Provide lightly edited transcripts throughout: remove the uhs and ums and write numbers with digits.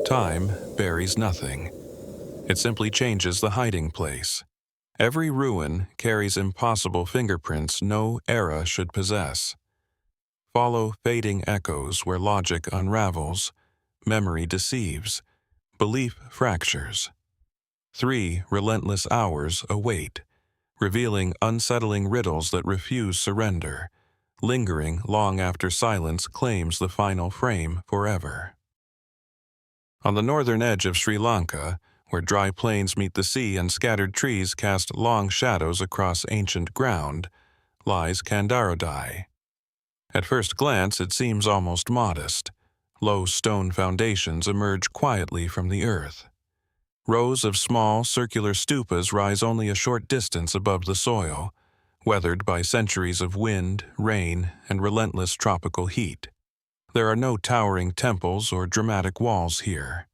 Time buries nothing. It simply changes the hiding place. Every ruin carries impossible fingerprints no era should possess. Follow fading echoes where logic unravels, memory deceives, belief fractures. 3 relentless hours await, revealing unsettling riddles that refuse surrender, lingering long after silence claims the final frame forever. On the northern edge of Sri Lanka, where dry plains meet the sea and scattered trees cast long shadows across ancient ground, lies Kandarodai. At first glance, it seems almost modest. Low stone foundations emerge quietly from the earth. Rows of small, circular stupas rise only a short distance above the soil, weathered by centuries of wind, rain, and relentless tropical heat. There are no towering temples or dramatic walls here.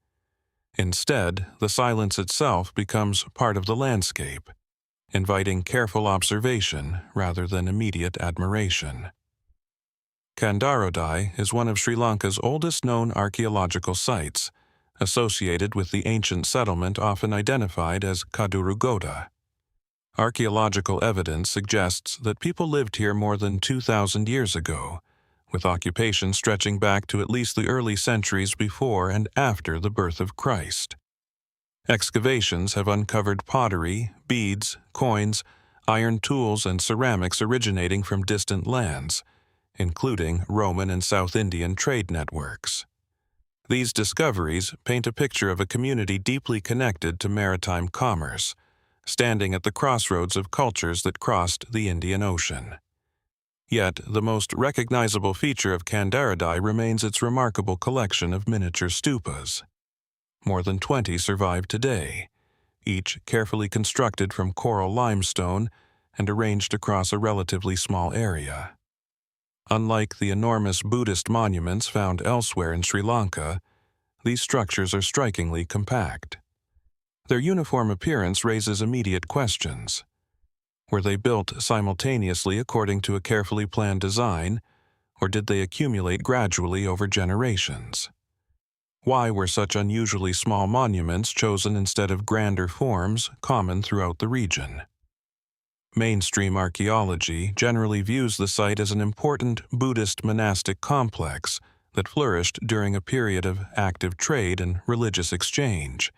Instead, the silence itself becomes part of the landscape, inviting careful observation rather than immediate admiration. Kandarodai is one of Sri Lanka's oldest known archaeological sites, associated with the ancient settlement often identified as Kadurugoda. Archaeological evidence suggests that people lived here more than 2,000 years ago, with occupation stretching back to at least the early centuries before and after the birth of Christ. Excavations have uncovered pottery, beads, coins, iron tools, and ceramics originating from distant lands, including Roman and South Indian trade networks. These discoveries paint a picture of a community deeply connected to maritime commerce, standing at the crossroads of cultures that crossed the Indian Ocean. Yet, the most recognizable feature of Kandarodai remains its remarkable collection of miniature stupas. More than 20 survive today, each carefully constructed from coral limestone and arranged across a relatively small area. Unlike the enormous Buddhist monuments found elsewhere in Sri Lanka, these structures are strikingly compact. Their uniform appearance raises immediate questions. Were they built simultaneously according to a carefully planned design, or did they accumulate gradually over generations? Why were such unusually small monuments chosen instead of grander forms common throughout the region? Mainstream archaeology generally views the site as an important Buddhist monastic complex that flourished during a period of active trade and religious exchange.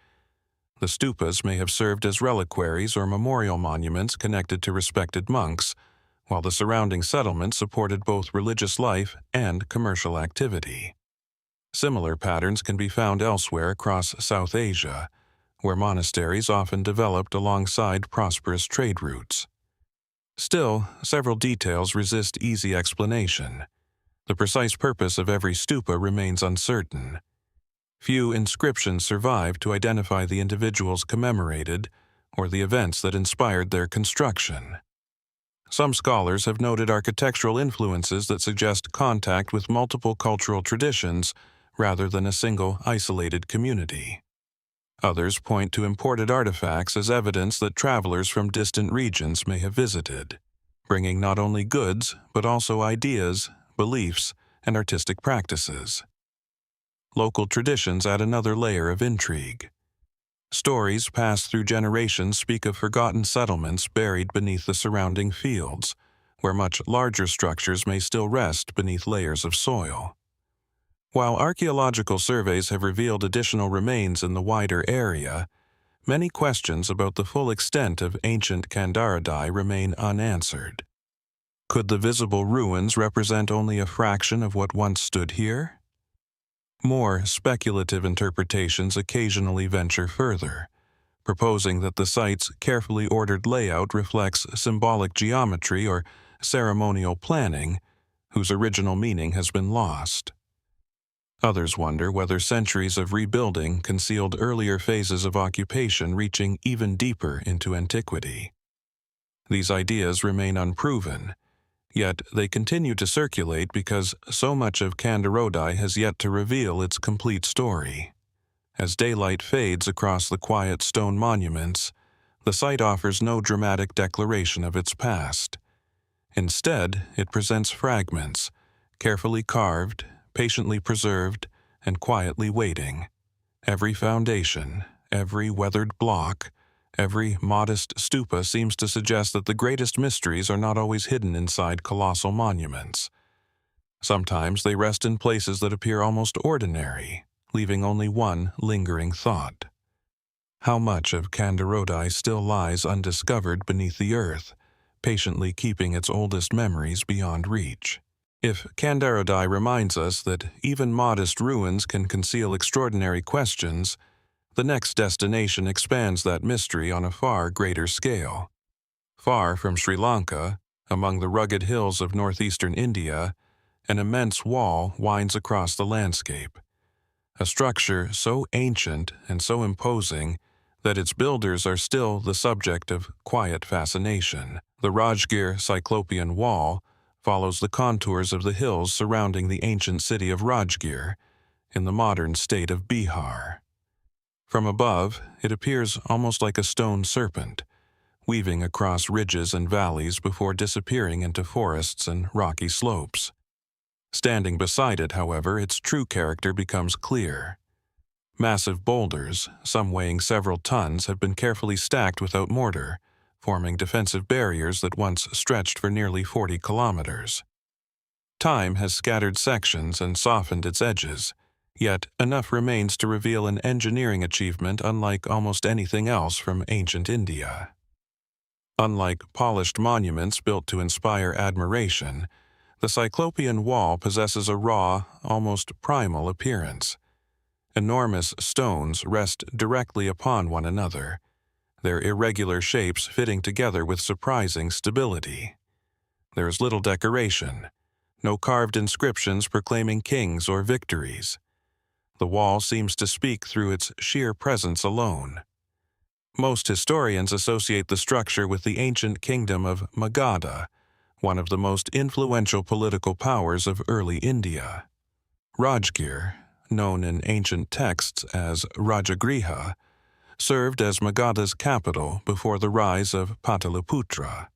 The stupas may have served as reliquaries or memorial monuments connected to respected monks, while the surrounding settlement supported both religious life and commercial activity. Similar patterns can be found elsewhere across South Asia, where monasteries often developed alongside prosperous trade routes. Still, several details resist easy explanation. The precise purpose of every stupa remains uncertain. Few inscriptions survive to identify the individuals commemorated or the events that inspired their construction. Some scholars have noted architectural influences that suggest contact with multiple cultural traditions rather than a single isolated community. Others point to imported artifacts as evidence that travelers from distant regions may have visited, bringing not only goods but also ideas, beliefs, and artistic practices. Local traditions add another layer of intrigue. Stories passed through generations speak of forgotten settlements buried beneath the surrounding fields, where much larger structures may still rest beneath layers of soil. While archaeological surveys have revealed additional remains in the wider area, many questions about the full extent of ancient Kandarodai remain unanswered. Could the visible ruins represent only a fraction of what once stood here? More speculative interpretations occasionally venture further, proposing that the site's carefully ordered layout reflects symbolic geometry or ceremonial planning, whose original meaning has been lost. Others wonder whether centuries of rebuilding concealed earlier phases of occupation reaching even deeper into antiquity. These ideas remain unproven, yet they continue to circulate because so much of Kandarodai has yet to reveal its complete story. As daylight fades across the quiet stone monuments, the site offers no dramatic declaration of its past. Instead, it presents fragments, carefully carved, patiently preserved, and quietly waiting, Every foundation, every weathered block, every modest stupa seems to suggest that the greatest mysteries are not always hidden inside colossal monuments. Sometimes they rest in places that appear almost ordinary, leaving only one lingering thought. How much of Kandarodai still lies undiscovered beneath the earth, patiently keeping its oldest memories beyond reach? If Kandarodai reminds us that even modest ruins can conceal extraordinary questions, the next destination expands that mystery on a far greater scale. Far from Sri Lanka, among the rugged hills of northeastern India, an immense wall winds across the landscape. A structure so ancient and so imposing that its builders are still the subject of quiet fascination. The Rajgir Cyclopean Wall follows the contours of the hills surrounding the ancient city of Rajgir in the modern state of Bihar. From above, it appears almost like a stone serpent, weaving across ridges and valleys before disappearing into forests and rocky slopes. Standing beside it, however, its true character becomes clear. Massive boulders, some weighing several tons, have been carefully stacked without mortar, forming defensive barriers that once stretched for nearly 40 kilometers. Time has scattered sections and softened its edges, yet enough remains to reveal an engineering achievement unlike almost anything else from ancient India. Unlike polished monuments built to inspire admiration, the Cyclopean Wall possesses a raw, almost primal appearance. Enormous stones rest directly upon one another, their irregular shapes fitting together with surprising stability. There is little decoration, no carved inscriptions proclaiming kings or victories. The wall seems to speak through its sheer presence alone. Most historians associate the structure with the ancient kingdom of Magadha, one of the most influential political powers of early India. Rajgir, known in ancient texts as Rajagriha, served as Magadha's capital before the rise of Pataliputra.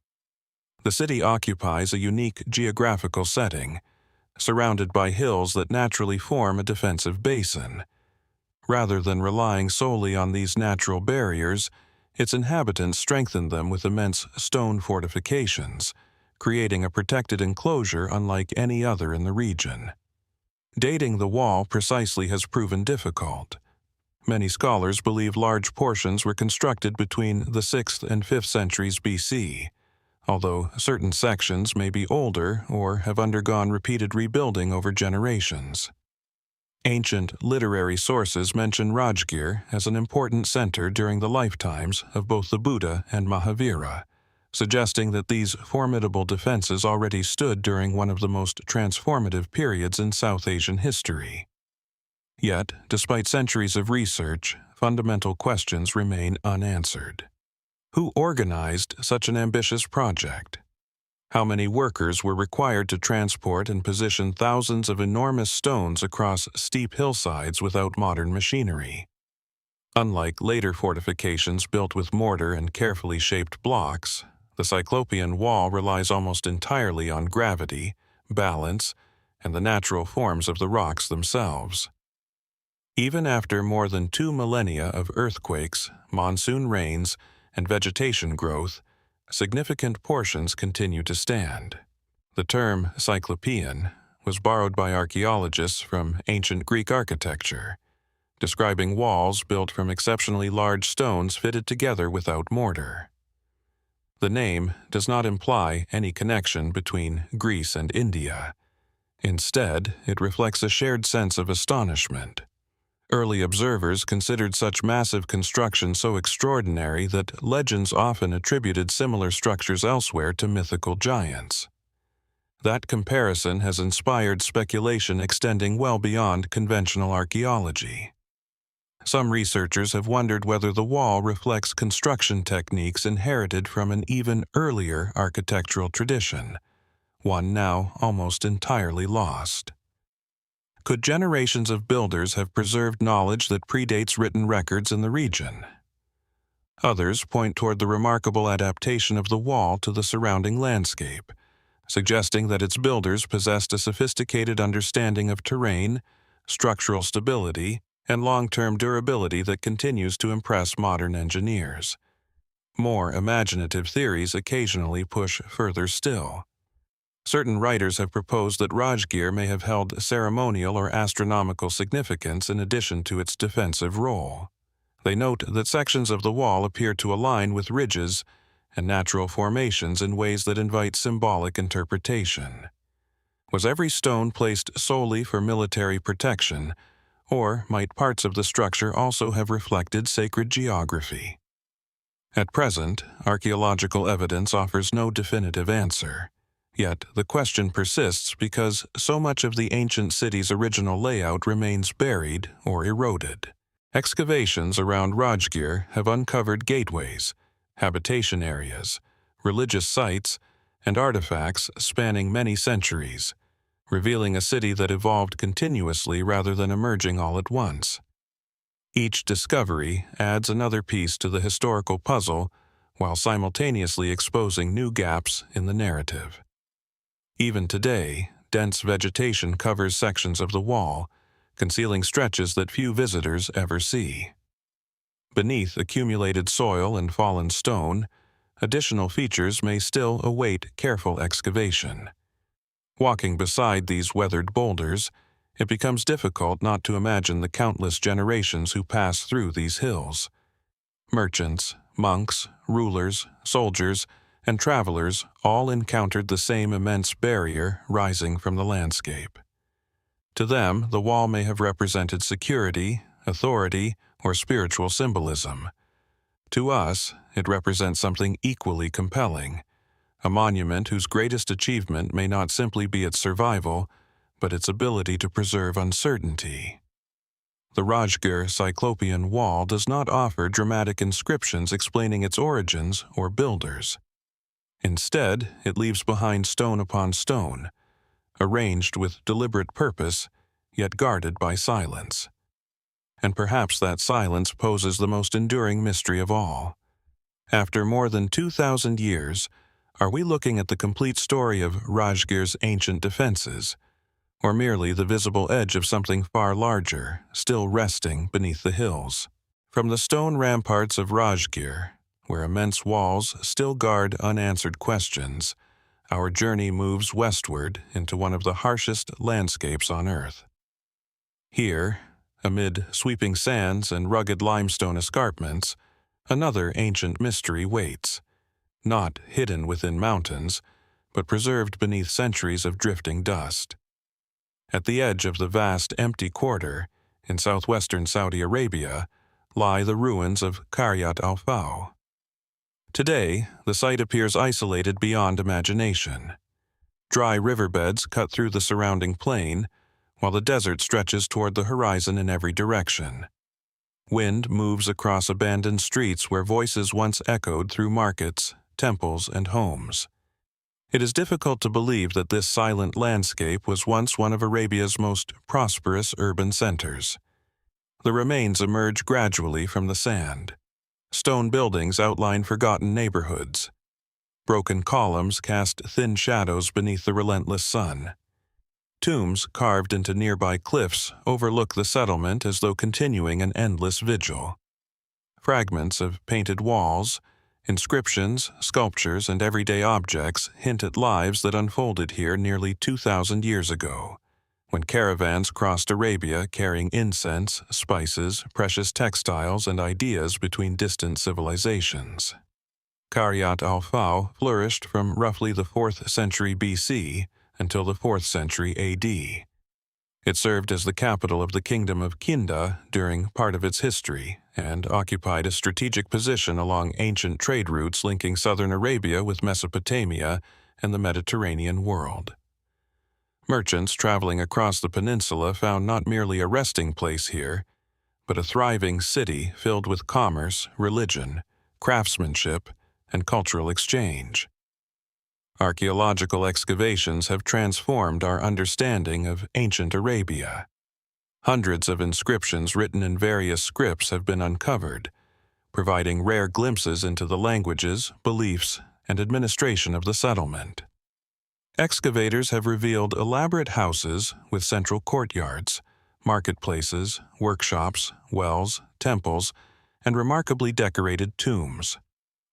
The city occupies a unique geographical setting, surrounded by hills that naturally form a defensive basin. Rather than relying solely on these natural barriers, its inhabitants strengthened them with immense stone fortifications, creating a protected enclosure unlike any other in the region. Dating the wall precisely has proven difficult. Many scholars believe large portions were constructed between the 6th and 5th centuries BC, although certain sections may be older or have undergone repeated rebuilding over generations. Ancient literary sources mention Rajgir as an important center during the lifetimes of both the Buddha and Mahavira, suggesting that these formidable defenses already stood during one of the most transformative periods in South Asian history. Yet, despite centuries of research, fundamental questions remain unanswered. Who organized such an ambitious project? How many workers were required to transport and position thousands of enormous stones across steep hillsides without modern machinery? Unlike later fortifications built with mortar and carefully shaped blocks, the Cyclopean Wall relies almost entirely on gravity, balance, and the natural forms of the rocks themselves. Even after more than 2 millennia of earthquakes, monsoon rains, and vegetation growth, significant portions continue to stand. The term Cyclopean was borrowed by archaeologists from ancient Greek architecture, describing walls built from exceptionally large stones fitted together without mortar. The name does not imply any connection between Greece and India. Instead, it reflects a shared sense of astonishment. Early observers considered such massive construction so extraordinary that legends often attributed similar structures elsewhere to mythical giants. That comparison has inspired speculation extending well beyond conventional archaeology. Some researchers have wondered whether the wall reflects construction techniques inherited from an even earlier architectural tradition, one now almost entirely lost. Could generations of builders have preserved knowledge that predates written records in the region? Others point toward the remarkable adaptation of the wall to the surrounding landscape, suggesting that its builders possessed a sophisticated understanding of terrain, structural stability, and long-term durability that continues to impress modern engineers. More imaginative theories occasionally push further still. Certain writers have proposed that Rajgir may have held ceremonial or astronomical significance in addition to its defensive role. They note that sections of the wall appear to align with ridges and natural formations in ways that invite symbolic interpretation. Was every stone placed solely for military protection, or might parts of the structure also have reflected sacred geography? At present, archaeological evidence offers no definitive answer. Yet the question persists because so much of the ancient city's original layout remains buried or eroded. Excavations around Rajgir have uncovered gateways, habitation areas, religious sites, and artifacts spanning many centuries, revealing a city that evolved continuously rather than emerging all at once. Each discovery adds another piece to the historical puzzle while simultaneously exposing new gaps in the narrative. Even today, dense vegetation covers sections of the wall, concealing stretches that few visitors ever see. Beneath accumulated soil and fallen stone, additional features may still await careful excavation. Walking beside these weathered boulders, it becomes difficult not to imagine the countless generations who pass through these hills. Merchants, monks, rulers, soldiers, and travelers all encountered the same immense barrier rising from the landscape. To them, the wall may have represented security, authority, or spiritual symbolism. To us, it represents something equally compelling, a monument whose greatest achievement may not simply be its survival, but its ability to preserve uncertainty. The Rajgir Cyclopean Wall does not offer dramatic inscriptions explaining its origins or builders. Instead, it leaves behind stone upon stone, arranged with deliberate purpose, yet guarded by silence. And perhaps that silence poses the most enduring mystery of all. After more than 2,000 years, are we looking at the complete story of Rajgir's ancient defenses, or merely the visible edge of something far larger, still resting beneath the hills? From the stone ramparts of Rajgir, where immense walls still guard unanswered questions, our journey moves westward into one of the harshest landscapes on Earth. Here, amid sweeping sands and rugged limestone escarpments, another ancient mystery waits, not hidden within mountains, but preserved beneath centuries of drifting dust. At the edge of the vast empty quarter, in southwestern Saudi Arabia, lie the ruins of Qaryat al-Faw. Today, the site appears isolated beyond imagination. Dry riverbeds cut through the surrounding plain, while the desert stretches toward the horizon in every direction. Wind moves across abandoned streets where voices once echoed through markets, temples, and homes. It is difficult to believe that this silent landscape was once one of Arabia's most prosperous urban centers. The remains emerge gradually from the sand. Stone buildings outline forgotten neighborhoods. Broken columns cast thin shadows beneath the relentless sun. Tombs carved into nearby cliffs overlook the settlement as though continuing an endless vigil. Fragments of painted walls, inscriptions, sculptures, and everyday objects hint at lives that unfolded here nearly 2,000 years ago, when caravans crossed Arabia carrying incense, spices, precious textiles, and ideas between distant civilizations. Qaryat al-Faw flourished from roughly the 4th century BC until the 4th century AD. It served as the capital of the kingdom of Kinda during part of its history and occupied a strategic position along ancient trade routes linking southern Arabia with Mesopotamia and the Mediterranean world. Merchants traveling across the peninsula found not merely a resting place here, but a thriving city filled with commerce, religion, craftsmanship, and cultural exchange. Archaeological excavations have transformed our understanding of ancient Arabia. Hundreds of inscriptions written in various scripts have been uncovered, providing rare glimpses into the languages, beliefs, and administration of the settlement. Excavators have revealed elaborate houses with central courtyards, marketplaces, workshops, wells, temples, and remarkably decorated tombs.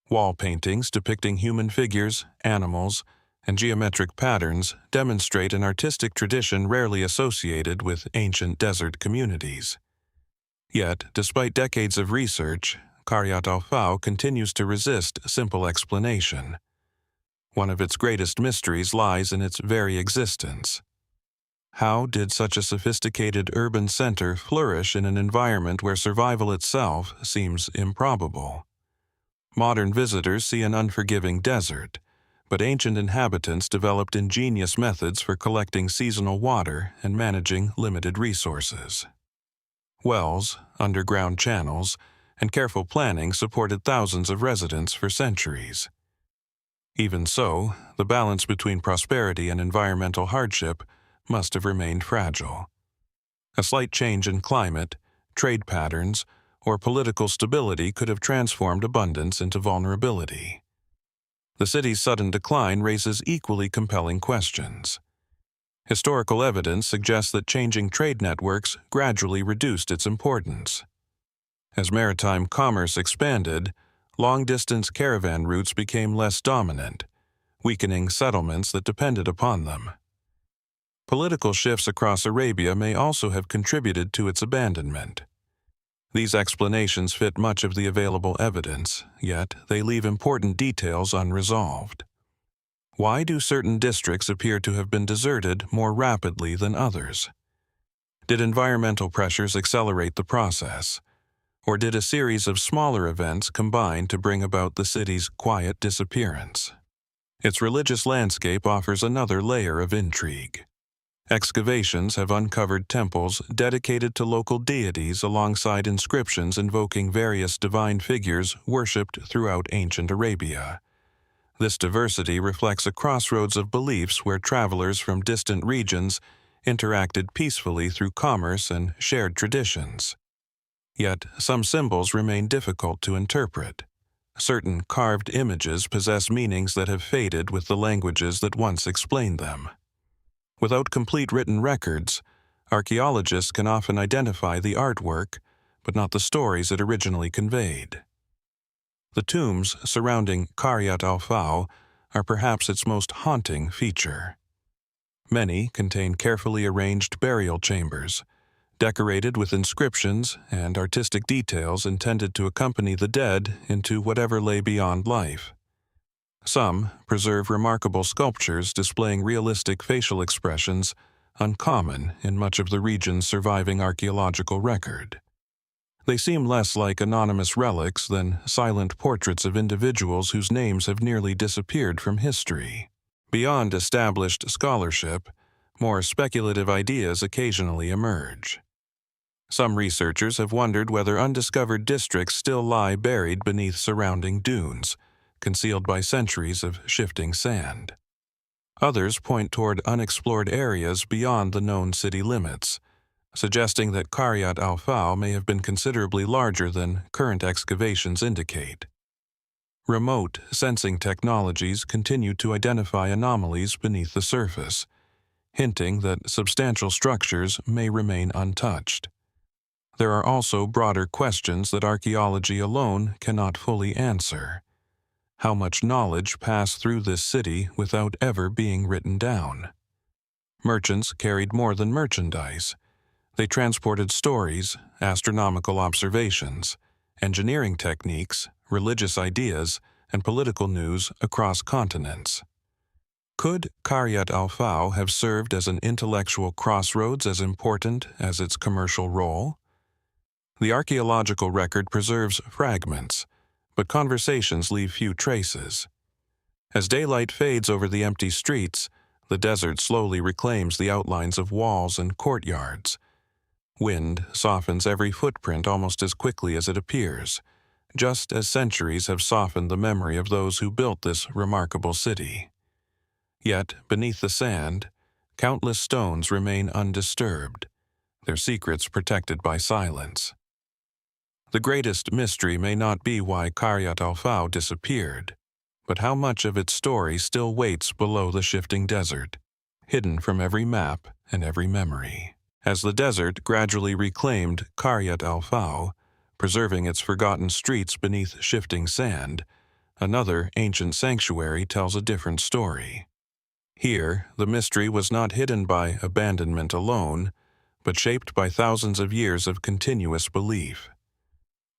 Wall paintings depicting human figures, animals, and geometric patterns demonstrate an artistic tradition rarely associated with ancient desert communities. Yet, despite decades of research, Khirokitia Settlement continues to resist simple explanation. One of its greatest mysteries lies in its very existence. How did such a sophisticated urban center flourish in an environment where survival itself seems improbable? Modern visitors see an unforgiving desert, but ancient inhabitants developed ingenious methods for collecting seasonal water and managing limited resources. Wells, underground channels, and careful planning supported thousands of residents for centuries. Even so, the balance between prosperity and environmental hardship must have remained fragile. A slight change in climate, trade patterns, or political stability could have transformed abundance into vulnerability. The city's sudden decline raises equally compelling questions. Historical evidence suggests that changing trade networks gradually reduced its importance. As maritime commerce expanded, long-distance caravan routes became less dominant, weakening settlements that depended upon them. Political shifts across Arabia may also have contributed to its abandonment. These explanations fit much of the available evidence, yet they leave important details unresolved. Why do certain districts appear to have been deserted more rapidly than others? Did environmental pressures accelerate the process? Or did a series of smaller events combine to bring about the city's quiet disappearance? Its religious landscape offers another layer of intrigue. Excavations have uncovered temples dedicated to local deities alongside inscriptions invoking various divine figures worshipped throughout ancient Arabia. This diversity reflects a crossroads of beliefs where travelers from distant regions interacted peacefully through commerce and shared traditions. Yet, some symbols remain difficult to interpret. Certain carved images possess meanings that have faded with the languages that once explained them. Without complete written records, archaeologists can often identify the artwork, but not the stories it originally conveyed. The tombs surrounding Khirokitia Settlement are perhaps its most haunting feature. Many contain carefully arranged burial chambers, decorated with inscriptions and artistic details intended to accompany the dead into whatever lay beyond life. Some preserve remarkable sculptures displaying realistic facial expressions, uncommon in much of the region's surviving archaeological record. They seem less like anonymous relics than silent portraits of individuals whose names have nearly disappeared from history. Beyond established scholarship, more speculative ideas occasionally emerge. Some researchers have wondered whether undiscovered districts still lie buried beneath surrounding dunes, concealed by centuries of shifting sand. Others point toward unexplored areas beyond the known city limits, suggesting that Khirokitia Settlement may have been considerably larger than current excavations indicate. Remote sensing technologies continue to identify anomalies beneath the surface, hinting that substantial structures may remain untouched. There are also broader questions that archaeology alone cannot fully answer. How much knowledge passed through this city without ever being written down? Merchants carried more than merchandise. They transported stories, astronomical observations, engineering techniques, religious ideas, and political news across continents. Could Khirokitia Settlement have served as an intellectual crossroads as important as its commercial role? The archaeological record preserves fragments, but conversations leave few traces. As daylight fades over the empty streets, the desert slowly reclaims the outlines of walls and courtyards. Wind softens every footprint almost as quickly as it appears, just as centuries have softened the memory of those who built this remarkable city. Yet, beneath the sand, countless stones remain undisturbed, their secrets protected by silence. The greatest mystery may not be why Khirokitia Settlement disappeared, but how much of its story still waits below the shifting desert, hidden from every map and every memory. As the desert gradually reclaimed Qaryat al-Fao, preserving its forgotten streets beneath shifting sand, another ancient sanctuary tells a different story. Here, the mystery was not hidden by abandonment alone, but shaped by thousands of years of continuous belief.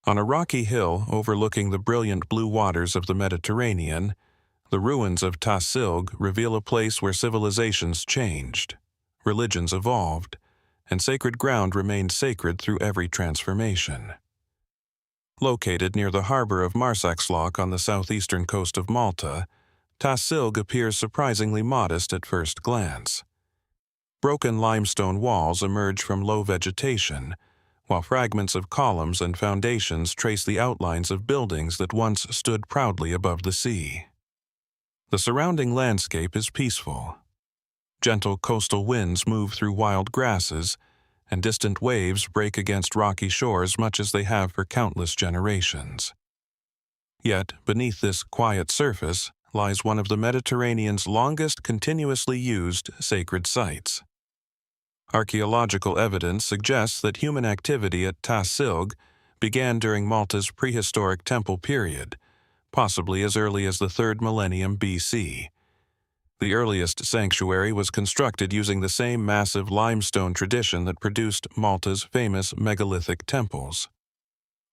On a rocky hill overlooking the brilliant blue waters of the Mediterranean, the ruins of Tasilg reveal a place where civilizations changed, religions evolved, and sacred ground remained sacred through every transformation. Located near the harbor of Marsaxlok on the southeastern coast of Malta, Tasilg appears surprisingly modest at first glance. Broken limestone walls emerge from low vegetation, while fragments of columns and foundations trace the outlines of buildings that once stood proudly above the sea. The surrounding landscape is peaceful. Gentle coastal winds move through wild grasses, and distant waves break against rocky shores much as they have for countless generations. Yet, beneath this quiet surface lies one of the Mediterranean's longest continuously used sacred sites. Archaeological evidence suggests that human activity at Tasilg began during Malta's prehistoric temple period, possibly as early as the 3rd millennium BC. The earliest sanctuary was constructed using the same massive limestone tradition that produced Malta's famous megalithic temples.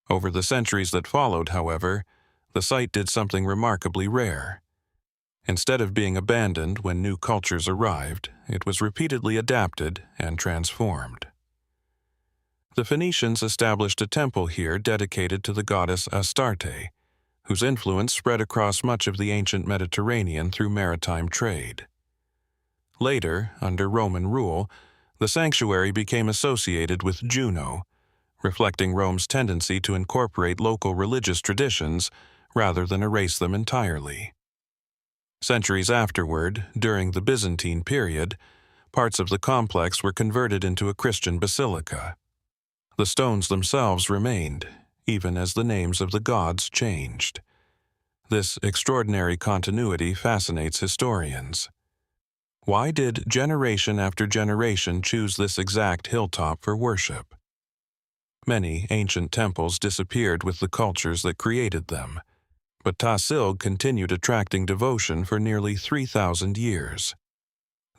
Over the centuries that followed, however, the site did something remarkably rare. Instead of being abandoned when new cultures arrived, it was repeatedly adapted and transformed. The Phoenicians established a temple here dedicated to the goddess Astarte, whose influence spread across much of the ancient Mediterranean through maritime trade. Later, under Roman rule, the sanctuary became associated with Juno, reflecting Rome's tendency to incorporate local religious traditions rather than erase them entirely. Centuries afterward, during the Byzantine period, parts of the complex were converted into a Christian basilica. The stones themselves remained, even as the names of the gods changed. This extraordinary continuity fascinates historians. Why did generation after generation choose this exact hilltop for worship? Many ancient temples disappeared with the cultures that created them, but Tasilg continued attracting devotion for nearly 3,000 years.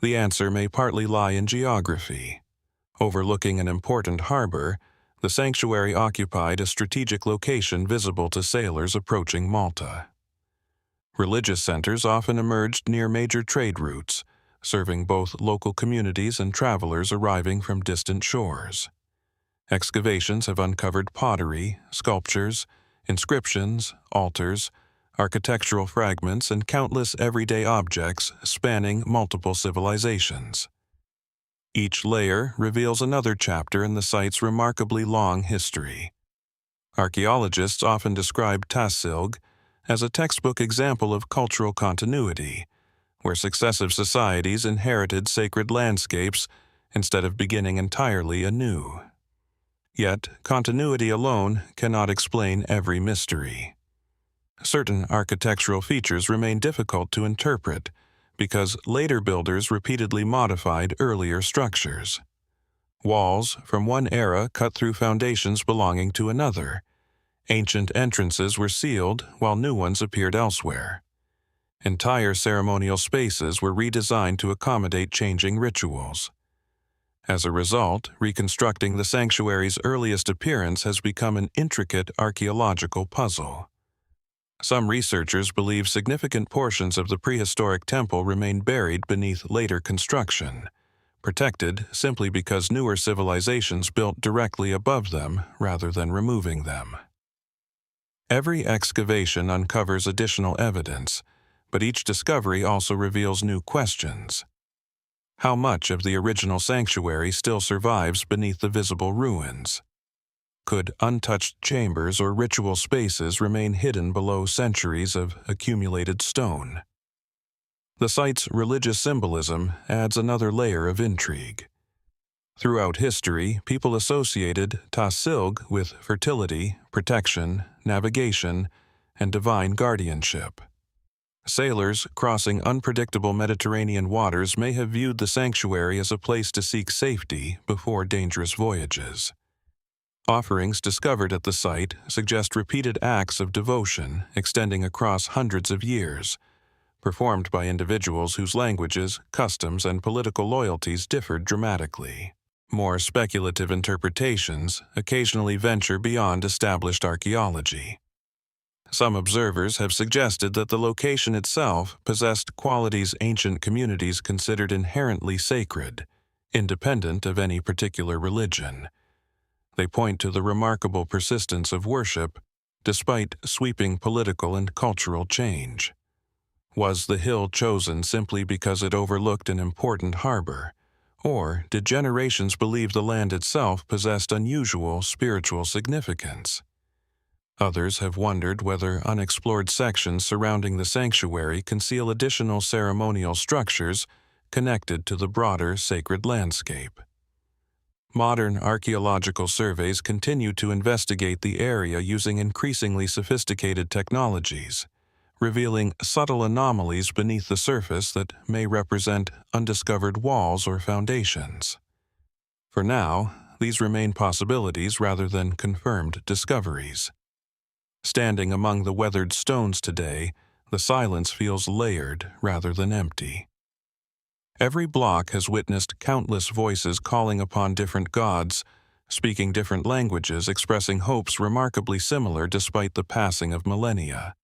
The answer may partly lie in geography. Overlooking an important harbor, the sanctuary occupied a strategic location visible to sailors approaching Malta. Religious centers often emerged near major trade routes, serving both local communities and travelers arriving from distant shores. Excavations have uncovered pottery, sculptures, inscriptions, altars, architectural fragments, and countless everyday objects spanning multiple civilizations. Each layer reveals another chapter in the site's remarkably long history. Archaeologists often describe Tasilg as a textbook example of cultural continuity, where successive societies inherited sacred landscapes instead of beginning entirely anew. Yet, continuity alone cannot explain every mystery. Certain architectural features remain difficult to interpret because later builders repeatedly modified earlier structures. Walls from one era cut through foundations belonging to another. Ancient entrances were sealed while new ones appeared elsewhere. Entire ceremonial spaces were redesigned to accommodate changing rituals. As a result, reconstructing the sanctuary's earliest appearance has become an intricate archaeological puzzle. Some researchers believe significant portions of the prehistoric temple remain buried beneath later construction, protected simply because newer civilizations built directly above them rather than removing them. Every excavation uncovers additional evidence, but each discovery also reveals new questions. How much of the original sanctuary still survives beneath the visible ruins? Could untouched chambers or ritual spaces remain hidden below centuries of accumulated stone? The site's religious symbolism adds another layer of intrigue. Throughout history, people associated Tasilg with fertility, protection, navigation, and divine guardianship. Sailors crossing unpredictable Mediterranean waters may have viewed the sanctuary as a place to seek safety before dangerous voyages. Offerings discovered at the site suggest repeated acts of devotion extending across hundreds of years, performed by individuals whose languages, customs, and political loyalties differed dramatically. More speculative interpretations occasionally venture beyond established archaeology. Some observers have suggested that the location itself possessed qualities ancient communities considered inherently sacred, independent of any particular religion. They point to the remarkable persistence of worship despite sweeping political and cultural change. Was the hill chosen simply because it overlooked an important harbor, or did generations believe the land itself possessed unusual spiritual significance? Others have wondered whether unexplored sections surrounding the sanctuary conceal additional ceremonial structures connected to the broader sacred landscape. Modern archaeological surveys continue to investigate the area using increasingly sophisticated technologies, revealing subtle anomalies beneath the surface that may represent undiscovered walls or foundations. For now, these remain possibilities rather than confirmed discoveries. Standing among the weathered stones today, the silence feels layered rather than empty. Every block has witnessed countless voices calling upon different gods, speaking different languages, expressing hopes remarkably similar despite the passing of millennia.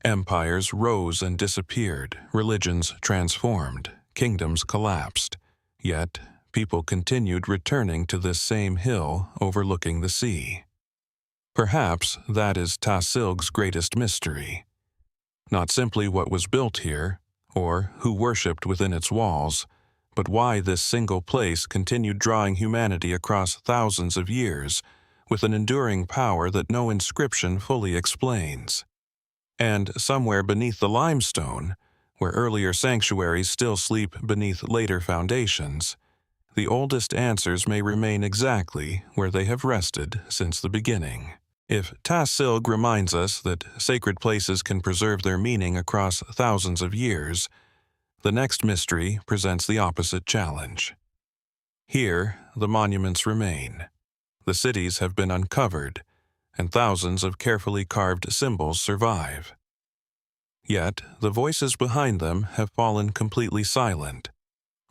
Empires rose and disappeared, religions transformed, kingdoms collapsed. Yet, people continued returning to this same hill overlooking the sea. Perhaps that is Tasilg's greatest mystery. Not simply what was built here, or who worshipped within its walls, but why this single place continued drawing humanity across thousands of years with an enduring power that no inscription fully explains. And somewhere beneath the limestone, where earlier sanctuaries still sleep beneath later foundations, the oldest answers may remain exactly where they have rested since the beginning. If Tasilg reminds us that sacred places can preserve their meaning across thousands of years, the next mystery presents the opposite challenge. Here, the monuments remain. The cities have been uncovered, and thousands of carefully carved symbols survive. Yet, the voices behind them have fallen completely silent,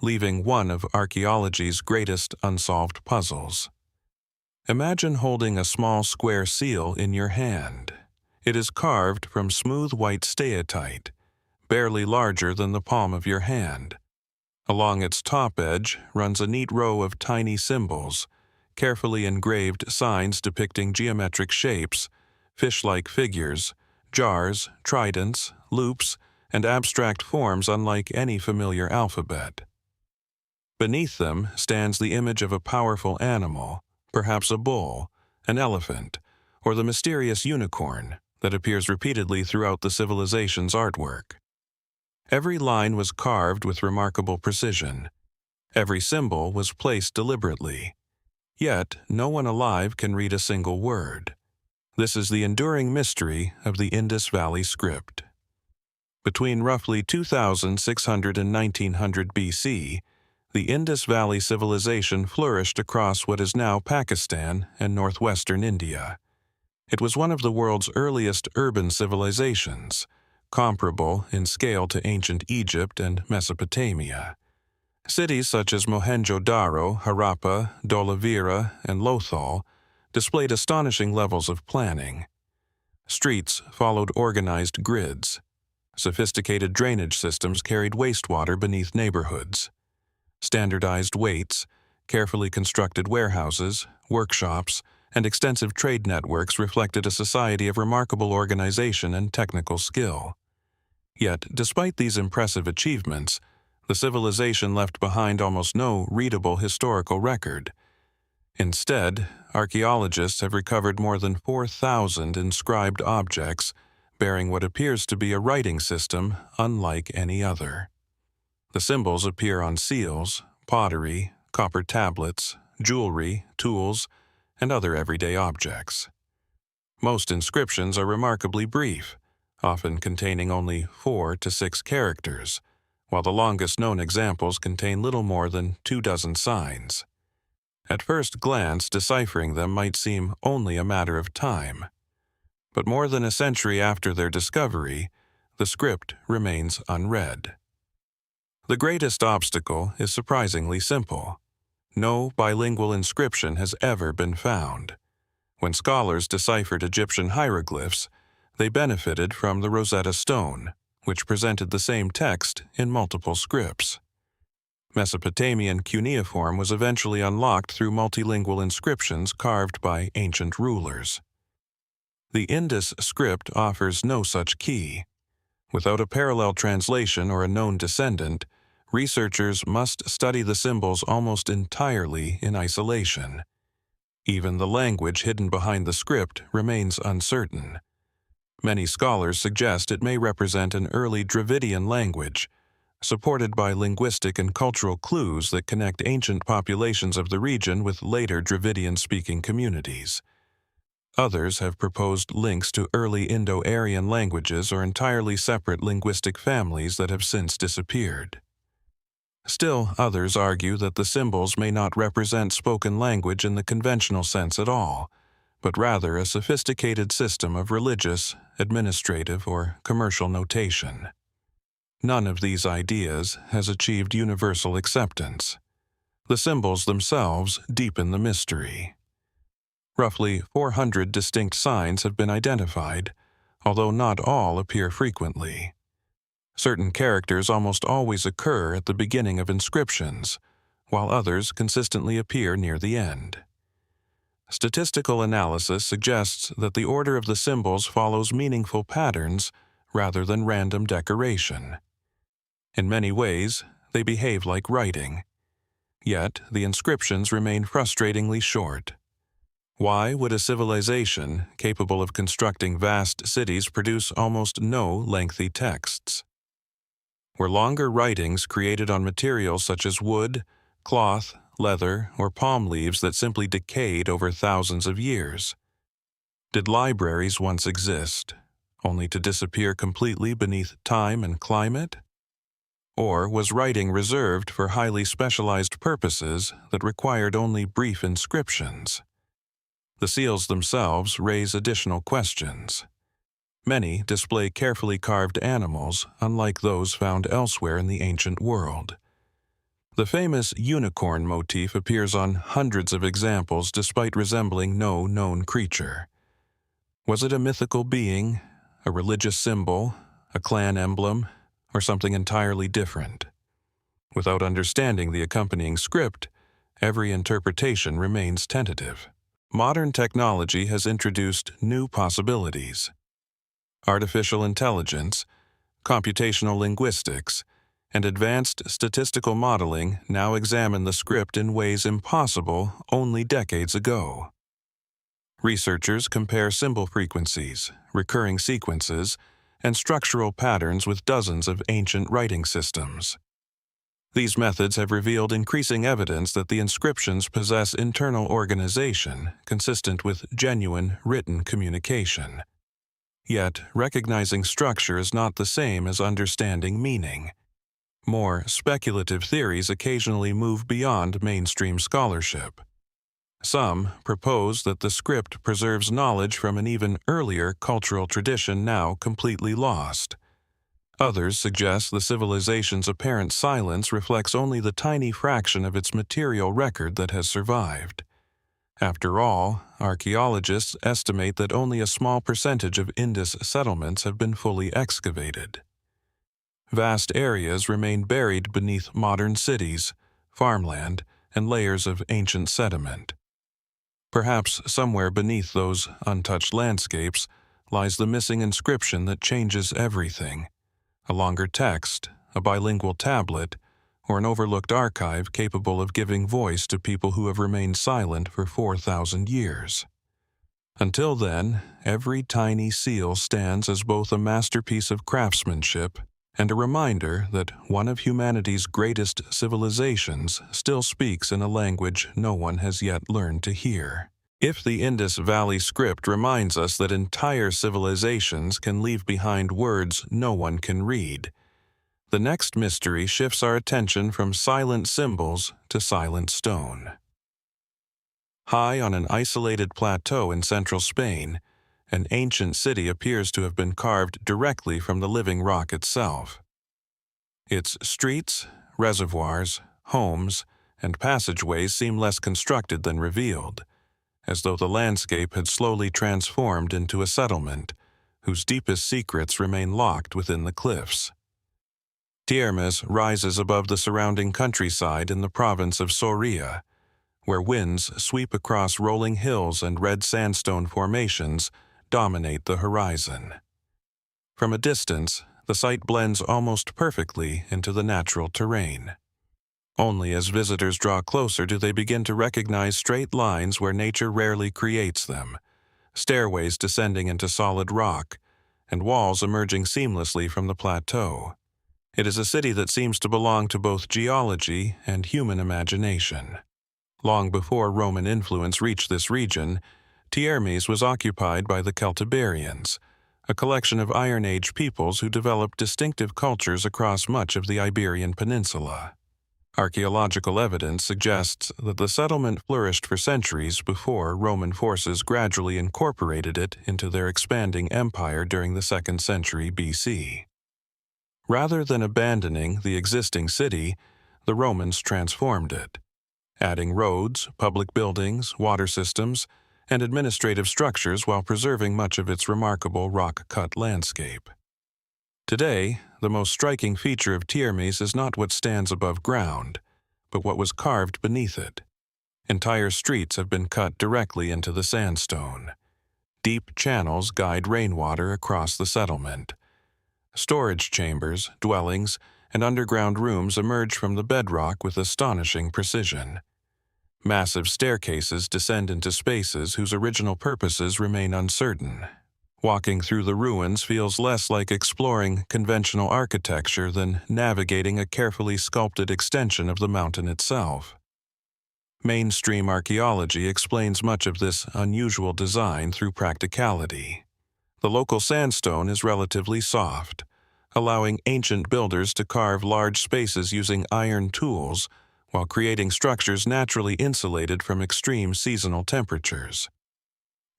leaving one of archaeology's greatest unsolved puzzles. Imagine holding a small square seal in your hand. It is carved from smooth white steatite, barely larger than the palm of your hand. Along its top edge runs a neat row of tiny symbols, carefully engraved signs depicting geometric shapes, fish-like figures, jars, tridents, loops, and abstract forms unlike any familiar alphabet. Beneath them stands the image of a powerful animal, perhaps a bull, an elephant, or the mysterious unicorn that appears repeatedly throughout the civilization's artwork. Every line was carved with remarkable precision. Every symbol was placed deliberately. Yet, no one alive can read a single word. This is the enduring mystery of the Indus Valley script. Between roughly 2600 and 1900 BC, the Indus Valley civilization flourished across what is now Pakistan and northwestern India. It was one of the world's earliest urban civilizations, comparable in scale to ancient Egypt and Mesopotamia. Cities such as Mohenjo-Daro, Harappa, Dholavira, and Lothal displayed astonishing levels of planning. Streets followed organized grids. Sophisticated drainage systems carried wastewater beneath neighborhoods. Standardized weights, carefully constructed warehouses, workshops, and extensive trade networks reflected a society of remarkable organization and technical skill. Yet, despite these impressive achievements, the civilization left behind almost no readable historical record. Instead, archaeologists have recovered more than 4,000 inscribed objects bearing what appears to be a writing system unlike any other. The symbols appear on seals, pottery, copper tablets, jewelry, tools, and other everyday objects. Most inscriptions are remarkably brief, often containing only 4 to 6 characters, while the longest known examples contain little more than 24 signs. At first glance, deciphering them might seem only a matter of time. But more than a century after their discovery, the script remains unread. The greatest obstacle is surprisingly simple. No bilingual inscription has ever been found. When scholars deciphered Egyptian hieroglyphs, they benefited from the Rosetta Stone, which presented the same text in multiple scripts. Mesopotamian cuneiform was eventually unlocked through multilingual inscriptions carved by ancient rulers. The Indus script offers no such key. Without a parallel translation or a known descendant, researchers must study the symbols almost entirely in isolation. Even the language hidden behind the script remains uncertain. Many scholars suggest it may represent an early Dravidian language, supported by linguistic and cultural clues that connect ancient populations of the region with later Dravidian-speaking communities. Others have proposed links to early Indo-Aryan languages or entirely separate linguistic families that have since disappeared. Still, others argue that the symbols may not represent spoken language in the conventional sense at all, but rather a sophisticated system of religious, administrative, or commercial notation. None of these ideas has achieved universal acceptance. The symbols themselves deepen the mystery. Roughly 400 distinct signs have been identified, although not all appear frequently. Certain characters almost always occur at the beginning of inscriptions, while others consistently appear near the end. Statistical analysis suggests that the order of the symbols follows meaningful patterns rather than random decoration. In many ways, they behave like writing. Yet, the inscriptions remain frustratingly short. Why would a civilization capable of constructing vast cities produce almost no lengthy texts? Were longer writings created on materials such as wood, cloth, leather, or palm leaves that simply decayed over thousands of years? Did libraries once exist, only to disappear completely beneath time and climate? Or was writing reserved for highly specialized purposes that required only brief inscriptions? The seals themselves raise additional questions. Many display carefully carved animals, unlike those found elsewhere in the ancient world. The famous unicorn motif appears on hundreds of examples despite resembling no known creature. Was it a mythical being, a religious symbol, a clan emblem, or something entirely different? Without understanding the accompanying script, every interpretation remains tentative. Modern technology has introduced new possibilities. Artificial intelligence, computational linguistics, and advanced statistical modeling now examine the script in ways impossible only decades ago. Researchers compare symbol frequencies, recurring sequences, and structural patterns with dozens of ancient writing systems. These methods have revealed increasing evidence that the inscriptions possess internal organization consistent with genuine written communication. Yet, recognizing structure is not the same as understanding meaning. More speculative theories occasionally move beyond mainstream scholarship. Some propose that the script preserves knowledge from an even earlier cultural tradition now completely lost. Others suggest the civilization's apparent silence reflects only the tiny fraction of its material record that has survived. After all, archaeologists estimate that only a small percentage of Indus settlements have been fully excavated. Vast areas remain buried beneath modern cities, farmland, and layers of ancient sediment. Perhaps somewhere beneath those untouched landscapes lies the missing inscription that changes everything: a longer text, a bilingual tablet, or an overlooked archive capable of giving voice to people who have remained silent for 4,000 years. Until then, every tiny seal stands as both a masterpiece of craftsmanship and a reminder that one of humanity's greatest civilizations still speaks in a language no one has yet learned to hear. If the Indus Valley script reminds us that entire civilizations can leave behind words no one can read, the next mystery shifts our attention from silent symbols to silent stone. High on an isolated plateau in central Spain, an ancient city appears to have been carved directly from the living rock itself. Its streets, reservoirs, homes, and passageways seem less constructed than revealed, as though the landscape had slowly transformed into a settlement whose deepest secrets remain locked within the cliffs. Tiirmes rises above the surrounding countryside in the province of Soria, where winds sweep across rolling hills and red sandstone formations dominate the horizon. From a distance, the site blends almost perfectly into the natural terrain. Only as visitors draw closer do they begin to recognize straight lines where nature rarely creates them, stairways descending into solid rock, and walls emerging seamlessly from the plateau. It is a city that seems to belong to both geology and human imagination. Long before Roman influence reached this region, Tiirmes was occupied by the Celtiberians, a collection of Iron Age peoples who developed distinctive cultures across much of the Iberian Peninsula. Archaeological evidence suggests that the settlement flourished for centuries before Roman forces gradually incorporated it into their expanding empire during the 2nd century BC. Rather than abandoning the existing city, the Romans transformed it, adding roads, public buildings, water systems, and administrative structures while preserving much of its remarkable rock-cut landscape. Today, the most striking feature of Tiirmes is not what stands above ground, but what was carved beneath it. Entire streets have been cut directly into the sandstone. Deep channels guide rainwater across the settlement. Storage chambers, dwellings, and underground rooms emerge from the bedrock with astonishing precision. Massive staircases descend into spaces whose original purposes remain uncertain. Walking through the ruins feels less like exploring conventional architecture than navigating a carefully sculpted extension of the mountain itself. Mainstream archaeology explains much of this unusual design through practicality. The local sandstone is relatively soft, allowing ancient builders to carve large spaces using iron tools while creating structures naturally insulated from extreme seasonal temperatures.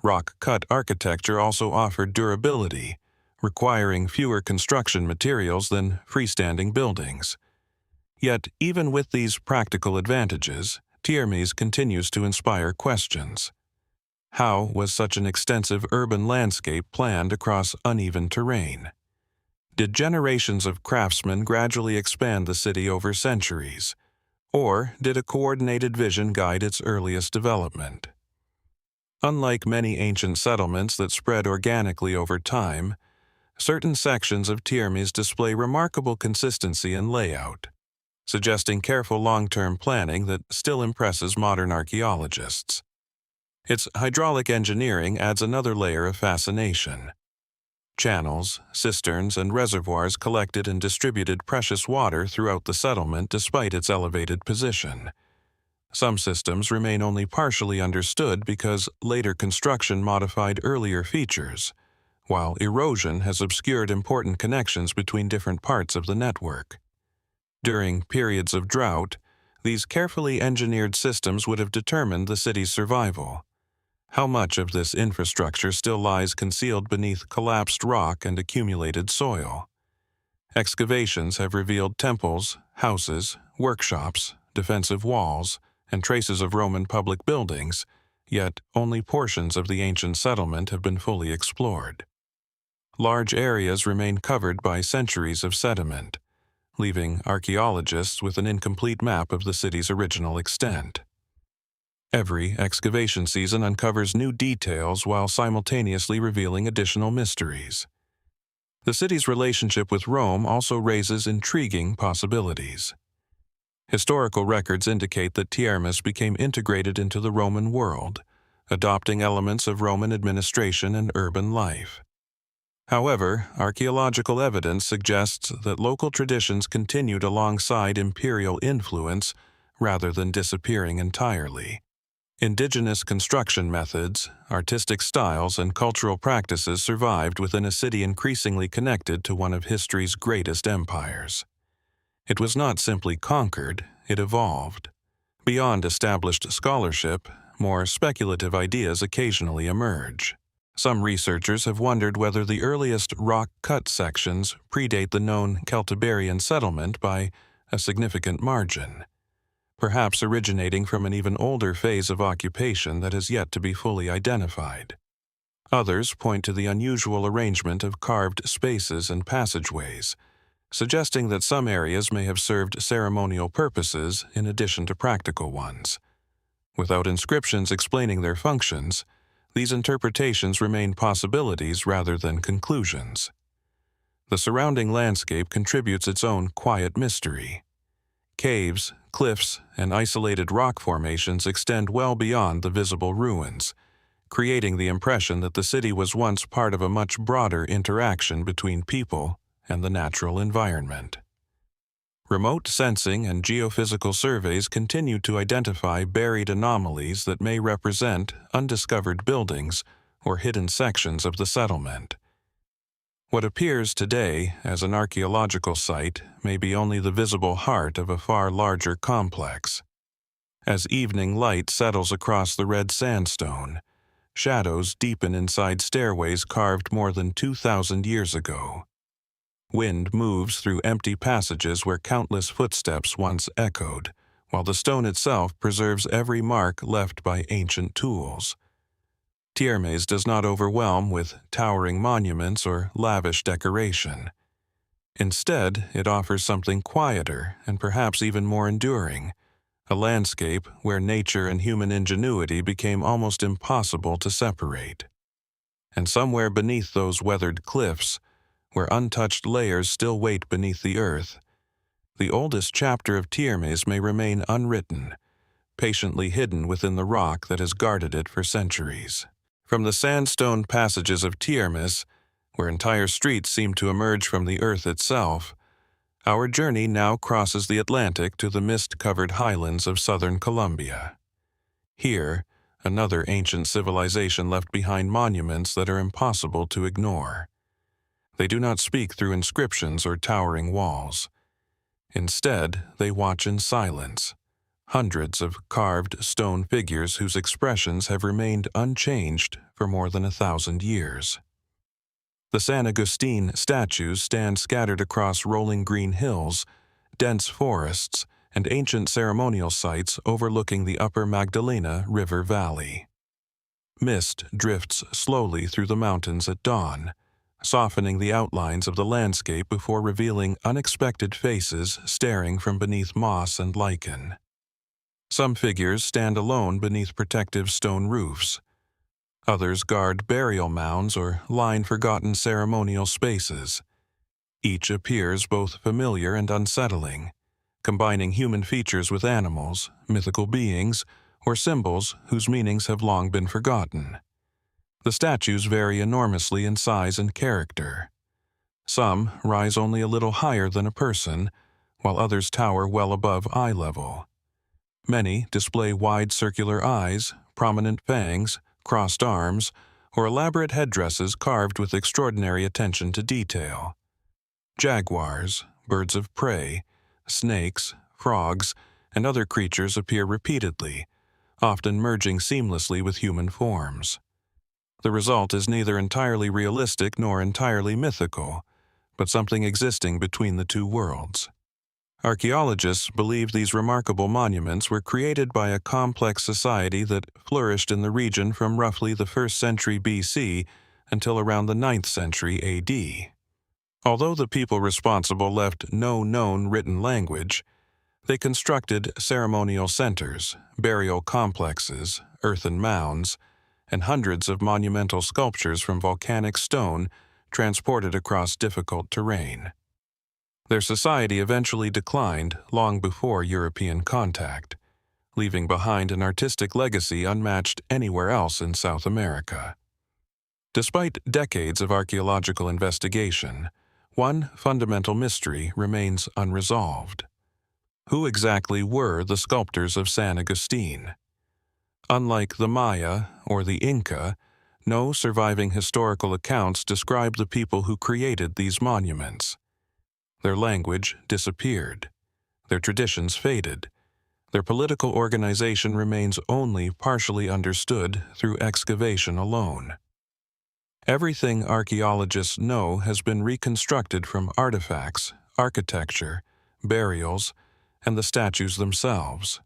Rock-cut architecture also offered durability, requiring fewer construction materials than freestanding buildings. Yet, even with these practical advantages, Tiirmes continues to inspire questions. How was such an extensive urban landscape planned across uneven terrain? Did generations of craftsmen gradually expand the city over centuries? Or did a coordinated vision guide its earliest development? Unlike many ancient settlements that spread organically over time, certain sections of Tiirmes display remarkable consistency in layout, suggesting careful long-term planning that still impresses modern archaeologists. Its hydraulic engineering adds another layer of fascination. Channels, cisterns, and reservoirs collected and distributed precious water throughout the settlement despite its elevated position. Some systems remain only partially understood because later construction modified earlier features, while erosion has obscured important connections between different parts of the network. During periods of drought, these carefully engineered systems would have determined the city's survival. How much of this infrastructure still lies concealed beneath collapsed rock and accumulated soil? Excavations have revealed temples, houses, workshops, defensive walls, and traces of Roman public buildings, yet only portions of the ancient settlement have been fully explored. Large areas remain covered by centuries of sediment, leaving archaeologists with an incomplete map of the city's original extent. Every excavation season uncovers new details while simultaneously revealing additional mysteries. The city's relationship with Rome also raises intriguing possibilities. Historical records indicate that Tiirmes became integrated into the Roman world, adopting elements of Roman administration and urban life. However, archaeological evidence suggests that local traditions continued alongside imperial influence rather than disappearing entirely. Indigenous construction methods, artistic styles, and cultural practices survived within a city increasingly connected to one of history's greatest empires. It was not simply conquered, it evolved. Beyond established scholarship, more speculative ideas occasionally emerge. Some researchers have wondered whether the earliest rock-cut sections predate the known Celtiberian settlement by a significant margin, perhaps originating from an even older phase of occupation that has yet to be fully identified. Others point to the unusual arrangement of carved spaces and passageways, suggesting that some areas may have served ceremonial purposes in addition to practical ones. Without inscriptions explaining their functions, these interpretations remain possibilities rather than conclusions. The surrounding landscape contributes its own quiet mystery. Caves, cliffs, and isolated rock formations extend well beyond the visible ruins, creating the impression that the city was once part of a much broader interaction between people and the natural environment. Remote sensing and geophysical surveys continue to identify buried anomalies that may represent undiscovered buildings or hidden sections of the settlement. What appears today as an archaeological site may be only the visible heart of a far larger complex. As evening light settles across the red sandstone, shadows deepen inside stairways carved more than 2,000 years ago. Wind moves through empty passages where countless footsteps once echoed, while the stone itself preserves every mark left by ancient tools. Tiirmes does not overwhelm with towering monuments or lavish decoration. Instead, it offers something quieter and perhaps even more enduring, a landscape where nature and human ingenuity became almost impossible to separate. And somewhere beneath those weathered cliffs, where untouched layers still wait beneath the earth, the oldest chapter of Tiirmes may remain unwritten, patiently hidden within the rock that has guarded it for centuries. From the sandstone passages of Tiirmes, where entire streets seem to emerge from the earth itself, our journey now crosses the Atlantic to the mist-covered highlands of southern Colombia. Here, another ancient civilization left behind monuments that are impossible to ignore. They do not speak through inscriptions or towering walls. Instead, they watch in silence, hundreds of carved stone figures whose expressions have remained unchanged for more than 1,000 years. The San Agustin statues stand scattered across rolling green hills, dense forests, and ancient ceremonial sites overlooking the upper Magdalena River Valley. Mist drifts slowly through the mountains at dawn, softening the outlines of the landscape before revealing unexpected faces staring from beneath moss and lichen. Some figures stand alone beneath protective stone roofs. Others guard burial mounds or line forgotten ceremonial spaces. Each appears both familiar and unsettling, combining human features with animals, mythical beings, or symbols whose meanings have long been forgotten. The statues vary enormously in size and character. Some rise only a little higher than a person, while others tower well above eye level. Many display wide circular eyes, prominent fangs, crossed arms, or elaborate headdresses carved with extraordinary attention to detail. Jaguars, birds of prey, snakes, frogs, and other creatures appear repeatedly, often merging seamlessly with human forms. The result is neither entirely realistic nor entirely mythical, but something existing between the two worlds. Archaeologists believe these remarkable monuments were created by a complex society that flourished in the region from roughly the 1st century BC until around the 9th century AD. Although the people responsible left no known written language, they constructed ceremonial centers, burial complexes, earthen mounds, and hundreds of monumental sculptures from volcanic stone transported across difficult terrain. Their society eventually declined long before European contact, leaving behind an artistic legacy unmatched anywhere else in South America. Despite decades of archaeological investigation, one fundamental mystery remains unresolved. Who exactly were the sculptors of San Agustin? Unlike the Maya or the Inca, no surviving historical accounts describe the people who created these monuments. Their language disappeared. Their traditions faded. Their political organization remains only partially understood through excavation alone. Everything archaeologists know has been reconstructed from artifacts, architecture, burials, and the statues themselves.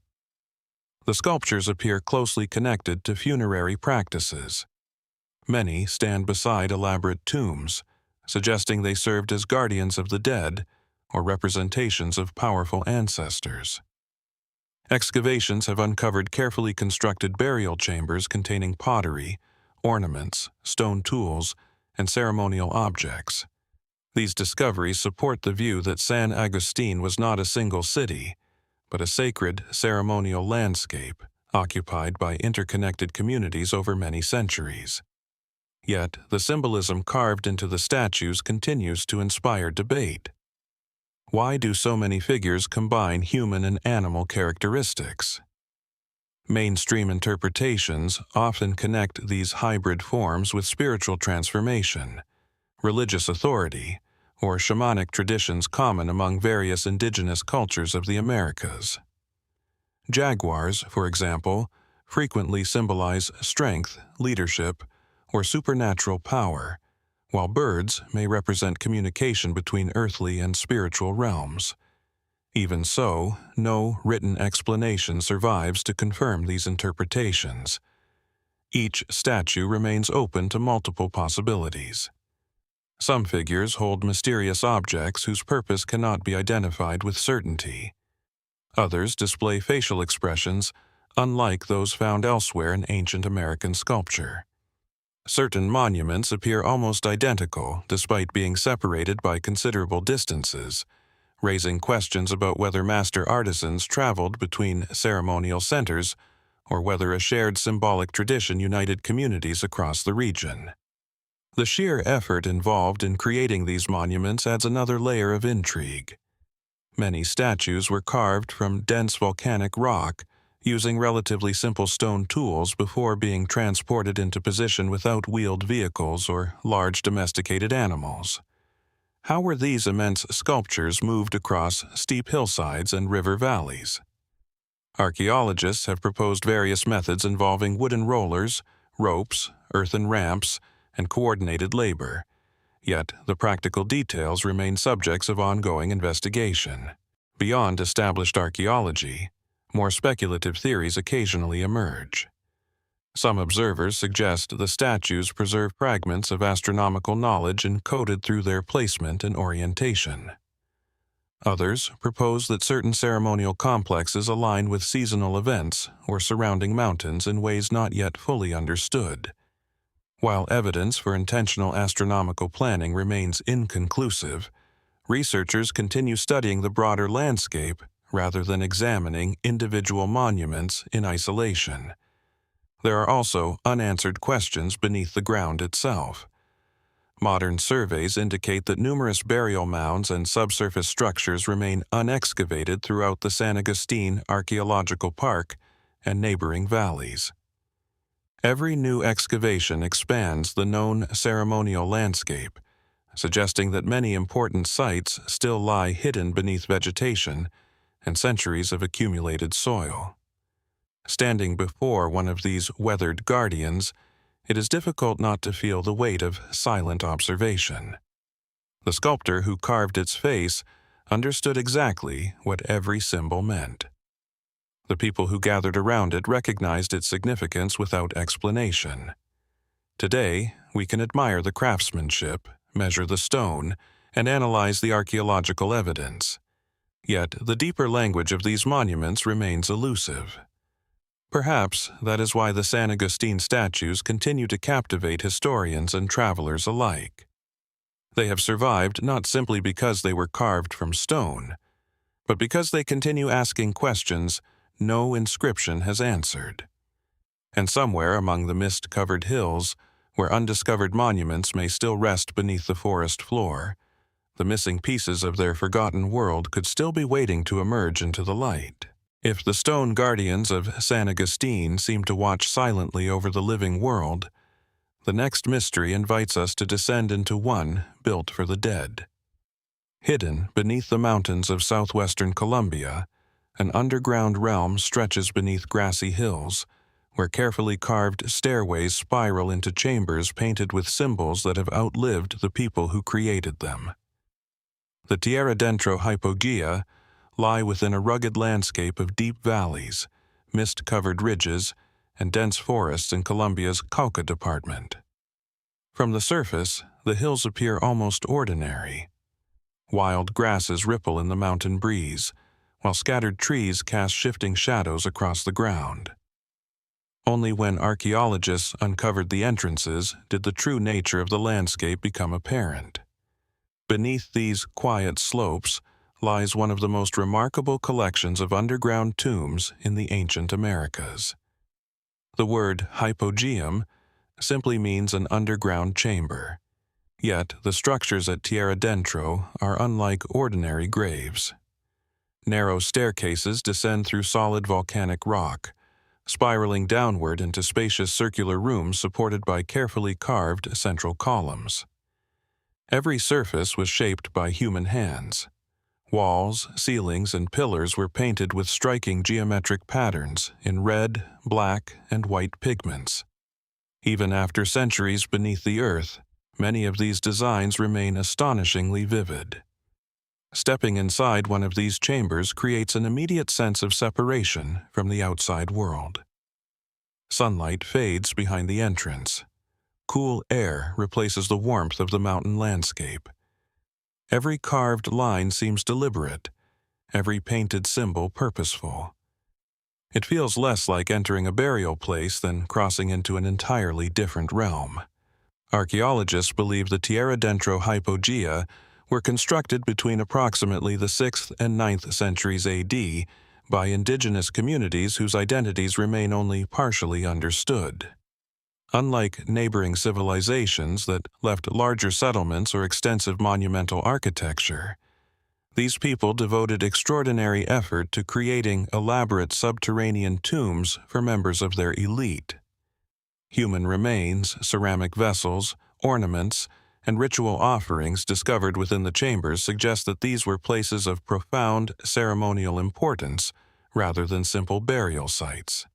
The sculptures appear closely connected to funerary practices. Many stand beside elaborate tombs, suggesting they served as guardians of the dead or representations of powerful ancestors. Excavations have uncovered carefully constructed burial chambers containing pottery, ornaments, stone tools, and ceremonial objects. These discoveries support the view that San Agustin was not a single city, but a sacred ceremonial landscape occupied by interconnected communities over many centuries. Yet, the symbolism carved into the statues continues to inspire debate. Why do so many figures combine human and animal characteristics? Mainstream interpretations often connect these hybrid forms with spiritual transformation, religious authority, or shamanic traditions common among various indigenous cultures of the Americas. Jaguars, for example, frequently symbolize strength, leadership, or supernatural power, while birds may represent communication between earthly and spiritual realms. Even so, no written explanation survives to confirm these interpretations. Each statue remains open to multiple possibilities. Some figures hold mysterious objects whose purpose cannot be identified with certainty. Others display facial expressions unlike those found elsewhere in ancient American sculpture. Certain monuments appear almost identical despite being separated by considerable distances, raising questions about whether master artisans traveled between ceremonial centers or whether a shared symbolic tradition united communities across the region. The sheer effort involved in creating these monuments adds another layer of intrigue. Many statues were carved from dense volcanic rock, using relatively simple stone tools before being transported into position without wheeled vehicles or large domesticated animals. How were these immense sculptures moved across steep hillsides and river valleys? Archaeologists have proposed various methods involving wooden rollers, ropes, earthen ramps, and coordinated labor, yet the practical details remain subjects of ongoing investigation. Beyond established archaeology, more speculative theories occasionally emerge. Some observers suggest the statues preserve fragments of astronomical knowledge encoded through their placement and orientation. Others propose that certain ceremonial complexes align with seasonal events or surrounding mountains in ways not yet fully understood. While evidence for intentional astronomical planning remains inconclusive, researchers continue studying the broader landscape rather than examining individual monuments in isolation. There are also unanswered questions beneath the ground itself. Modern surveys indicate that numerous burial mounds and subsurface structures remain unexcavated throughout the San Agustin Archaeological Park and neighboring valleys. Every new excavation expands the known ceremonial landscape, suggesting that many important sites still lie hidden beneath vegetation and centuries of accumulated soil. Standing before one of these weathered guardians, it is difficult not to feel the weight of silent observation. The sculptor who carved its face understood exactly what every symbol meant. The people who gathered around it recognized its significance without explanation. Today, we can admire the craftsmanship, measure the stone, and analyze the archaeological evidence. Yet, the deeper language of these monuments remains elusive. Perhaps that is why the San Agustin statues continue to captivate historians and travelers alike. They have survived not simply because they were carved from stone, but because they continue asking questions no inscription has answered. And somewhere among the mist-covered hills, where undiscovered monuments may still rest beneath the forest floor, the missing pieces of their forgotten world could still be waiting to emerge into the light. If the stone guardians of San Agustin seem to watch silently over the living world, the next mystery invites us to descend into one built for the dead. Hidden beneath the mountains of southwestern Colombia, an underground realm stretches beneath grassy hills, where carefully carved stairways spiral into chambers painted with symbols that have outlived the people who created them. The Tierra Dentro hypogea lie within a rugged landscape of deep valleys, mist-covered ridges, and dense forests in Colombia's Cauca department. From the surface, the hills appear almost ordinary. Wild grasses ripple in the mountain breeze, while scattered trees cast shifting shadows across the ground. Only when archaeologists uncovered the entrances did the true nature of the landscape become apparent. Beneath these quiet slopes lies one of the most remarkable collections of underground tombs in the ancient Americas. The word hypogeum simply means an underground chamber. Yet the structures at Tierra Dentro are unlike ordinary graves. Narrow staircases descend through solid volcanic rock, spiraling downward into spacious circular rooms supported by carefully carved central columns. Every surface was shaped by human hands. Walls, ceilings, and pillars were painted with striking geometric patterns in red, black, and white pigments. Even after centuries beneath the earth, many of these designs remain astonishingly vivid. Stepping inside one of these chambers creates an immediate sense of separation from the outside world. Sunlight fades behind the entrance. Cool air replaces the warmth of the mountain landscape. Every carved line seems deliberate, every painted symbol purposeful. It feels less like entering a burial place than crossing into an entirely different realm. Archaeologists believe the Tierra Dentro hypogea were constructed between approximately the 6th and 9th centuries AD by indigenous communities whose identities remain only partially understood. Unlike neighboring civilizations that left larger settlements or extensive monumental architecture, these people devoted extraordinary effort to creating elaborate subterranean tombs for members of their elite. Human remains, ceramic vessels, ornaments, and ritual offerings discovered within the chambers suggest that these were places of profound ceremonial importance rather than simple burial sites.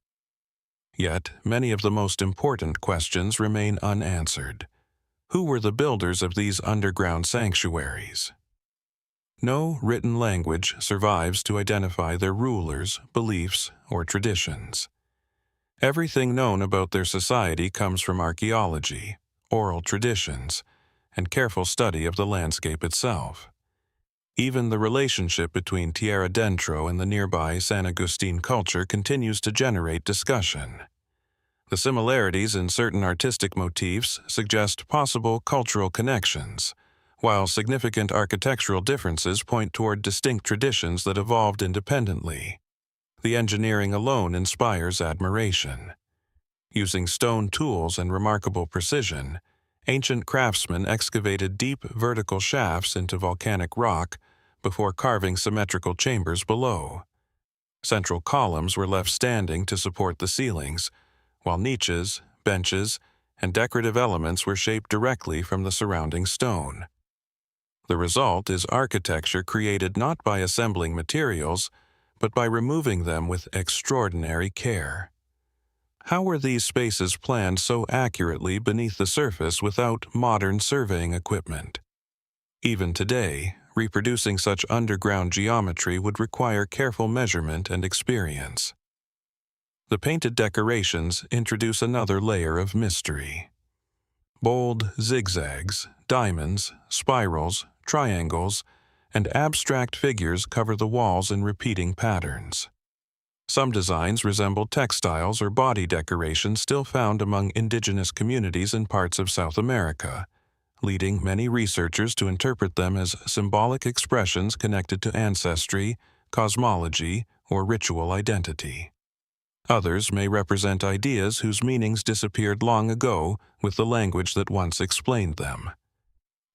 Yet, many of the most important questions remain unanswered. Who were the builders of these underground sanctuaries? No written language survives to identify their rulers, beliefs, or traditions. Everything known about their society comes from archaeology, oral traditions, and careful study of the landscape itself. Even the relationship between Tierra Dentro and the nearby San Agustin culture continues to generate discussion. The similarities in certain artistic motifs suggest possible cultural connections, while significant architectural differences point toward distinct traditions that evolved independently. The engineering alone inspires admiration. Using stone tools and remarkable precision, ancient craftsmen excavated deep vertical shafts into volcanic rock before carving symmetrical chambers below. Central columns were left standing to support the ceilings, while niches, benches, and decorative elements were shaped directly from the surrounding stone. The result is architecture created not by assembling materials, but by removing them with extraordinary care. How were these spaces planned so accurately beneath the surface without modern surveying equipment? Even today, reproducing such underground geometry would require careful measurement and experience. The painted decorations introduce another layer of mystery. Bold zigzags, diamonds, spirals, triangles, and abstract figures cover the walls in repeating patterns. Some designs resemble textiles or body decorations still found among indigenous communities in parts of South America, leading many researchers to interpret them as symbolic expressions connected to ancestry, cosmology, or ritual identity. Others may represent ideas whose meanings disappeared long ago with the language that once explained them.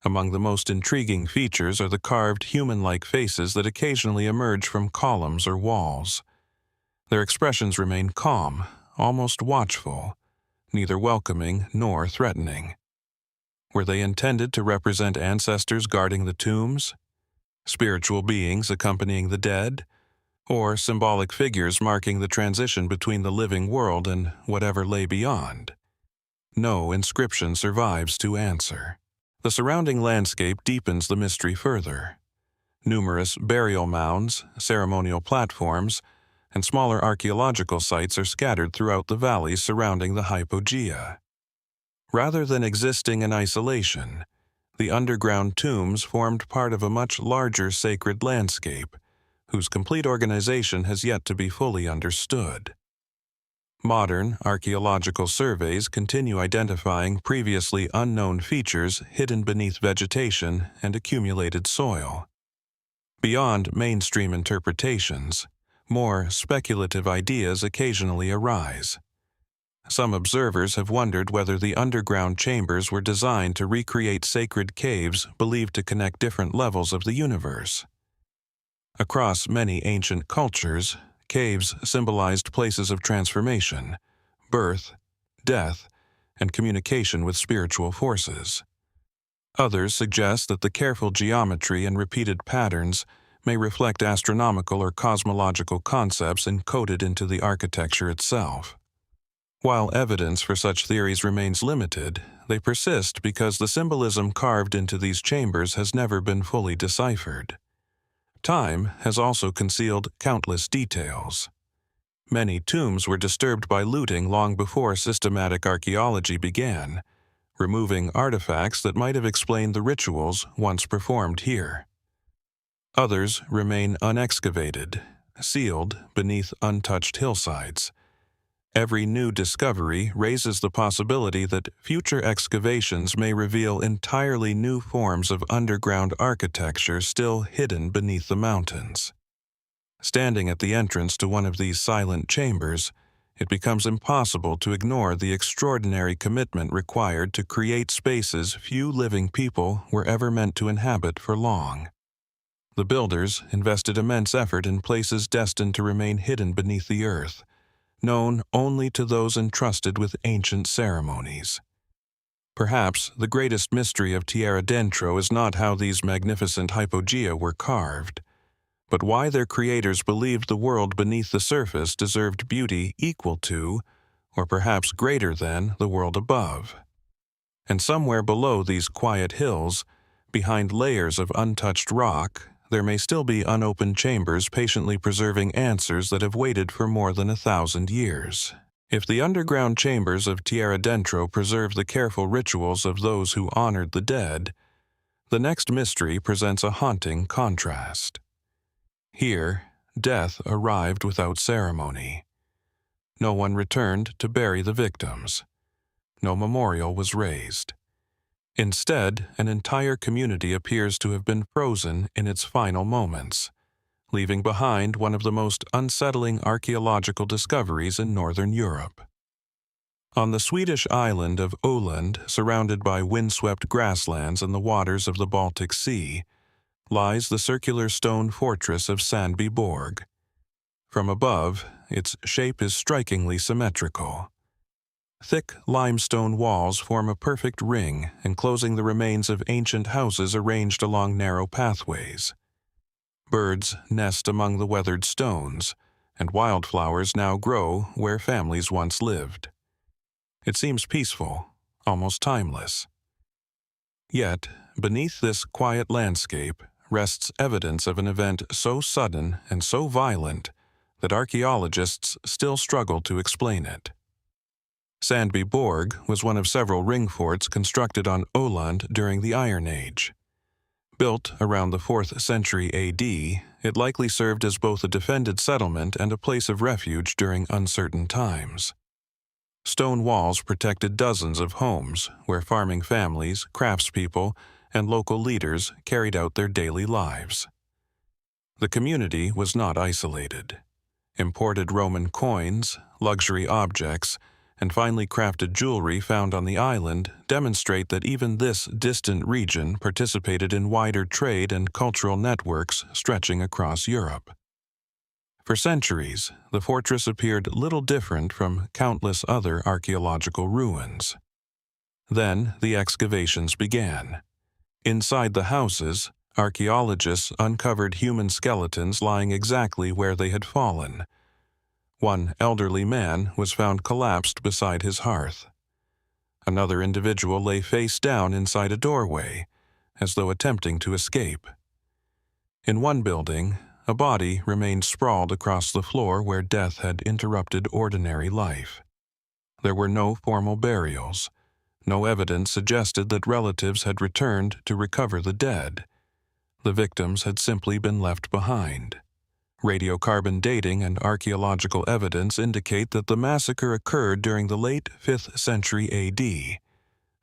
Among the most intriguing features are the carved human-like faces that occasionally emerge from columns or walls. Their expressions remain calm, almost watchful, neither welcoming nor threatening. Were they intended to represent ancestors guarding the tombs, spiritual beings accompanying the dead, or symbolic figures marking the transition between the living world and whatever lay beyond? No inscription survives to answer. The surrounding landscape deepens the mystery further. Numerous burial mounds, ceremonial platforms, and smaller archaeological sites are scattered throughout the valleys surrounding the hypogea. Rather than existing in isolation, the underground tombs formed part of a much larger sacred landscape, whose complete organization has yet to be fully understood. Modern archaeological surveys continue identifying previously unknown features hidden beneath vegetation and accumulated soil. Beyond mainstream interpretations, more speculative ideas occasionally arise. Some observers have wondered whether the underground chambers were designed to recreate sacred caves believed to connect different levels of the universe. Across many ancient cultures, caves symbolized places of transformation, birth, death, and communication with spiritual forces. Others suggest that the careful geometry and repeated patterns may reflect astronomical or cosmological concepts encoded into the architecture itself. While evidence for such theories remains limited, they persist because the symbolism carved into these chambers has never been fully deciphered. Time has also concealed countless details. Many tombs were disturbed by looting long before systematic archaeology began, removing artifacts that might have explained the rituals once performed here. Others remain unexcavated, sealed beneath untouched hillsides. Every new discovery raises the possibility that future excavations may reveal entirely new forms of underground architecture still hidden beneath the mountains. Standing at the entrance to one of these silent chambers, it becomes impossible to ignore the extraordinary commitment required to create spaces few living people were ever meant to inhabit for long. The builders invested immense effort in places destined to remain hidden beneath the earth, known only to those entrusted with ancient ceremonies. Perhaps the greatest mystery of Tierra Dentro is not how these magnificent hypogea were carved, but why their creators believed the world beneath the surface deserved beauty equal to, or perhaps greater than, the world above. And somewhere below these quiet hills, behind layers of untouched rock, there may still be unopened chambers patiently preserving answers that have waited for more than 1,000 years. If the underground chambers of Tierra Dentro preserve the careful rituals of those who honored the dead, the next mystery presents a haunting contrast. Here, death arrived without ceremony. No one returned to bury the victims. No memorial was raised. Instead, an entire community appears to have been frozen in its final moments, leaving behind one of the most unsettling archaeological discoveries in northern Europe. On the Swedish island of Öland, surrounded by windswept grasslands and the waters of the Baltic Sea, lies the circular stone fortress of Sandbyborg. From above, its shape is strikingly symmetrical. Thick limestone walls form a perfect ring, enclosing the remains of ancient houses arranged along narrow pathways. Birds nest among the weathered stones, and wildflowers now grow where families once lived. It seems peaceful, almost timeless. Yet, beneath this quiet landscape rests evidence of an event so sudden and so violent that archaeologists still struggle to explain it. Sandbyborg was one of several ring forts constructed on Öland during the Iron Age. Built around the 4th century AD, it likely served as both a defended settlement and a place of refuge during uncertain times. Stone walls protected dozens of homes where farming families, craftspeople, and local leaders carried out their daily lives. The community was not isolated. Imported Roman coins, luxury objects, and finely crafted jewelry found on the island demonstrate that even this distant region participated in wider trade and cultural networks stretching across Europe. For centuries, the fortress appeared little different from countless other archaeological ruins. Then the excavations began. Inside the houses, archaeologists uncovered human skeletons lying exactly where they had fallen. One elderly man was found collapsed beside his hearth. Another individual lay face down inside a doorway, as though attempting to escape. In one building, a body remained sprawled across the floor where death had interrupted ordinary life. There were no formal burials. No evidence suggested that relatives had returned to recover the dead. The victims had simply been left behind. Radiocarbon dating and archaeological evidence indicate that the massacre occurred during the late 5th century AD,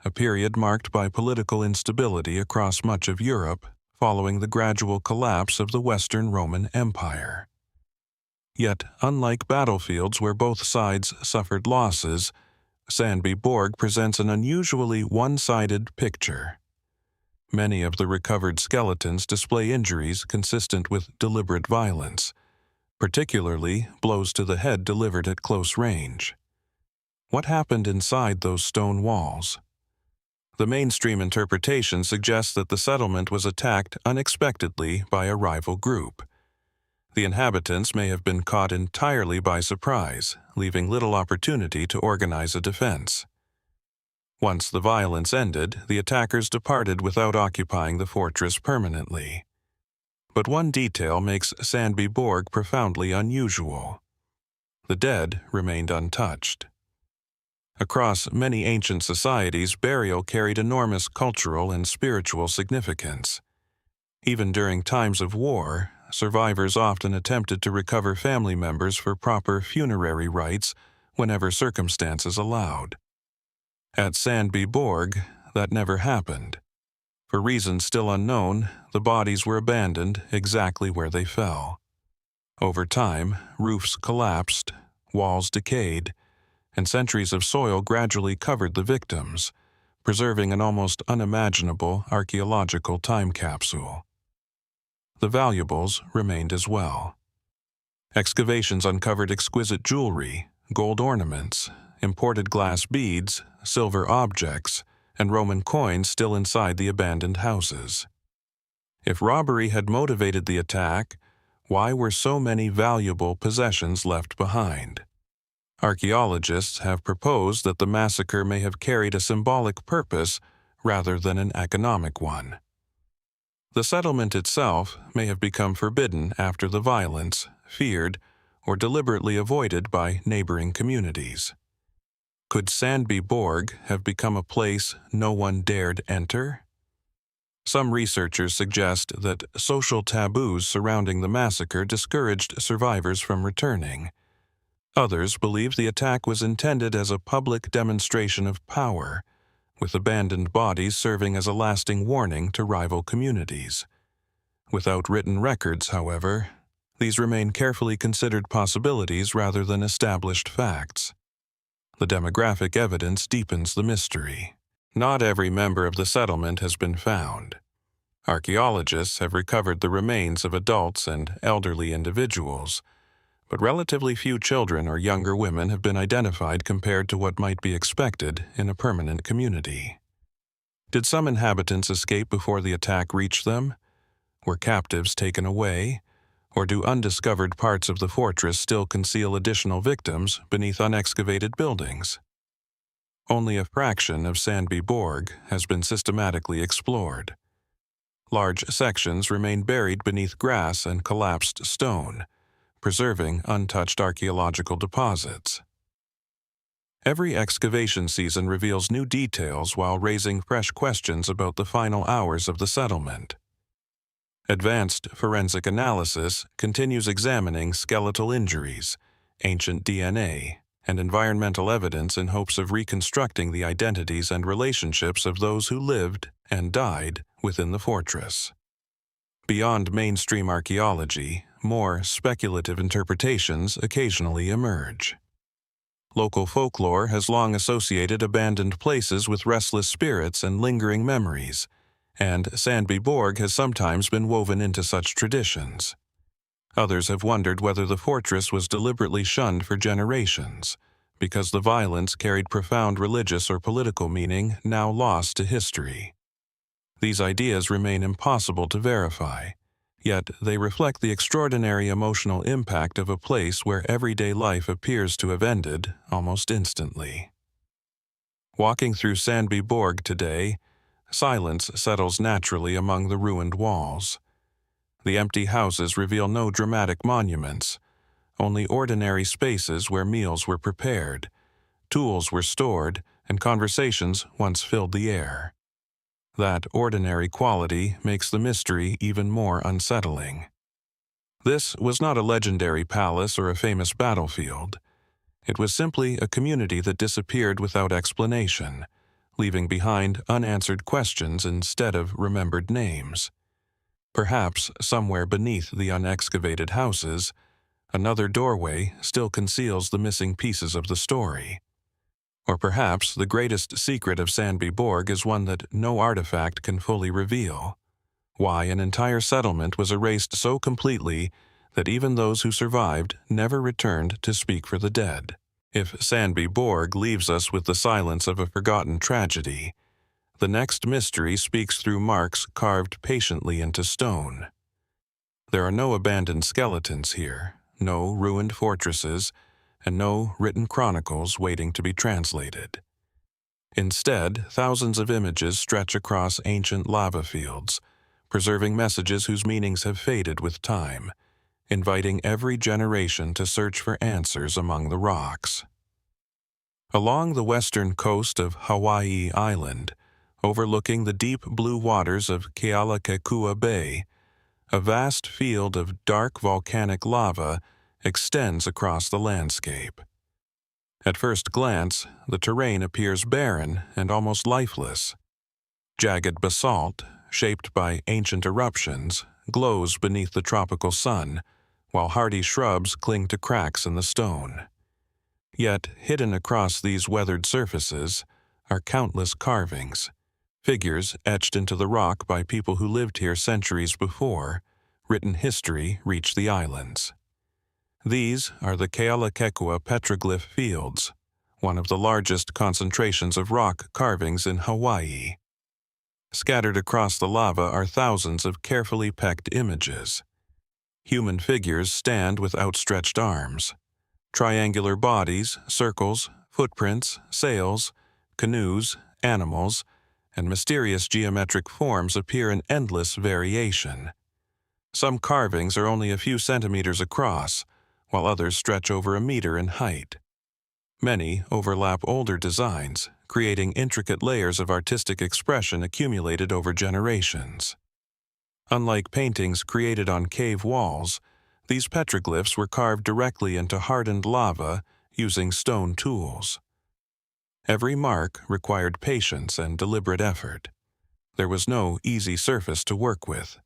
a period marked by political instability across much of Europe following the gradual collapse of the Western Roman Empire. Yet, unlike battlefields where both sides suffered losses, Sandby Borg presents an unusually one-sided picture. Many of the recovered skeletons display injuries consistent with deliberate violence, particularly blows to the head delivered at close range. What happened inside those stone walls? The mainstream interpretation suggests that the settlement was attacked unexpectedly by a rival group. The inhabitants may have been caught entirely by surprise, leaving little opportunity to organize a defense. Once the violence ended, the attackers departed without occupying the fortress permanently. But one detail makes Sandby Borg profoundly unusual. The dead remained untouched. Across many ancient societies, burial carried enormous cultural and spiritual significance. Even during times of war, survivors often attempted to recover family members for proper funerary rites whenever circumstances allowed. At Sandby Borg, that never happened. For reasons still unknown, the bodies were abandoned exactly where they fell. Over time, roofs collapsed, walls decayed, and centuries of soil gradually covered the victims, preserving an almost unimaginable archaeological time capsule. The valuables remained as well. Excavations uncovered exquisite jewelry, gold ornaments, imported glass beads, silver objects, and Roman coins still inside the abandoned houses. If robbery had motivated the attack, why were so many valuable possessions left behind? Archaeologists have proposed that the massacre may have carried a symbolic purpose rather than an economic one. The settlement itself may have become forbidden after the violence, feared, or deliberately avoided by neighboring communities. Could Sandby Borg have become a place no one dared enter? Some researchers suggest that social taboos surrounding the massacre discouraged survivors from returning. Others believe the attack was intended as a public demonstration of power, with abandoned bodies serving as a lasting warning to rival communities. Without written records, however, these remain carefully considered possibilities rather than established facts. The demographic evidence deepens the mystery. Not every member of the settlement has been found. Archaeologists have recovered the remains of adults and elderly individuals, but relatively few children or younger women have been identified compared to what might be expected in a permanent community. Did some inhabitants escape before the attack reached them? Were captives taken away? Or do undiscovered parts of the fortress still conceal additional victims beneath unexcavated buildings? Only a fraction of Sandby Borg has been systematically explored. Large sections remain buried beneath grass and collapsed stone, preserving untouched archaeological deposits. Every excavation season reveals new details while raising fresh questions about the final hours of the settlement. Advanced forensic analysis continues examining skeletal injuries, ancient DNA, and environmental evidence in hopes of reconstructing the identities and relationships of those who lived and died within the fortress. Beyond mainstream archaeology, more speculative interpretations occasionally emerge. Local folklore has long associated abandoned places with restless spirits and lingering memories, and Sandby Borg has sometimes been woven into such traditions. Others have wondered whether the fortress was deliberately shunned for generations, because the violence carried profound religious or political meaning now lost to history. These ideas remain impossible to verify, yet they reflect the extraordinary emotional impact of a place where everyday life appears to have ended almost instantly. Walking through Sandby Borg today, silence settles naturally among the ruined walls. The empty houses reveal no dramatic monuments, only ordinary spaces where meals were prepared, tools were stored, and conversations once filled the air. That ordinary quality makes the mystery even more unsettling. This was not a legendary palace or a famous battlefield. It was simply a community that disappeared without explanation, leaving behind unanswered questions instead of remembered names. Perhaps somewhere beneath the unexcavated houses, another doorway still conceals the missing pieces of the story. Or perhaps the greatest secret of Sandby Borg is one that no artifact can fully reveal: why an entire settlement was erased so completely that even those who survived never returned to speak for the dead. If Sandby Borg leaves us with the silence of a forgotten tragedy, the next mystery speaks through marks carved patiently into stone. There are no abandoned skeletons here, no ruined fortresses, and no written chronicles waiting to be translated. Instead, thousands of images stretch across ancient lava fields, preserving messages whose meanings have faded with time, inviting every generation to search for answers among the rocks. Along the western coast of Hawaii Island, overlooking the deep blue waters of Kealakekua Bay, a vast field of dark volcanic lava extends across the landscape. At first glance, the terrain appears barren and almost lifeless. Jagged basalt, shaped by ancient eruptions, glows beneath the tropical sun, while hardy shrubs cling to cracks in the stone. Yet, hidden across these weathered surfaces are countless carvings, figures etched into the rock by people who lived here centuries before written history reached the islands. These are the Kealakekua petroglyph fields, one of the largest concentrations of rock carvings in Hawaii. Scattered across the lava are thousands of carefully pecked images. Human figures stand with outstretched arms. Triangular bodies, circles, footprints, sails, canoes, animals, and mysterious geometric forms appear in endless variation. Some carvings are only a few centimeters across, while others stretch over a meter in height. Many overlap older designs, creating intricate layers of artistic expression accumulated over generations. Unlike paintings created on cave walls, these petroglyphs were carved directly into hardened lava using stone tools. Every mark required patience and deliberate effort. There was no easy surface to work with.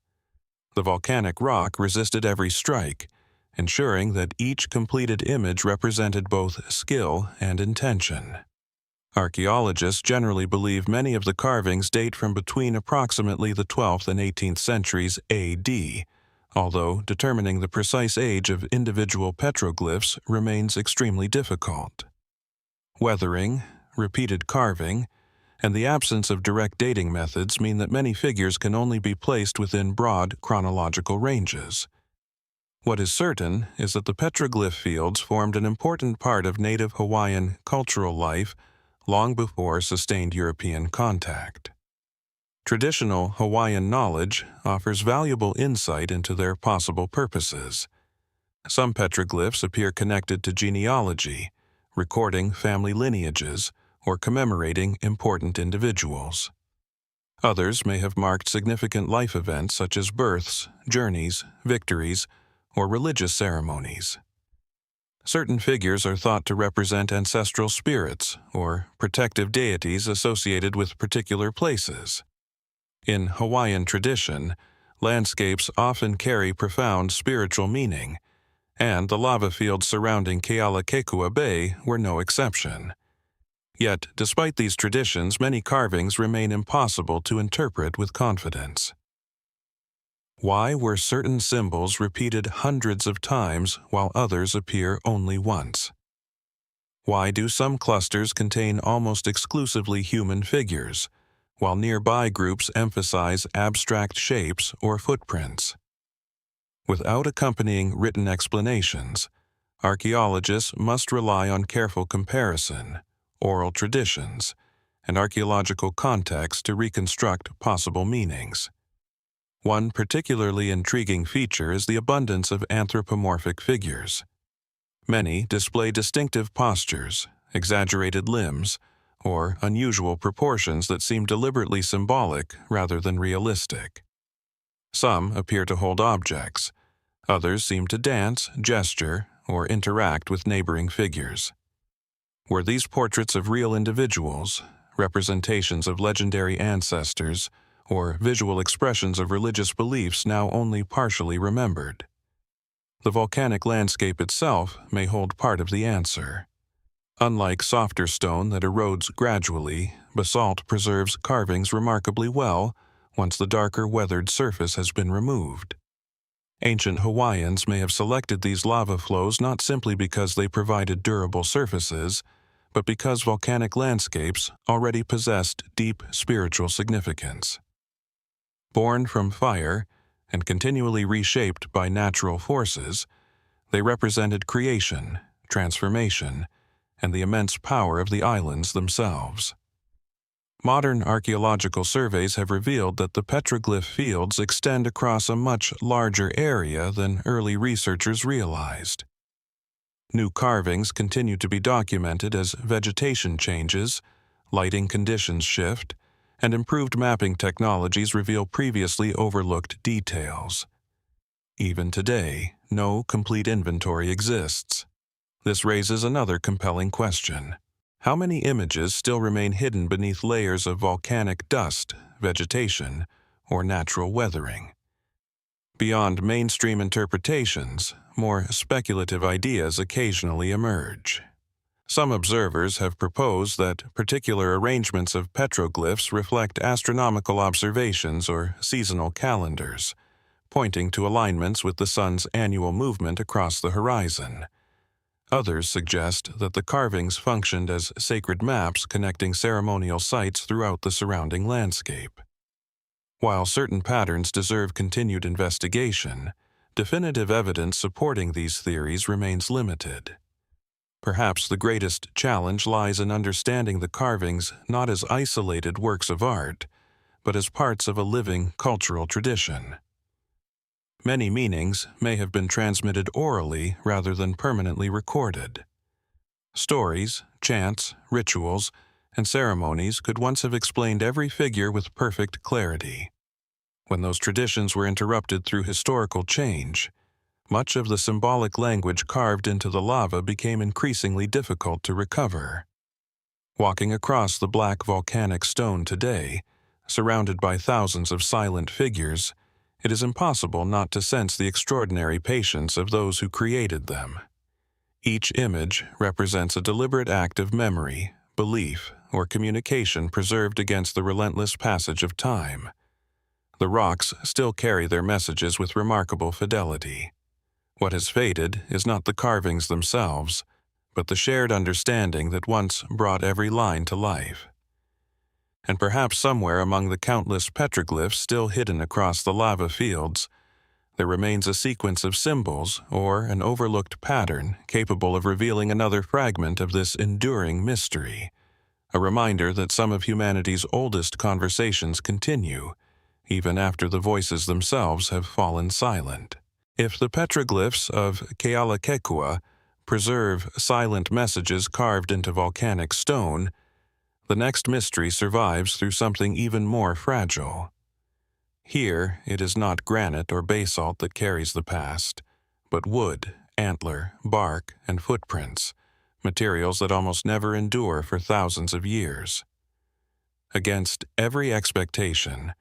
The volcanic rock resisted every strike, ensuring that each completed image represented both skill and intention. Archaeologists generally believe many of the carvings date from between approximately the 12th and 18th centuries AD, although determining the precise age of individual petroglyphs remains extremely difficult. Weathering, repeated carving, and the absence of direct dating methods mean that many figures can only be placed within broad chronological ranges. What is certain is that the petroglyph fields formed an important part of native Hawaiian cultural life long before sustained European contact. Traditional Hawaiian knowledge offers valuable insight into their possible purposes. Some petroglyphs appear connected to genealogy, recording family lineages, or commemorating important individuals. Others may have marked significant life events such as births, journeys, victories, or religious ceremonies. Certain figures are thought to represent ancestral spirits or protective deities associated with particular places. In Hawaiian tradition, landscapes often carry profound spiritual meaning, and the lava fields surrounding Kealakekua Bay were no exception. Yet, despite these traditions, many carvings remain impossible to interpret with confidence. Why were certain symbols repeated hundreds of times while others appear only once? Why do some clusters contain almost exclusively human figures, while nearby groups emphasize abstract shapes or footprints? Without accompanying written explanations, archaeologists must rely on careful comparison, oral traditions, and archaeological context to reconstruct possible meanings. One particularly intriguing feature is the abundance of anthropomorphic figures. Many display distinctive postures, exaggerated limbs, or unusual proportions that seem deliberately symbolic rather than realistic. Some appear to hold objects, others seem to dance, gesture, or interact with neighboring figures. Were these portraits of real individuals, representations of legendary ancestors, or visual expressions of religious beliefs now only partially remembered? The volcanic landscape itself may hold part of the answer. Unlike softer stone that erodes gradually, basalt preserves carvings remarkably well once the darker weathered surface has been removed. Ancient Hawaiians may have selected these lava flows not simply because they provided durable surfaces, but because volcanic landscapes already possessed deep spiritual significance. Born from fire and continually reshaped by natural forces, they represented creation, transformation, and the immense power of the islands themselves. Modern archaeological surveys have revealed that the petroglyph fields extend across a much larger area than early researchers realized. New carvings continue to be documented as vegetation changes, lighting conditions shift, and improved mapping technologies reveal previously overlooked details. Even today, no complete inventory exists. This raises another compelling question. How many images still remain hidden beneath layers of volcanic dust, vegetation, or natural weathering? Beyond mainstream interpretations, more speculative ideas occasionally emerge. Some observers have proposed that particular arrangements of petroglyphs reflect astronomical observations or seasonal calendars, pointing to alignments with the sun's annual movement across the horizon. Others suggest that the carvings functioned as sacred maps connecting ceremonial sites throughout the surrounding landscape. While certain patterns deserve continued investigation, definitive evidence supporting these theories remains limited. Perhaps the greatest challenge lies in understanding the carvings not as isolated works of art, but as parts of a living cultural tradition. Many meanings may have been transmitted orally rather than permanently recorded. Stories, chants, rituals, and ceremonies could once have explained every figure with perfect clarity. When those traditions were interrupted through historical change, much of the symbolic language carved into the lava became increasingly difficult to recover. Walking across the black volcanic stone today, surrounded by thousands of silent figures, it is impossible not to sense the extraordinary patience of those who created them. Each image represents a deliberate act of memory, belief, or communication preserved against the relentless passage of time. The rocks still carry their messages with remarkable fidelity. What has faded is not the carvings themselves, but the shared understanding that once brought every line to life. And perhaps somewhere among the countless petroglyphs still hidden across the lava fields, there remains a sequence of symbols or an overlooked pattern capable of revealing another fragment of this enduring mystery, a reminder that some of humanity's oldest conversations continue, even after the voices themselves have fallen silent. If the petroglyphs of Kealakekua preserve silent messages carved into volcanic stone, the next mystery survives through something even more fragile. Here, it is not granite or basalt that carries the past, but wood, antler, bark, and footprints, materials that almost never endure for thousands of years. Against every expectation,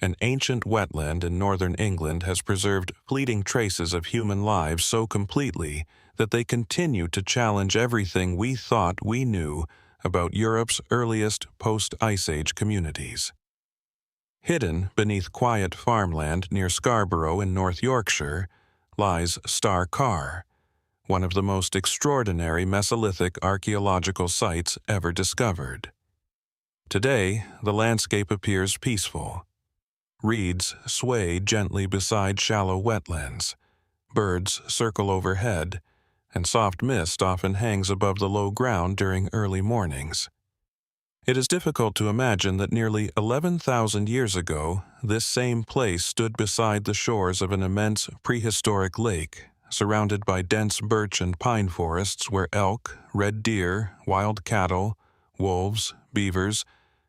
an ancient wetland in northern England has preserved fleeting traces of human lives so completely that they continue to challenge everything we thought we knew about Europe's earliest post-Ice Age communities. Hidden beneath quiet farmland near Scarborough in North Yorkshire lies Star Carr, one of the most extraordinary Mesolithic archaeological sites ever discovered. Today, the landscape appears peaceful. Reeds sway gently beside shallow wetlands, birds circle overhead, and soft mist often hangs above the low ground during early mornings. It is difficult to imagine that nearly 11,000 years ago, this same place stood beside the shores of an immense prehistoric lake, surrounded by dense birch and pine forests where elk, red deer, wild cattle, wolves, beavers,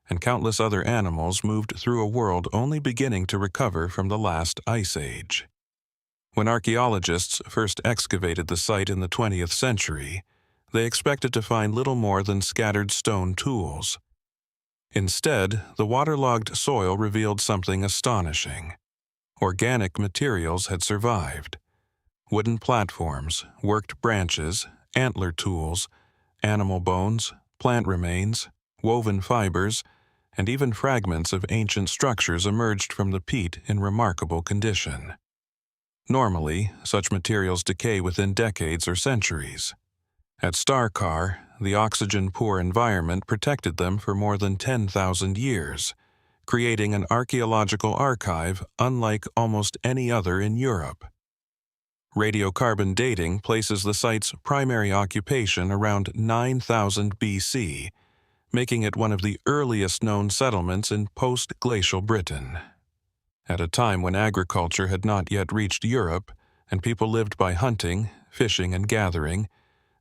and countless other animals moved through a world only beginning to recover from the last ice age. When archaeologists first excavated the site in the 20th century, they expected to find little more than scattered stone tools. Instead, the waterlogged soil revealed something astonishing. Organic materials had survived. Wooden platforms, worked branches, antler tools, animal bones, plant remains, woven fibers, and even fragments of ancient structures emerged from the peat in remarkable condition. Normally, such materials decay within decades or centuries. At Star Carr, the oxygen-poor environment protected them for more than 10,000 years, creating an archaeological archive unlike almost any other in Europe. Radiocarbon dating places the site's primary occupation around 9000 BC, making it one of the earliest known settlements in post-glacial Britain. At a time when agriculture had not yet reached Europe and people lived by hunting, fishing, and gathering,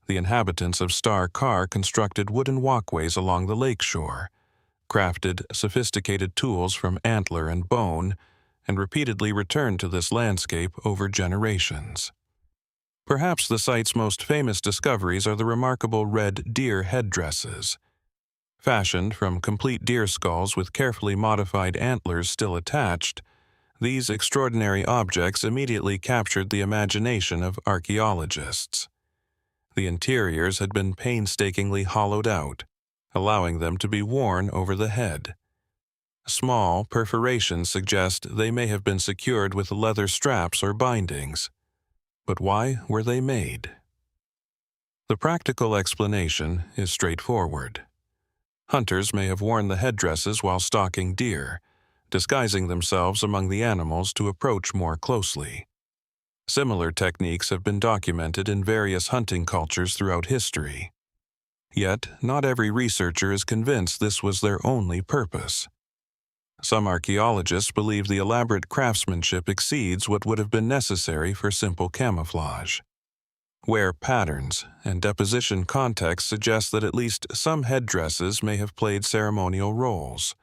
the inhabitants of Star Carr constructed wooden walkways along the lakeshore, crafted sophisticated tools from antler and bone, and repeatedly returned to this landscape over generations. Perhaps the site's most famous discoveries are the remarkable red deer headdresses. Fashioned from complete deer skulls with carefully modified antlers still attached, these extraordinary objects immediately captured the imagination of archaeologists. The interiors had been painstakingly hollowed out, allowing them to be worn over the head. Small perforations suggest they may have been secured with leather straps or bindings. But why were they made? The practical explanation is straightforward. Hunters may have worn the headdresses while stalking deer, disguising themselves among the animals to approach more closely. Similar techniques have been documented in various hunting cultures throughout history. Yet, not every researcher is convinced this was their only purpose. Some archaeologists believe the elaborate craftsmanship exceeds what would have been necessary for simple camouflage. Wear patterns and deposition context suggest that at least some headdresses may have played ceremonial roles,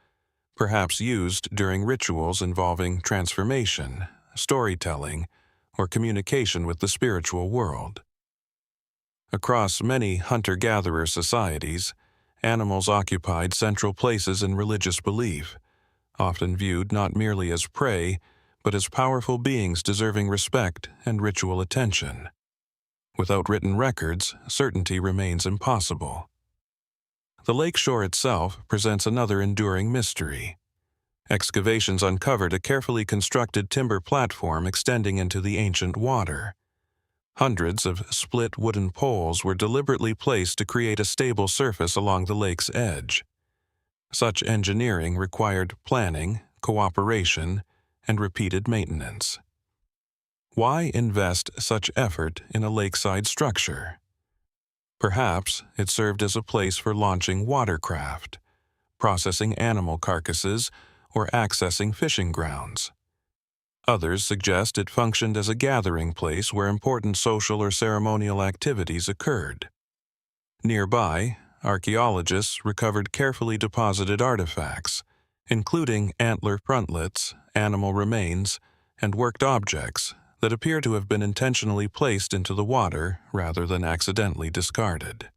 perhaps used during rituals involving transformation, storytelling, or communication with the spiritual world. Across many hunter-gatherer societies, animals occupied central places in religious belief, often viewed not merely as prey, but as powerful beings deserving respect and ritual attention. Without written records, certainty remains impossible. The lakeshore itself presents another enduring mystery. Excavations uncovered a carefully constructed timber platform extending into the ancient water. Hundreds of split wooden poles were deliberately placed to create a stable surface along the lake's edge. Such engineering required planning, cooperation, and repeated maintenance. Why invest such effort in a lakeside structure? Perhaps it served as a place for launching watercraft, processing animal carcasses, or accessing fishing grounds. Others suggest it functioned as a gathering place where important social or ceremonial activities occurred. Nearby, archaeologists recovered carefully deposited artifacts, including antler frontlets, animal remains, and worked objects that appear to have been intentionally placed into the water rather than accidentally discarded.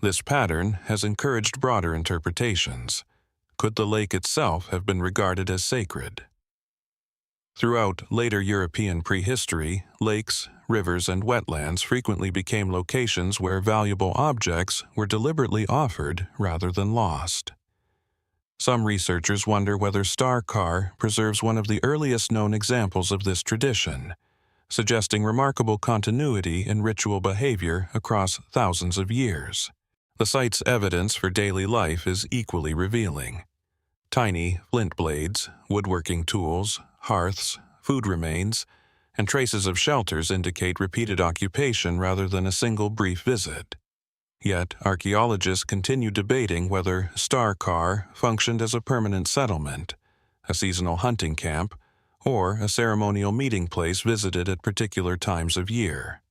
This pattern has encouraged broader interpretations. Could the lake itself have been regarded as sacred? Throughout later European prehistory, lakes, rivers, and wetlands frequently became locations where valuable objects were deliberately offered rather than lost. Some researchers wonder whether Star Khar preserves one of the earliest known examples of this tradition, suggesting remarkable continuity in ritual behavior across thousands of years. The site's evidence for daily life is equally revealing. Tiny flint blades, woodworking tools, hearths, food remains, and traces of shelters indicate repeated occupation rather than a single brief visit. Yet, archaeologists continue debating whether Star Khar functioned as a permanent settlement, a seasonal hunting camp, or a ceremonial meeting place visited at particular times of year.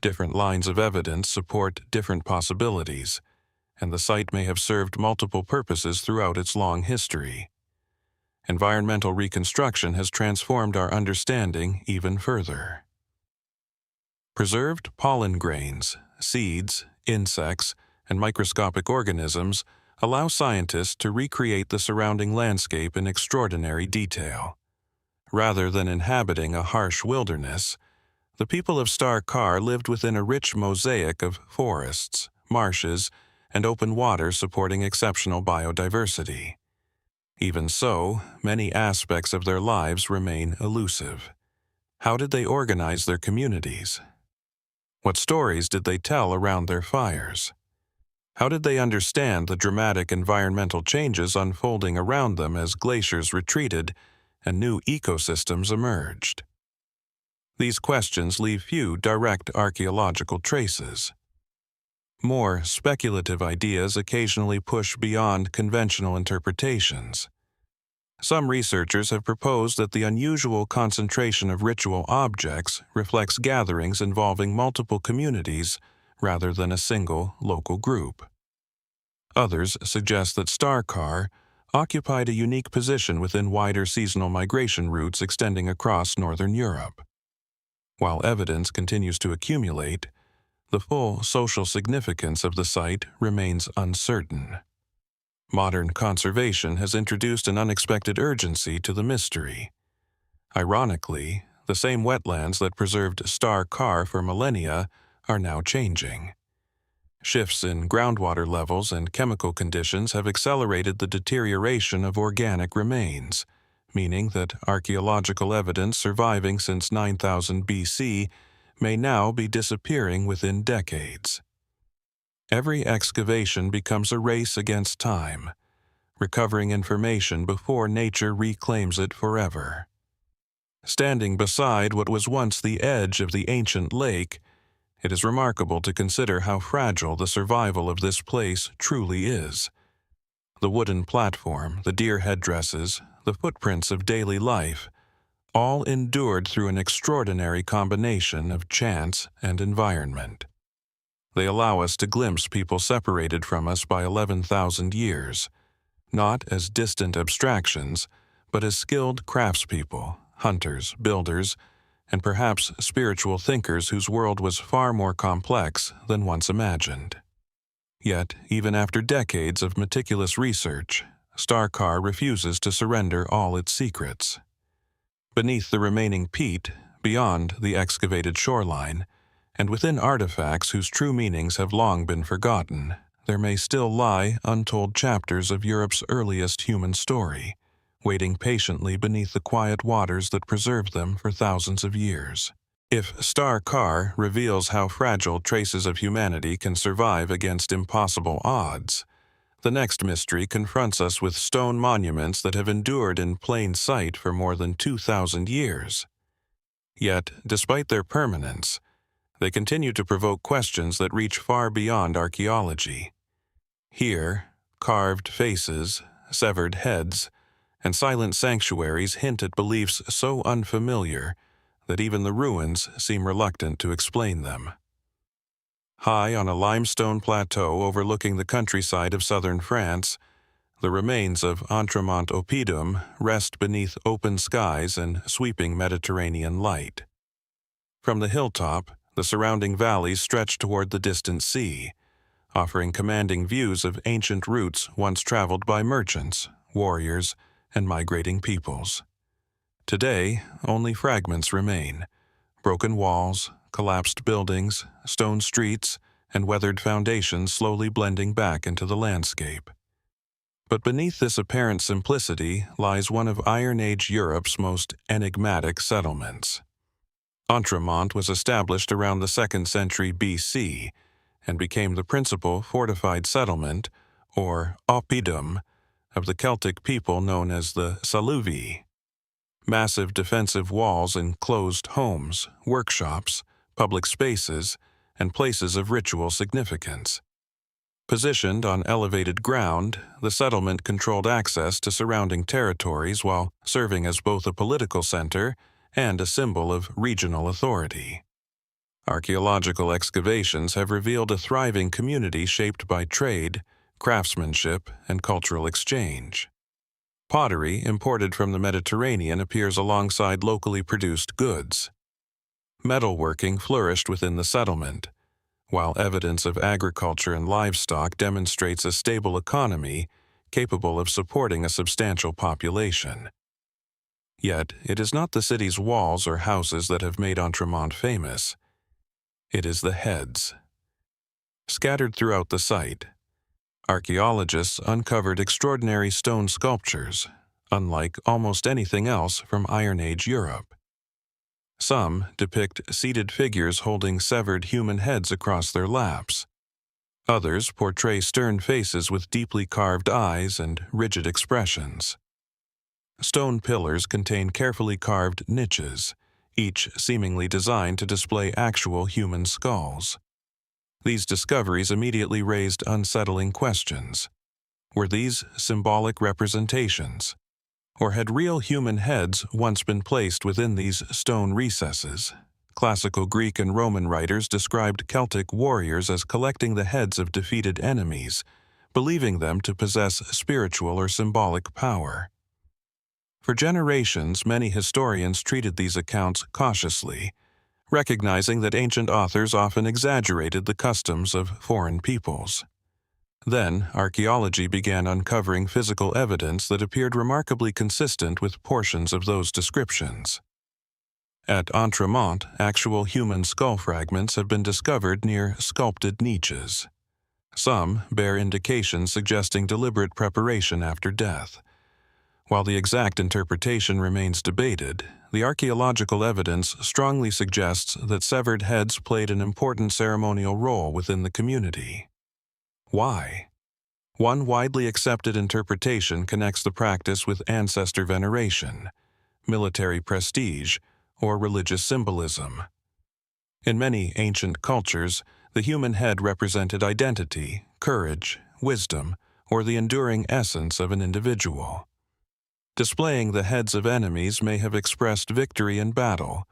Different lines of evidence support different possibilities, and the site may have served multiple purposes throughout its long history. Environmental reconstruction has transformed our understanding even further. Preserved pollen grains, seeds, insects, and microscopic organisms allow scientists to recreate the surrounding landscape in extraordinary detail. Rather than inhabiting a harsh wilderness, the people of Star Khar lived within a rich mosaic of forests, marshes, and open water supporting exceptional biodiversity. Even so, many aspects of their lives remain elusive. How did they organize their communities? What stories did they tell around their fires? How did they understand the dramatic environmental changes unfolding around them as glaciers retreated and new ecosystems emerged? These questions leave few direct archaeological traces. More speculative ideas occasionally push beyond conventional interpretations. Some researchers have proposed that the unusual concentration of ritual objects reflects gatherings involving multiple communities rather than a single local group. Others suggest that Star Khar occupied a unique position within wider seasonal migration routes extending across northern Europe. While evidence continues to accumulate, the full social significance of the site remains uncertain. Modern conservation has introduced an unexpected urgency to the mystery. Ironically, the same wetlands that preserved Star Khar for millennia are now changing. Shifts in groundwater levels and chemical conditions have accelerated the deterioration of organic remains, meaning that archaeological evidence surviving since 9000 BC may now be disappearing within decades. Every excavation becomes a race against time, recovering information before nature reclaims it forever. Standing beside what was once the edge of the ancient lake, it is remarkable to consider how fragile the survival of this place truly is. The wooden platform, the deer headdresses, the footprints of daily life, all endured through an extraordinary combination of chance and environment. They allow us to glimpse people separated from us by 11,000 years, not as distant abstractions, but as skilled craftspeople, hunters, builders, and perhaps spiritual thinkers whose world was far more complex than once imagined. Yet, even after decades of meticulous research, Star Khar refuses to surrender all its secrets. Beneath the remaining peat, beyond the excavated shoreline, and within artifacts whose true meanings have long been forgotten, there may still lie untold chapters of Europe's earliest human story, waiting patiently beneath the quiet waters that preserved them for thousands of years. If Star Khar reveals how fragile traces of humanity can survive against impossible odds, the next mystery confronts us with stone monuments that have endured in plain sight for more than 2,000 years. Yet, despite their permanence, they continue to provoke questions that reach far beyond archaeology. Here, carved faces, severed heads, and silent sanctuaries hint at beliefs so unfamiliar that even the ruins seem reluctant to explain them. High on a limestone plateau overlooking the countryside of southern France, the remains of Entremont-Oppidum rest beneath open skies and sweeping Mediterranean light. From the hilltop, the surrounding valleys stretch toward the distant sea, offering commanding views of ancient routes once traveled by merchants, warriors, and migrating peoples. Today, only fragments remain: broken walls, collapsed buildings, stone streets, and weathered foundations slowly blending back into the landscape. But beneath this apparent simplicity lies one of Iron Age Europe's most enigmatic settlements. Entremont was established around the 2nd century BC and became the principal fortified settlement, or oppidum, of the Celtic people known as the Saluvii. Massive defensive walls enclosed homes, workshops, public spaces, and places of ritual significance. Positioned on elevated ground, the settlement controlled access to surrounding territories while serving as both a political center and a symbol of regional authority. Archaeological excavations have revealed a thriving community shaped by trade, craftsmanship, and cultural exchange. Pottery imported from the Mediterranean appears alongside locally produced goods. Metalworking flourished within the settlement, while evidence of agriculture and livestock demonstrates a stable economy capable of supporting a substantial population. Yet, it is not the city's walls or houses that have made Entremont famous. It is the heads. Scattered throughout the site, archaeologists uncovered extraordinary stone sculptures, unlike almost anything else from Iron Age Europe. Some depict seated figures holding severed human heads across their laps. Others portray stern faces with deeply carved eyes and rigid expressions. Stone pillars contain carefully carved niches, each seemingly designed to display actual human skulls. These discoveries immediately raised unsettling questions. Were these symbolic representations? Or had real human heads once been placed within these stone recesses? Classical Greek and Roman writers described Celtic warriors as collecting the heads of defeated enemies, believing them to possess spiritual or symbolic power. For generations, many historians treated these accounts cautiously, recognizing that ancient authors often exaggerated the customs of foreign peoples. Then, archaeology began uncovering physical evidence that appeared remarkably consistent with portions of those descriptions. At Entremont, actual human skull fragments have been discovered near sculpted niches. Some bear indications suggesting deliberate preparation after death. While the exact interpretation remains debated, the archaeological evidence strongly suggests that severed heads played an important ceremonial role within the community. Why? One widely accepted interpretation connects the practice with ancestor veneration, military prestige, or religious symbolism. In many ancient cultures, the human head represented identity, courage, wisdom, or the enduring essence of an individual. Displaying the heads of enemies may have expressed victory in battle,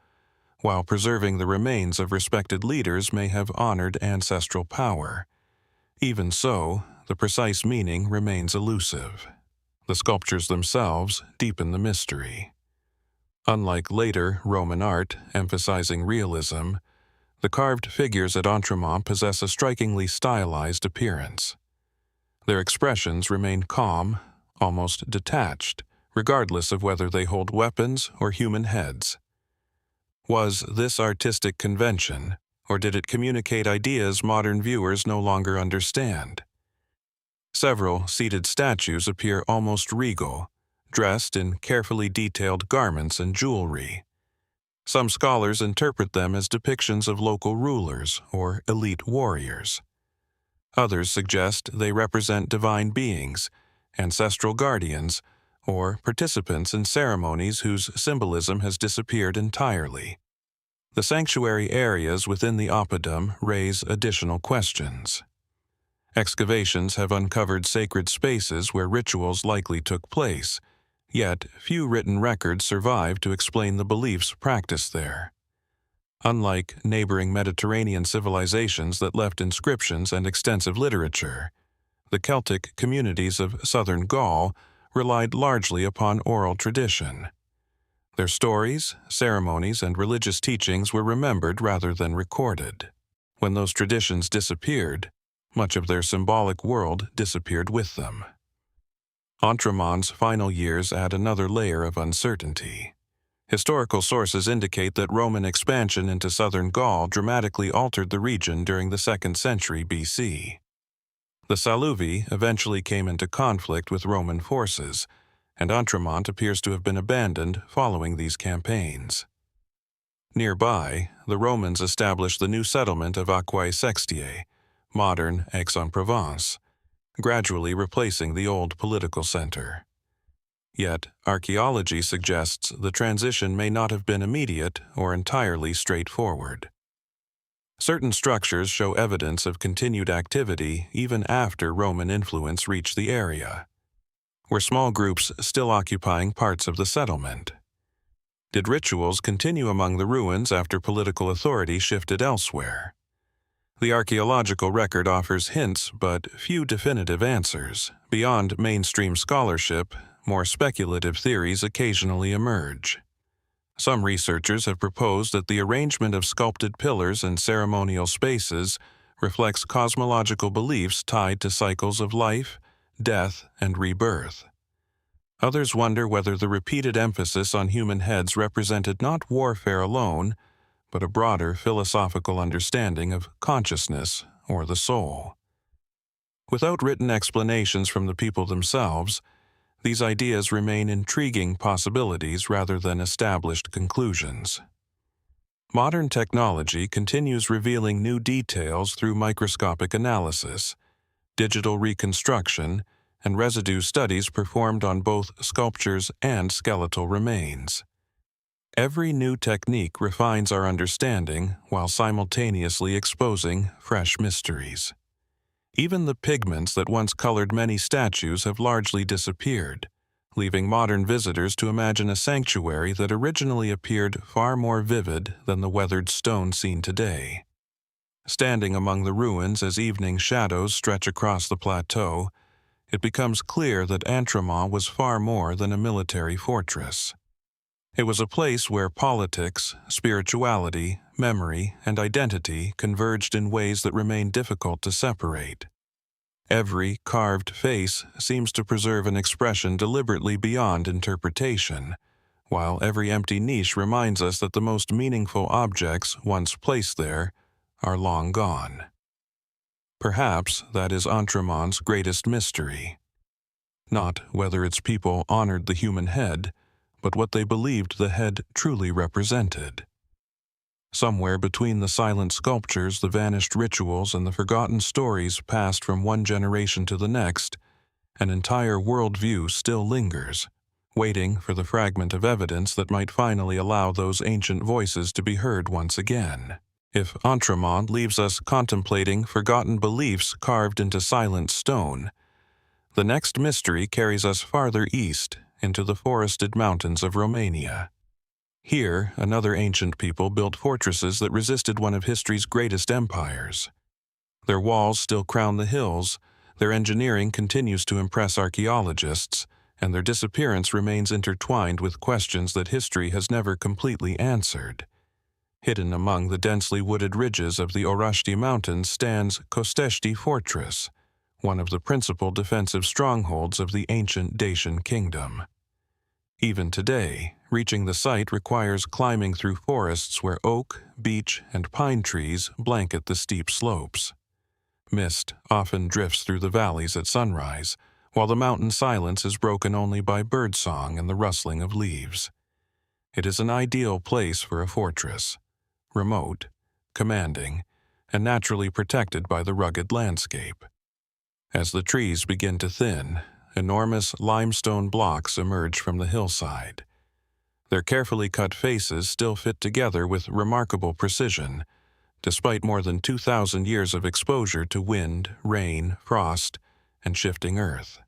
while preserving the remains of respected leaders may have honored ancestral power. Even so, the precise meaning remains elusive. The sculptures themselves deepen the mystery. Unlike later Roman art, emphasizing realism, the carved figures at Entremont possess a strikingly stylized appearance. Their expressions remain calm, almost detached, regardless of whether they hold weapons or human heads. Was this artistic convention, or did it communicate ideas modern viewers no longer understand? Several seated statues appear almost regal, dressed in carefully detailed garments and jewelry. Some scholars interpret them as depictions of local rulers or elite warriors. Others suggest they represent divine beings, ancestral guardians, or participants in ceremonies whose symbolism has disappeared entirely. The sanctuary areas within the oppidum raise additional questions. Excavations have uncovered sacred spaces where rituals likely took place, yet few written records survive to explain the beliefs practiced there. Unlike neighboring Mediterranean civilizations that left inscriptions and extensive literature, the Celtic communities of southern Gaul relied largely upon oral tradition. Their stories, ceremonies, and religious teachings were remembered rather than recorded. When those traditions disappeared, much of their symbolic world disappeared with them. Entremont's final years add another layer of uncertainty. Historical sources indicate that Roman expansion into southern Gaul dramatically altered the region during the 2nd century BC. The Saluvi eventually came into conflict with Roman forces, and Entremont appears to have been abandoned following these campaigns. Nearby, the Romans established the new settlement of Aquae Sextiae, modern Aix-en-Provence, gradually replacing the old political center. Yet, archaeology suggests the transition may not have been immediate or entirely straightforward. Certain structures show evidence of continued activity even after Roman influence reached the area. Were small groups still occupying parts of the settlement? Did rituals continue among the ruins after political authority shifted elsewhere? The archaeological record offers hints but few definitive answers. Beyond mainstream scholarship, more speculative theories occasionally emerge. Some researchers have proposed that the arrangement of sculpted pillars in ceremonial spaces reflects cosmological beliefs tied to cycles of life, death, and rebirth. Others wonder whether the repeated emphasis on human heads represented not warfare alone, but a broader philosophical understanding of consciousness or the soul. Without written explanations from the people themselves, these ideas remain intriguing possibilities rather than established conclusions. Modern technology continues revealing new details through microscopic analysis, digital reconstruction, and residue studies performed on both sculptures and skeletal remains. Every new technique refines our understanding while simultaneously exposing fresh mysteries. Even the pigments that once colored many statues have largely disappeared, leaving modern visitors to imagine a sanctuary that originally appeared far more vivid than the weathered stone seen today. Standing among the ruins as evening shadows stretch across the plateau, it becomes clear that Entremont was far more than a military fortress. It was a place where politics, spirituality, memory, and identity converged in ways that remain difficult to separate. Every carved face seems to preserve an expression deliberately beyond interpretation, while every empty niche reminds us that the most meaningful objects once placed there are long gone. Perhaps that is Entremont's greatest mystery. Not whether its people honored the human head, but what they believed the head truly represented. Somewhere between the silent sculptures, the vanished rituals, and the forgotten stories passed from one generation to the next, an entire worldview still lingers, waiting for the fragment of evidence that might finally allow those ancient voices to be heard once again. If Entremont leaves us contemplating forgotten beliefs carved into silent stone, the next mystery carries us farther east into the forested mountains of Romania. Here, another ancient people built fortresses that resisted one of history's greatest empires. Their walls still crown the hills, their engineering continues to impress archaeologists, and their disappearance remains intertwined with questions that history has never completely answered. Hidden among the densely wooded ridges of the Orashti Mountains stands Kosteshti Fortress, one of the principal defensive strongholds of the ancient Dacian kingdom. Even today, reaching the site requires climbing through forests where oak, beech, and pine trees blanket the steep slopes. Mist often drifts through the valleys at sunrise, while the mountain silence is broken only by birdsong and the rustling of leaves. It is an ideal place for a fortress, remote, commanding, and naturally protected by the rugged landscape. As the trees begin to thin, enormous limestone blocks emerge from the hillside. Their carefully cut faces still fit together with remarkable precision, despite more than 2,000 years of exposure to wind, rain, frost, and shifting earth.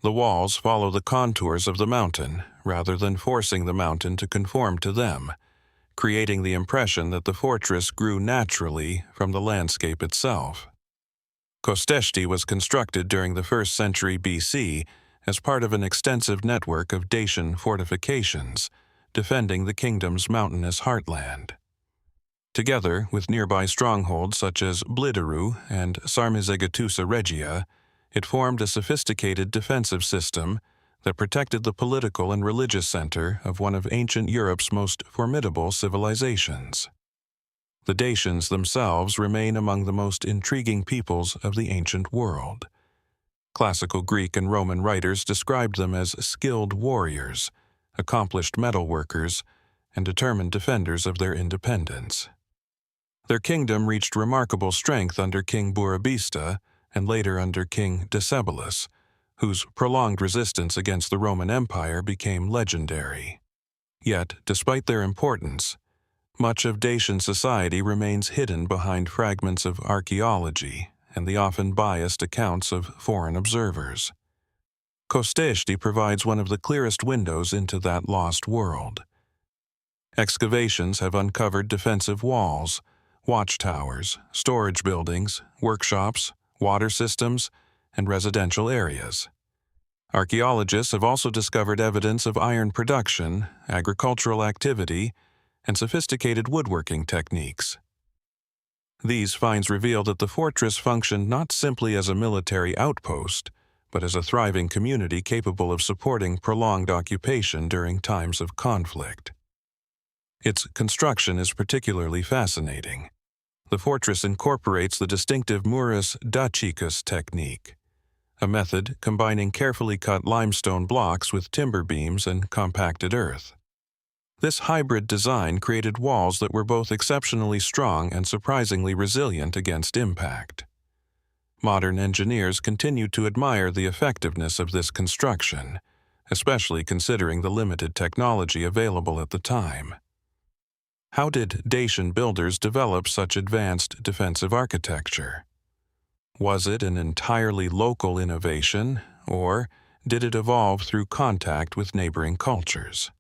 The walls follow the contours of the mountain rather than forcing the mountain to conform to them, creating the impression that the fortress grew naturally from the landscape itself. Kosteshti was constructed during the 1st century BC as part of an extensive network of Dacian fortifications, defending the kingdom's mountainous heartland. Together with nearby strongholds such as Blidaru and Sarmizegetusa Regia, it formed a sophisticated defensive system that protected the political and religious center of one of ancient Europe's most formidable civilizations. The Dacians themselves remain among the most intriguing peoples of the ancient world. Classical Greek and Roman writers described them as skilled warriors, accomplished metalworkers, and determined defenders of their independence. Their kingdom reached remarkable strength under King Burebista and later under King Decebalus, whose prolonged resistance against the Roman Empire became legendary. Yet, despite their importance, much of Dacian society remains hidden behind fragments of archaeology and the often biased accounts of foreign observers. Kosteshti provides one of the clearest windows into that lost world. Excavations have uncovered defensive walls, watchtowers, storage buildings, workshops, water systems, and residential areas. Archaeologists have also discovered evidence of iron production, agricultural activity, and sophisticated woodworking techniques. These finds reveal that the fortress functioned not simply as a military outpost, but as a thriving community capable of supporting prolonged occupation during times of conflict. Its construction is particularly fascinating. The fortress incorporates the distinctive Muris Dacicus technique, a method combining carefully cut limestone blocks with timber beams and compacted earth. This hybrid design created walls that were both exceptionally strong and surprisingly resilient against impact. Modern engineers continue to admire the effectiveness of this construction, especially considering the limited technology available at the time. How did Dacian builders develop such advanced defensive architecture? Was it an entirely local innovation, or did it evolve through contact with neighboring cultures?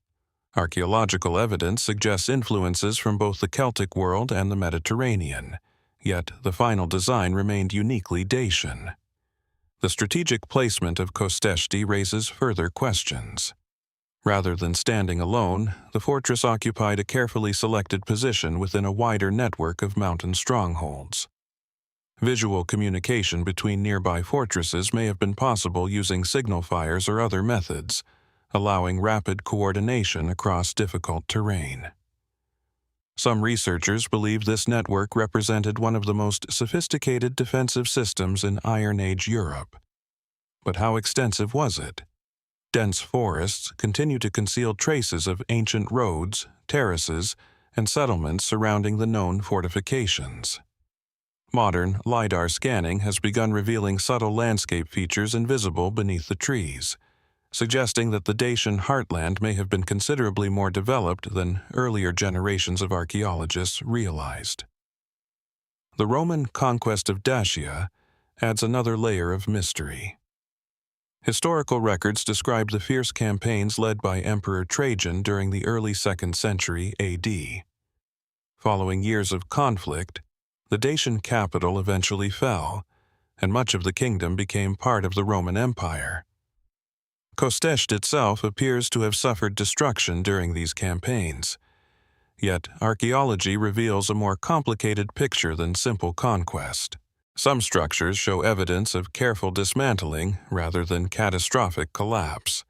Archaeological evidence suggests influences from both the Celtic world and the Mediterranean, yet the final design remained uniquely Dacian. The strategic placement of Kosteshti raises further questions. Rather than standing alone, the fortress occupied a carefully selected position within a wider network of mountain strongholds. Visual communication between nearby fortresses may have been possible using signal fires or other methods, allowing rapid coordination across difficult terrain. Some researchers believe this network represented one of the most sophisticated defensive systems in Iron Age Europe. But how extensive was it? Dense forests continue to conceal traces of ancient roads, terraces, and settlements surrounding the known fortifications. Modern LiDAR scanning has begun revealing subtle landscape features invisible beneath the trees, suggesting that the Dacian heartland may have been considerably more developed than earlier generations of archaeologists realized. The Roman conquest of Dacia adds another layer of mystery. Historical records describe the fierce campaigns led by Emperor Trajan during the early 2nd century AD. Following years of conflict, the Dacian capital eventually fell, and much of the kingdom became part of the Roman Empire. Kosteshti itself appears to have suffered destruction during these campaigns. Yet archaeology reveals a more complicated picture than simple conquest. Some structures show evidence of careful dismantling rather than catastrophic collapse.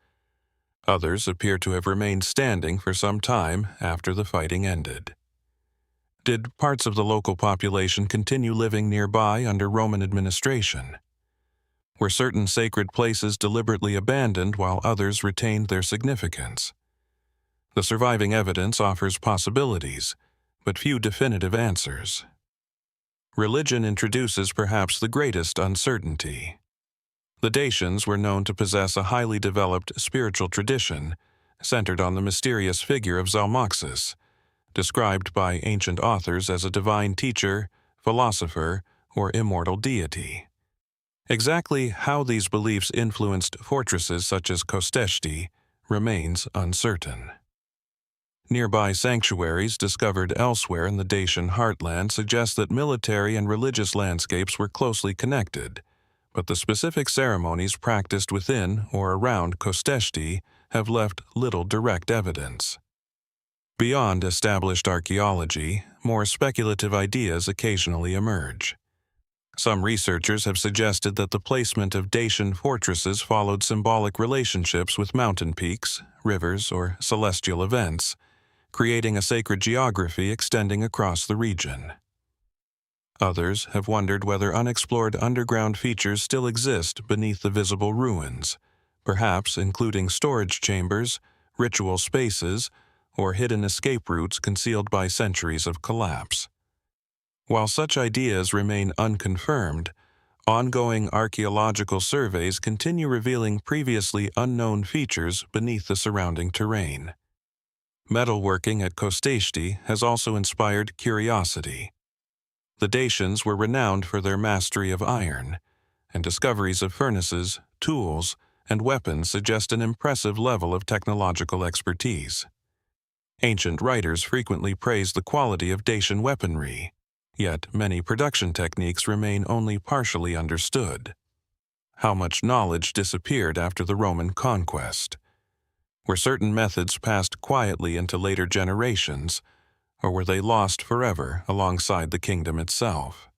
Others appear to have remained standing for some time after the fighting ended. Did parts of the local population continue living nearby under Roman administration? Were certain sacred places deliberately abandoned while others retained their significance? The surviving evidence offers possibilities, but few definitive answers. Religion introduces perhaps the greatest uncertainty. The Dacians were known to possess a highly developed spiritual tradition centered on the mysterious figure of Zalmoxis, described by ancient authors as a divine teacher, philosopher, or immortal deity. Exactly how these beliefs influenced fortresses such as Kosteshti remains uncertain. Nearby sanctuaries discovered elsewhere in the Dacian heartland suggest that military and religious landscapes were closely connected, but the specific ceremonies practiced within or around Kosteshti have left little direct evidence. Beyond established archaeology, more speculative ideas occasionally emerge. Some researchers have suggested that the placement of Dacian fortresses followed symbolic relationships with mountain peaks, rivers, or celestial events, creating a sacred geography extending across the region. Others have wondered whether unexplored underground features still exist beneath the visible ruins, perhaps including storage chambers, ritual spaces, or hidden escape routes concealed by centuries of collapse. While such ideas remain unconfirmed, ongoing archaeological surveys continue revealing previously unknown features beneath the surrounding terrain. Metalworking at Kosteshti has also inspired curiosity. The Dacians were renowned for their mastery of iron, and discoveries of furnaces, tools, and weapons suggest an impressive level of technological expertise. Ancient writers frequently praise the quality of Dacian weaponry, yet many production techniques remain only partially understood. How much knowledge disappeared after the Roman conquest? Were certain methods passed quietly into later generations, or were they lost forever alongside the kingdom itself?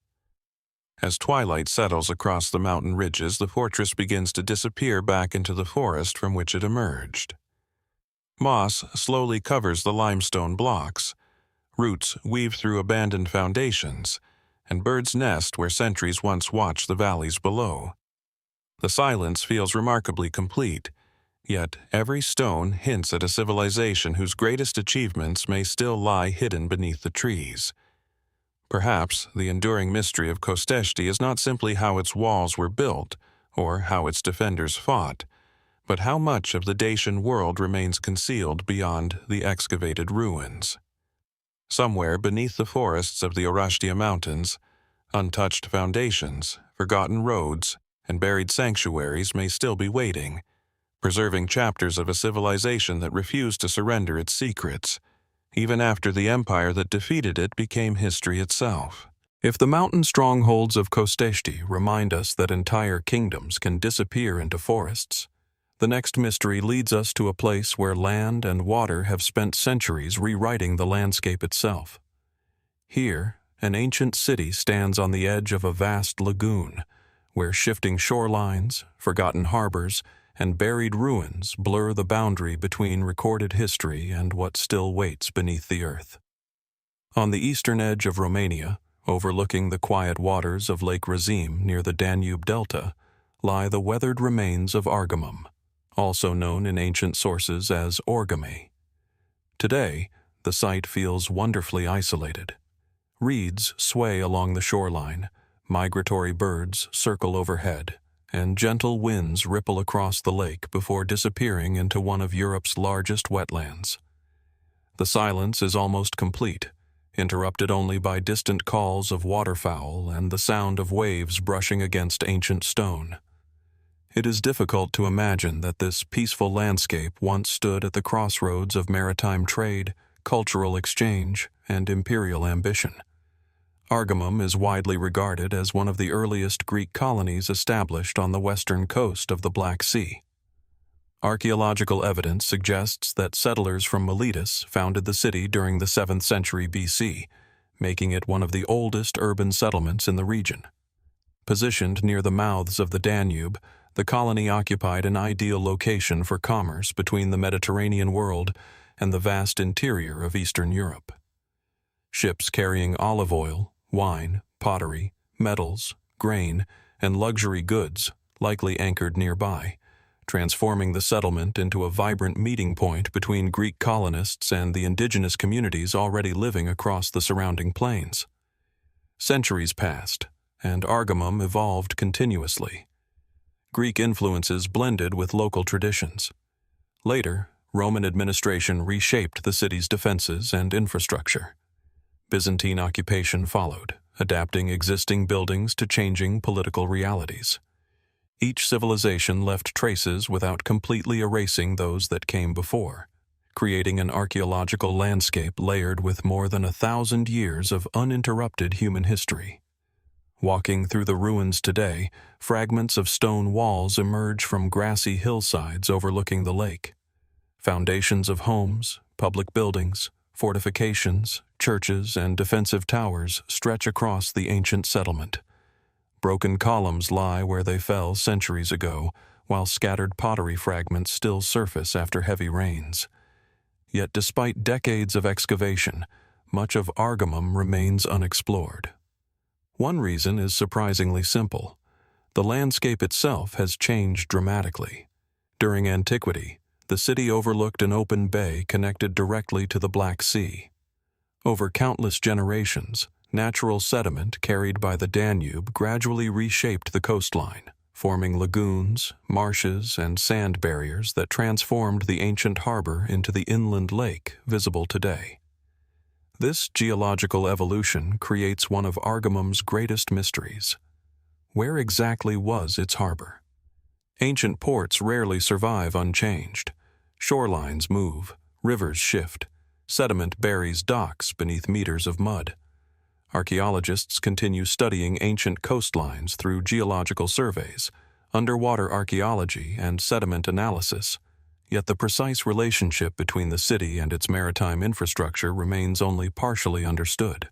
As twilight settles across the mountain ridges, the fortress begins to disappear back into the forest from which it emerged. Moss slowly covers the limestone blocks, roots weave through abandoned foundations, and birds nest where sentries once watched the valleys below. The silence feels remarkably complete, yet every stone hints at a civilization whose greatest achievements may still lie hidden beneath the trees. Perhaps the enduring mystery of Kosteshti is not simply how its walls were built or how its defenders fought, but how much of the Dacian world remains concealed beyond the excavated ruins. Somewhere beneath the forests of the Orashtia Mountains, untouched foundations, forgotten roads, and buried sanctuaries may still be waiting, preserving chapters of a civilization that refused to surrender its secrets, even after the empire that defeated it became history itself. If the mountain strongholds of Kosteshti remind us that entire kingdoms can disappear into forests, the next mystery leads us to a place where land and water have spent centuries rewriting the landscape itself. Here, an ancient city stands on the edge of a vast lagoon, where shifting shorelines, forgotten harbors, and buried ruins blur the boundary between recorded history and what still waits beneath the earth. On the eastern edge of Romania, overlooking the quiet waters of Lake Razim near the Danube Delta, lie the weathered remains of Argamum, also known in ancient sources as Orgame. Today, the site feels wonderfully isolated. Reeds sway along the shoreline, migratory birds circle overhead, and gentle winds ripple across the lake before disappearing into one of Europe's largest wetlands. The silence is almost complete, interrupted only by distant calls of waterfowl and the sound of waves brushing against ancient stone. It is difficult to imagine that this peaceful landscape once stood at the crossroads of maritime trade, cultural exchange, and imperial ambition. Argamum is widely regarded as one of the earliest Greek colonies established on the western coast of the Black Sea. Archaeological evidence suggests that settlers from Miletus founded the city during the 7th century BC, making it one of the oldest urban settlements in the region. Positioned near the mouths of the Danube, the colony occupied an ideal location for commerce between the Mediterranean world and the vast interior of Eastern Europe. Ships carrying olive oil, wine, pottery, metals, grain, and luxury goods likely anchored nearby, transforming the settlement into a vibrant meeting point between Greek colonists and the indigenous communities already living across the surrounding plains. Centuries passed, and Argamum evolved continuously. Greek influences blended with local traditions. Later, Roman administration reshaped the city's defenses and infrastructure. Byzantine occupation followed, adapting existing buildings to changing political realities. Each civilization left traces without completely erasing those that came before, creating an archaeological landscape layered with more than 1,000 years of uninterrupted human history. Walking through the ruins today, fragments of stone walls emerge from grassy hillsides overlooking the lake. Foundations of homes, public buildings, fortifications, churches, and defensive towers stretch across the ancient settlement. Broken columns lie where they fell centuries ago, while scattered pottery fragments still surface after heavy rains. Yet despite decades of excavation, much of Argamum remains unexplored. One reason is surprisingly simple. The landscape itself has changed dramatically. During antiquity, the city overlooked an open bay connected directly to the Black Sea. Over countless generations, natural sediment carried by the Danube gradually reshaped the coastline, forming lagoons, marshes, and sand barriers that transformed the ancient harbor into the inland lake visible today. This geological evolution creates one of Argamum's greatest mysteries. Where exactly was its harbor? Ancient ports rarely survive unchanged. Shorelines move, rivers shift, sediment buries docks beneath meters of mud. Archaeologists continue studying ancient coastlines through geological surveys, underwater archaeology, and sediment analysis, yet the precise relationship between the city and its maritime infrastructure remains only partially understood.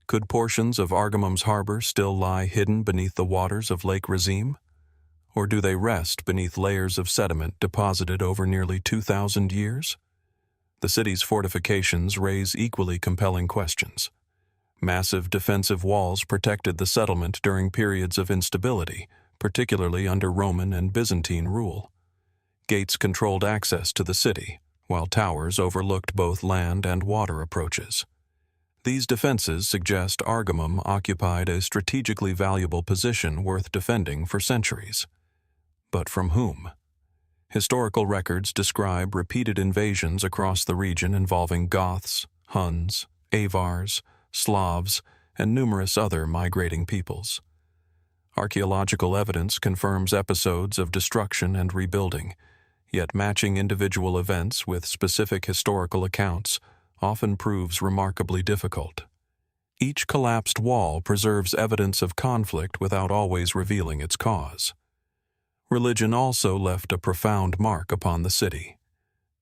Could portions of Argamum's harbor still lie hidden beneath the waters of Lake Razim? Or do they rest beneath layers of sediment deposited over nearly 2,000 years? The city's fortifications raise equally compelling questions. Massive defensive walls protected the settlement during periods of instability, particularly under Roman and Byzantine rule. Gates controlled access to the city, while towers overlooked both land and water approaches. These defenses suggest Argamum occupied a strategically valuable position worth defending for centuries. But from whom? Historical records describe repeated invasions across the region involving Goths, Huns, Avars, Slavs, and numerous other migrating peoples. Archaeological evidence confirms episodes of destruction and rebuilding, yet matching individual events with specific historical accounts often proves remarkably difficult. Each collapsed wall preserves evidence of conflict without always revealing its cause. Religion also left a profound mark upon the city.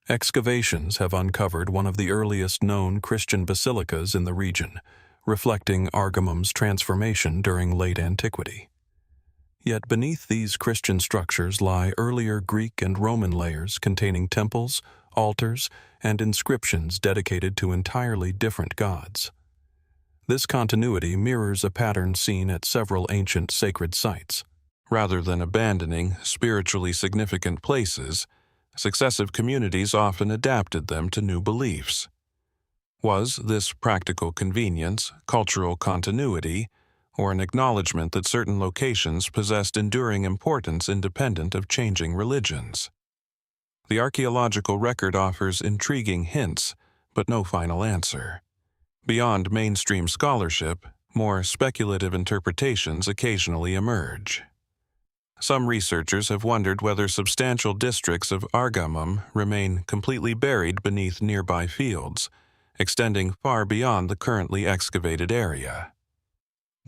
Excavations have uncovered one of the earliest known Christian basilicas in the region, reflecting Argamum's transformation during late antiquity. Yet beneath these Christian structures lie earlier Greek and Roman layers containing temples, altars, and inscriptions dedicated to entirely different gods. This continuity mirrors a pattern seen at several ancient sacred sites. Rather than abandoning spiritually significant places, successive communities often adapted them to new beliefs. Was this practical convenience, cultural continuity, or an acknowledgement that certain locations possessed enduring importance independent of changing religions? The archaeological record offers intriguing hints, but no final answer. Beyond mainstream scholarship, more speculative interpretations occasionally emerge. Some researchers have wondered whether substantial districts of Argamum remain completely buried beneath nearby fields, extending far beyond the currently excavated area.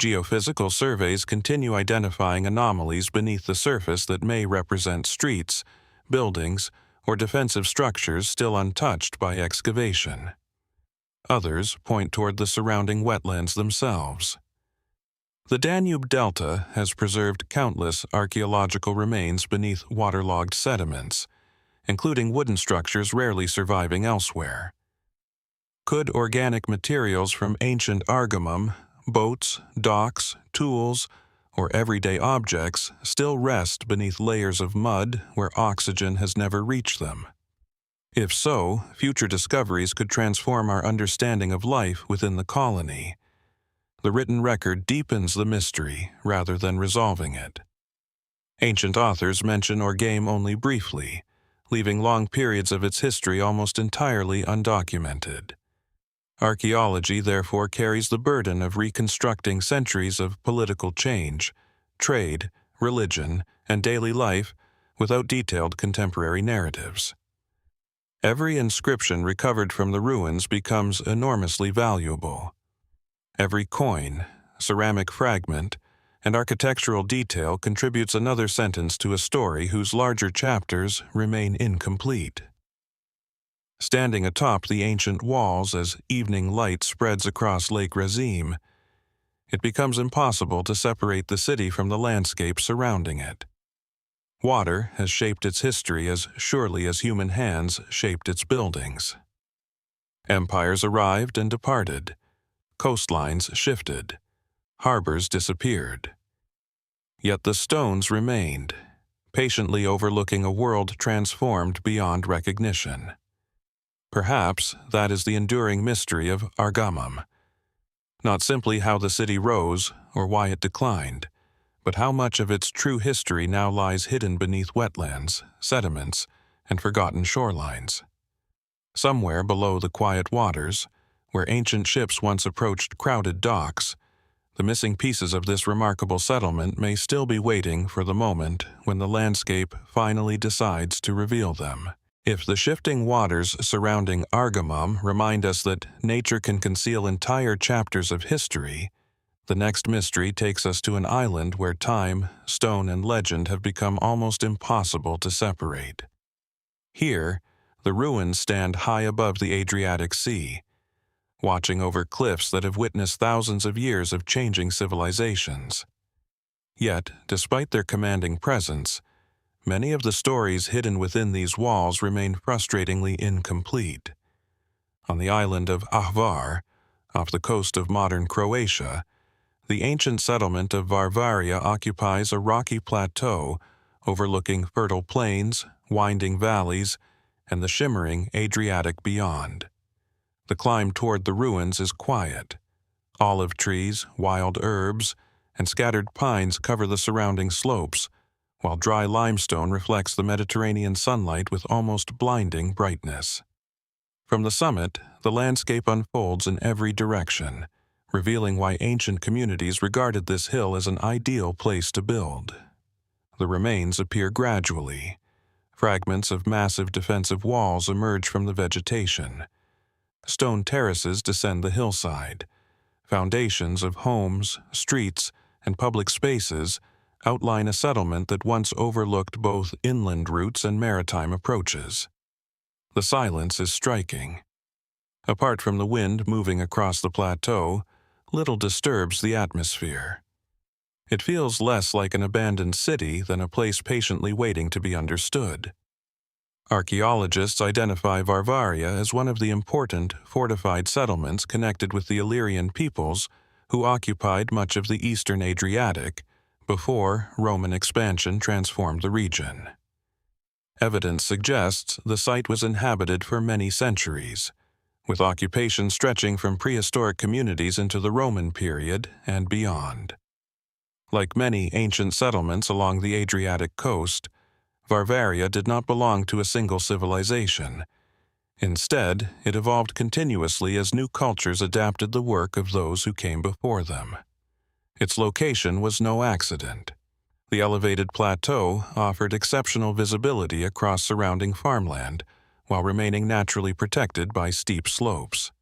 Geophysical surveys continue identifying anomalies beneath the surface that may represent streets, buildings, or defensive structures still untouched by excavation. Others point toward the surrounding wetlands themselves. The Danube Delta has preserved countless archaeological remains beneath waterlogged sediments, including wooden structures rarely surviving elsewhere. Could organic materials from ancient Argamum, boats, docks, tools, or everyday objects still rest beneath layers of mud where oxygen has never reached them? If so, future discoveries could transform our understanding of life within the colony. The written record deepens the mystery rather than resolving it. Ancient authors mention Orgame only briefly, leaving long periods of its history almost entirely undocumented. Archaeology therefore carries the burden of reconstructing centuries of political change, trade, religion, and daily life without detailed contemporary narratives. Every inscription recovered from the ruins becomes enormously valuable. Every coin, ceramic fragment, and architectural detail contributes another sentence to a story whose larger chapters remain incomplete. Standing atop the ancient walls as evening light spreads across Lake Razim, it becomes impossible to separate the city from the landscape surrounding it. Water has shaped its history as surely as human hands shaped its buildings. Empires arrived and departed. Coastlines shifted. Harbors disappeared. Yet the stones remained, patiently overlooking a world transformed beyond recognition. Perhaps that is the enduring mystery of Argamam. Not simply how the city rose or why it declined, but how much of its true history now lies hidden beneath wetlands, sediments, and forgotten shorelines. Somewhere below the quiet waters, where ancient ships once approached crowded docks, the missing pieces of this remarkable settlement may still be waiting for the moment when the landscape finally decides to reveal them. If the shifting waters surrounding Argamam remind us that nature can conceal entire chapters of history, the next mystery takes us to an island where time, stone, and legend have become almost impossible to separate. Here, the ruins stand high above the Adriatic Sea, watching over cliffs that have witnessed thousands of years of changing civilizations. Yet, despite their commanding presence, many of the stories hidden within these walls remain frustratingly incomplete. On the island of Ahvar, off the coast of modern Croatia, the ancient settlement of Varvaria occupies a rocky plateau overlooking fertile plains, winding valleys, and the shimmering Adriatic beyond. The climb toward the ruins is quiet. Olive trees, wild herbs, and scattered pines cover the surrounding slopes, while dry limestone reflects the Mediterranean sunlight with almost blinding brightness. From the summit, the landscape unfolds in every direction, revealing why ancient communities regarded this hill as an ideal place to build. The remains appear gradually. Fragments of massive defensive walls emerge from the vegetation. Stone terraces descend the hillside. Foundations of homes, streets, and public spaces outline a settlement that once overlooked both inland routes and maritime approaches. The silence is striking. Apart from the wind moving across the plateau, little disturbs the atmosphere. It feels less like an abandoned city than a place patiently waiting to be understood. Archaeologists identify Varvaria as one of the important fortified settlements connected with the Illyrian peoples who occupied much of the eastern Adriatic before Roman expansion transformed the region. Evidence suggests the site was inhabited for many centuries, with occupation stretching from prehistoric communities into the Roman period and beyond. Like many ancient settlements along the Adriatic coast, Varvaria did not belong to a single civilization. Instead, it evolved continuously as new cultures adapted the work of those who came before them. Its location was no accident. The elevated plateau offered exceptional visibility across surrounding farmland, while remaining naturally protected by steep slopes.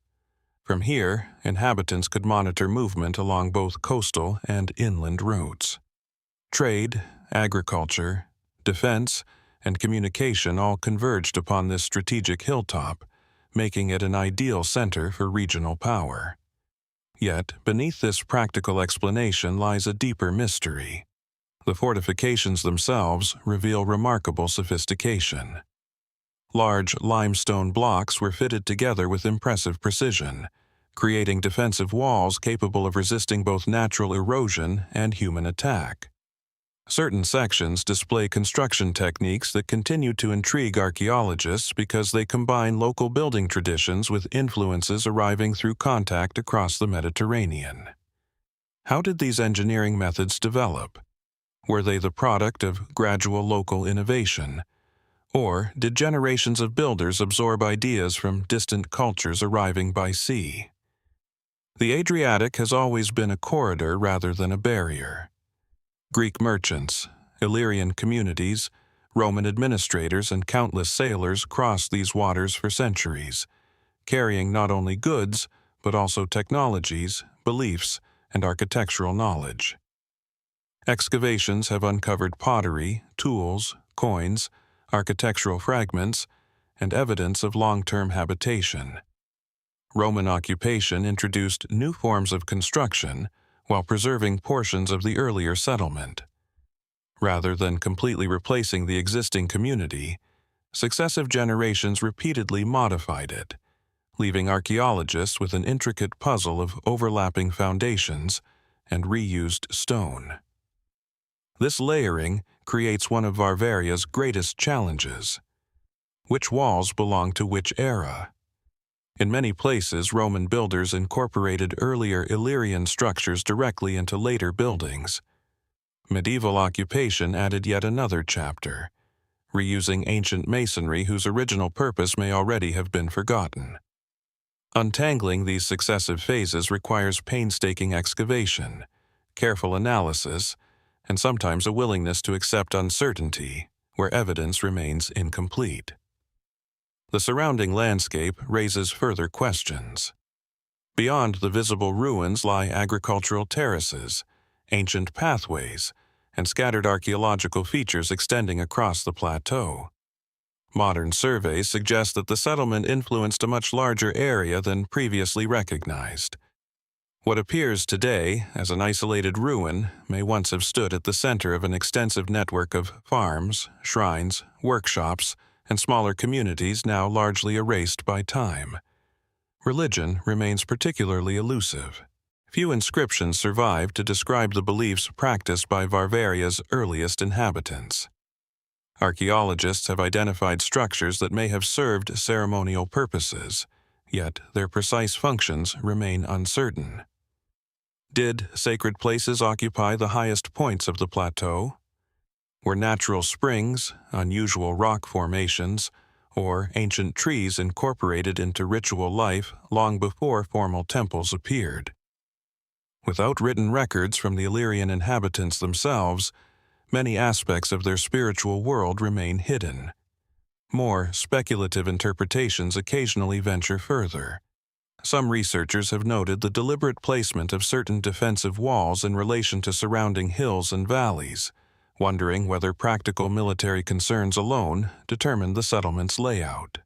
From here, inhabitants could monitor movement along both coastal and inland routes. Trade, agriculture, defense, and communication all converged upon this strategic hilltop, making it an ideal center for regional power. Yet, beneath this practical explanation lies a deeper mystery. The fortifications themselves reveal remarkable sophistication. Large limestone blocks were fitted together with impressive precision, creating defensive walls capable of resisting both natural erosion and human attack. Certain sections display construction techniques that continue to intrigue archaeologists because they combine local building traditions with influences arriving through contact across the Mediterranean. How did these engineering methods develop? Were they the product of gradual local innovation? Or did generations of builders absorb ideas from distant cultures arriving by sea? The Adriatic has always been a corridor rather than a barrier. Greek merchants, Illyrian communities, Roman administrators, and countless sailors crossed these waters for centuries, carrying not only goods, but also technologies, beliefs, and architectural knowledge. Excavations have uncovered pottery, tools, coins, architectural fragments, and evidence of long-term habitation. Roman occupation introduced new forms of construction while preserving portions of the earlier settlement. Rather than completely replacing the existing community, successive generations repeatedly modified it, leaving archaeologists with an intricate puzzle of overlapping foundations and reused stone. This layering creates one of Varvaria's greatest challenges. Which walls belong to which era? In many places, Roman builders incorporated earlier Illyrian structures directly into later buildings. Medieval occupation added yet another chapter, reusing ancient masonry whose original purpose may already have been forgotten. Untangling these successive phases requires painstaking excavation, careful analysis, and sometimes a willingness to accept uncertainty where evidence remains incomplete. The surrounding landscape raises further questions. Beyond the visible ruins lie agricultural terraces, ancient pathways, and scattered archaeological features extending across the plateau. Modern surveys suggest that the settlement influenced a much larger area than previously recognized. What appears today as an isolated ruin may once have stood at the center of an extensive network of farms, shrines, workshops, and smaller communities now largely erased by time. Religion remains particularly elusive. Few inscriptions survive to describe the beliefs practiced by Varvaria's earliest inhabitants. Archaeologists have identified structures that may have served ceremonial purposes, yet their precise functions remain uncertain. Did sacred places occupy the highest points of the plateau? Were natural springs, unusual rock formations, or ancient trees incorporated into ritual life long before formal temples appeared? Without written records from the Illyrian inhabitants themselves, many aspects of their spiritual world remain hidden. More speculative interpretations occasionally venture further. Some researchers have noted the deliberate placement of certain defensive walls in relation to surrounding hills and valleys, wondering whether practical military concerns alone determined the settlement's layout.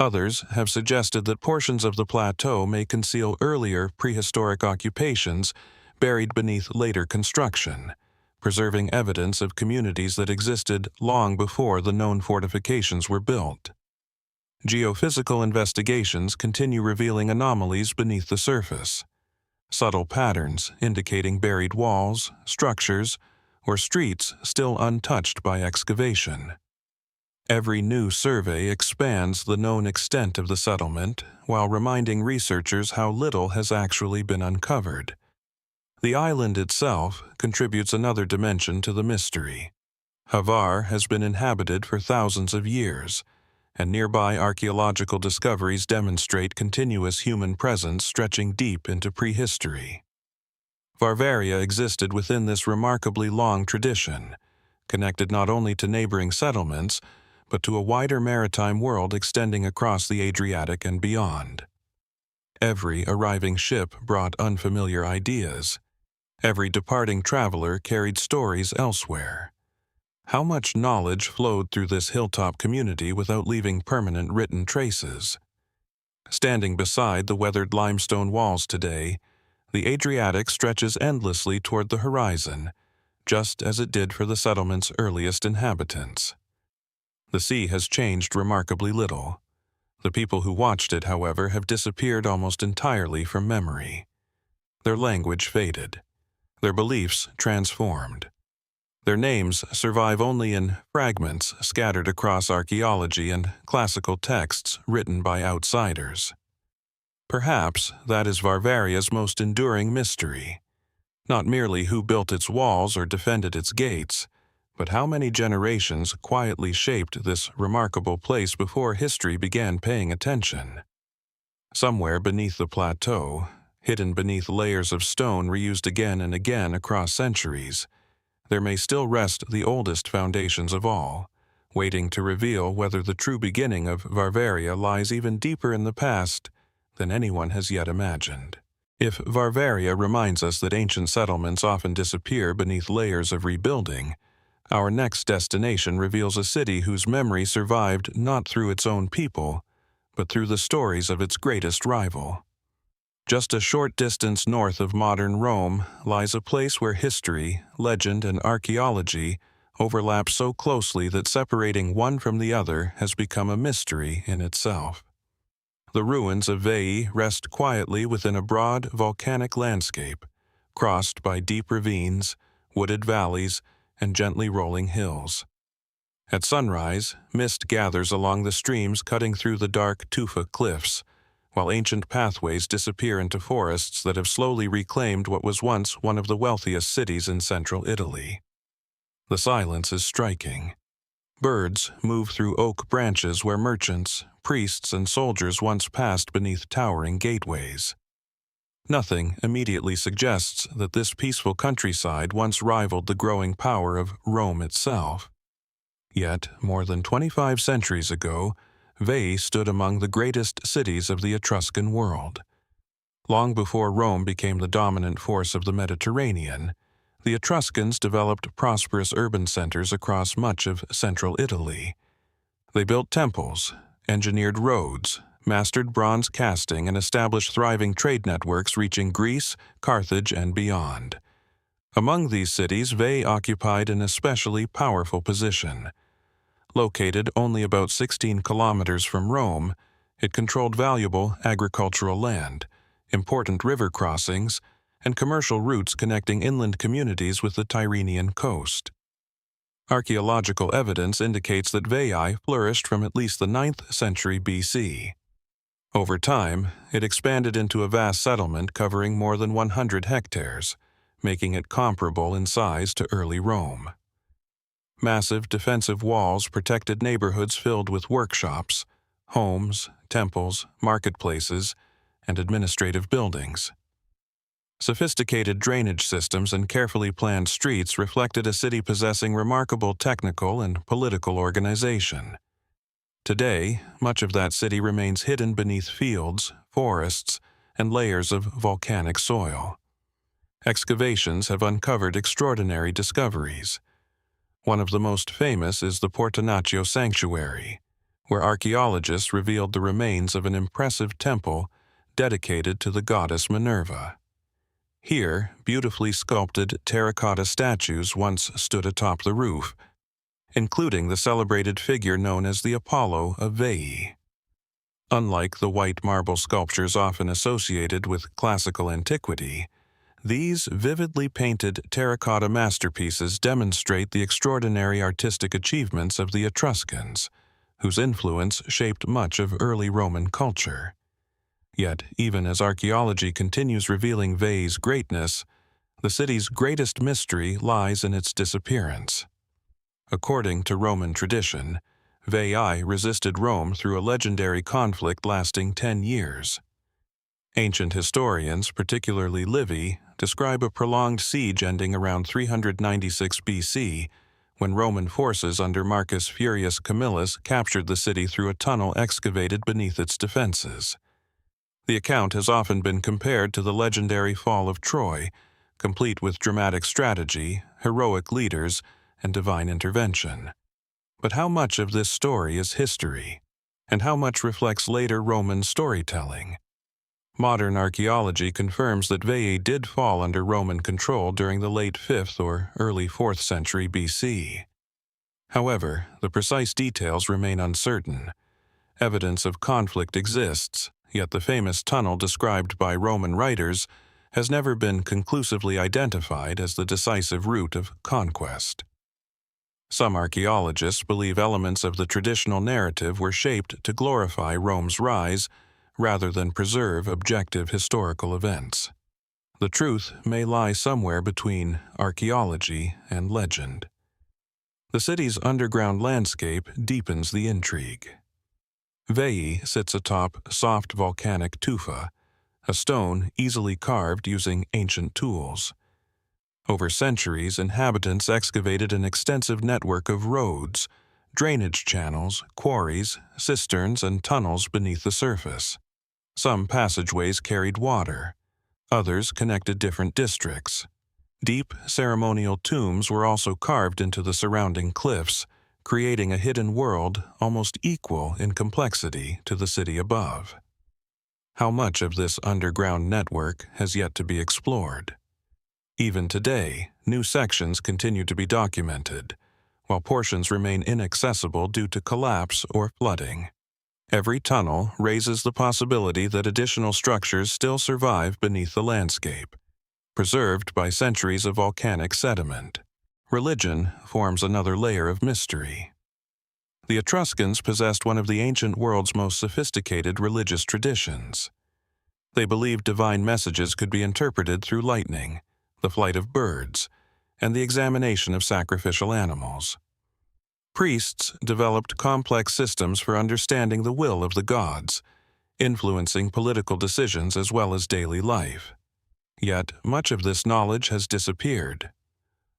Others have suggested that portions of the plateau may conceal earlier prehistoric occupations buried beneath later construction, preserving evidence of communities that existed long before the known fortifications were built. Geophysical investigations continue revealing anomalies beneath the surface, subtle patterns indicating buried walls, structures, or streets still untouched by excavation. Every new survey expands the known extent of the settlement while reminding researchers how little has actually been uncovered. The island itself contributes another dimension to the mystery. Hvar has been inhabited for thousands of years, and nearby archaeological discoveries demonstrate continuous human presence stretching deep into prehistory. Varvaria existed within this remarkably long tradition, connected not only to neighboring settlements, but to a wider maritime world extending across the Adriatic and beyond. Every arriving ship brought unfamiliar ideas. Every departing traveler carried stories elsewhere. How much knowledge flowed through this hilltop community without leaving permanent written traces? Standing beside the weathered limestone walls today, the Adriatic stretches endlessly toward the horizon, just as it did for the settlement's earliest inhabitants. The sea has changed remarkably little. The people who watched it, however, have disappeared almost entirely from memory. Their language faded. Their beliefs transformed. Their names survive only in fragments scattered across archaeology and classical texts written by outsiders. Perhaps that is Varvaria's most enduring mystery. Not merely who built its walls or defended its gates, but how many generations quietly shaped this remarkable place before history began paying attention. Somewhere beneath the plateau, hidden beneath layers of stone reused again and again across centuries, there may still rest the oldest foundations of all, waiting to reveal whether the true beginning of Varvaria lies even deeper in the past than anyone has yet imagined. If Varvaria reminds us that ancient settlements often disappear beneath layers of rebuilding, our next destination reveals a city whose memory survived not through its own people, but through the stories of its greatest rival. Just a short distance north of modern Rome lies a place where history, legend, and archaeology overlap so closely that separating one from the other has become a mystery in itself. The ruins of Svay rest quietly within a broad volcanic landscape, crossed by deep ravines, wooded valleys, and gently rolling hills. At sunrise, mist gathers along the streams cutting through the dark tufa cliffs, while ancient pathways disappear into forests that have slowly reclaimed what was once one of the wealthiest cities in central Italy. The silence is striking. Birds move through oak branches where merchants, priests, and soldiers once passed beneath towering gateways. Nothing immediately suggests that this peaceful countryside once rivaled the growing power of Rome itself. Yet, more than 25 centuries ago, Svay stood among the greatest cities of the Etruscan world. Long before Rome became the dominant force of the Mediterranean, the Etruscans developed prosperous urban centers across much of central Italy. They built temples, engineered roads, mastered bronze casting, and established thriving trade networks reaching Greece, Carthage, and beyond. Among these cities, Svay occupied an especially powerful position. Located only about 16 kilometers from Rome, it controlled valuable agricultural land, important river crossings, and commercial routes connecting inland communities with the Tyrrhenian coast. Archaeological evidence indicates that Svay flourished from at least the 9th century BC. Over time, it expanded into a vast settlement covering more than 100 hectares, making it comparable in size to early Rome. Massive defensive walls protected neighborhoods filled with workshops, homes, temples, marketplaces, and administrative buildings. Sophisticated drainage systems and carefully planned streets reflected a city possessing remarkable technical and political organization. Today, much of that city remains hidden beneath fields, forests, and layers of volcanic soil. Excavations have uncovered extraordinary discoveries. One of the most famous is the Portinaccio Sanctuary, where archaeologists revealed the remains of an impressive temple dedicated to the goddess Minerva. Here, beautifully sculpted terracotta statues once stood atop the roof, including the celebrated figure known as the Apollo of Veii. Unlike the white marble sculptures often associated with classical antiquity, these vividly painted terracotta masterpieces demonstrate the extraordinary artistic achievements of the Etruscans, whose influence shaped much of early Roman culture. Yet, even as archaeology continues revealing Svay's greatness, the city's greatest mystery lies in its disappearance. According to Roman tradition, Svay resisted Rome through a legendary conflict lasting 10 years. Ancient historians, particularly Livy, describe a prolonged siege ending around 396 BC, when Roman forces under Marcus Furius Camillus captured the city through a tunnel excavated beneath its defenses. The account has often been compared to the legendary fall of Troy, complete with dramatic strategy, heroic leaders, and divine intervention. But how much of this story is history, and how much reflects later Roman storytelling? Modern archaeology confirms that Svay did fall under Roman control during the late 5th or early 4th century BC. However, the precise details remain uncertain. Evidence of conflict exists, yet the famous tunnel described by Roman writers has never been conclusively identified as the decisive route of conquest. Some archaeologists believe elements of the traditional narrative were shaped to glorify Rome's rise rather than preserve objective historical events. The truth may lie somewhere between archaeology and legend. The city's underground landscape deepens the intrigue. Svay sits atop soft volcanic tufa, a stone easily carved using ancient tools. Over centuries, inhabitants excavated an extensive network of roads, drainage channels, quarries, cisterns, and tunnels beneath the surface. Some passageways carried water. Others connected different districts. Deep ceremonial tombs were also carved into the surrounding cliffs, creating a hidden world almost equal in complexity to the city above. How much of this underground network has yet to be explored? Even today, new sections continue to be documented, while portions remain inaccessible due to collapse or flooding. Every tunnel raises the possibility that additional structures still survive beneath the landscape, preserved by centuries of volcanic sediment. Religion forms another layer of mystery. The Etruscans possessed one of the ancient world's most sophisticated religious traditions. They believed divine messages could be interpreted through lightning, the flight of birds, and the examination of sacrificial animals. Priests developed complex systems for understanding the will of the gods, influencing political decisions as well as daily life. Yet much of this knowledge has disappeared.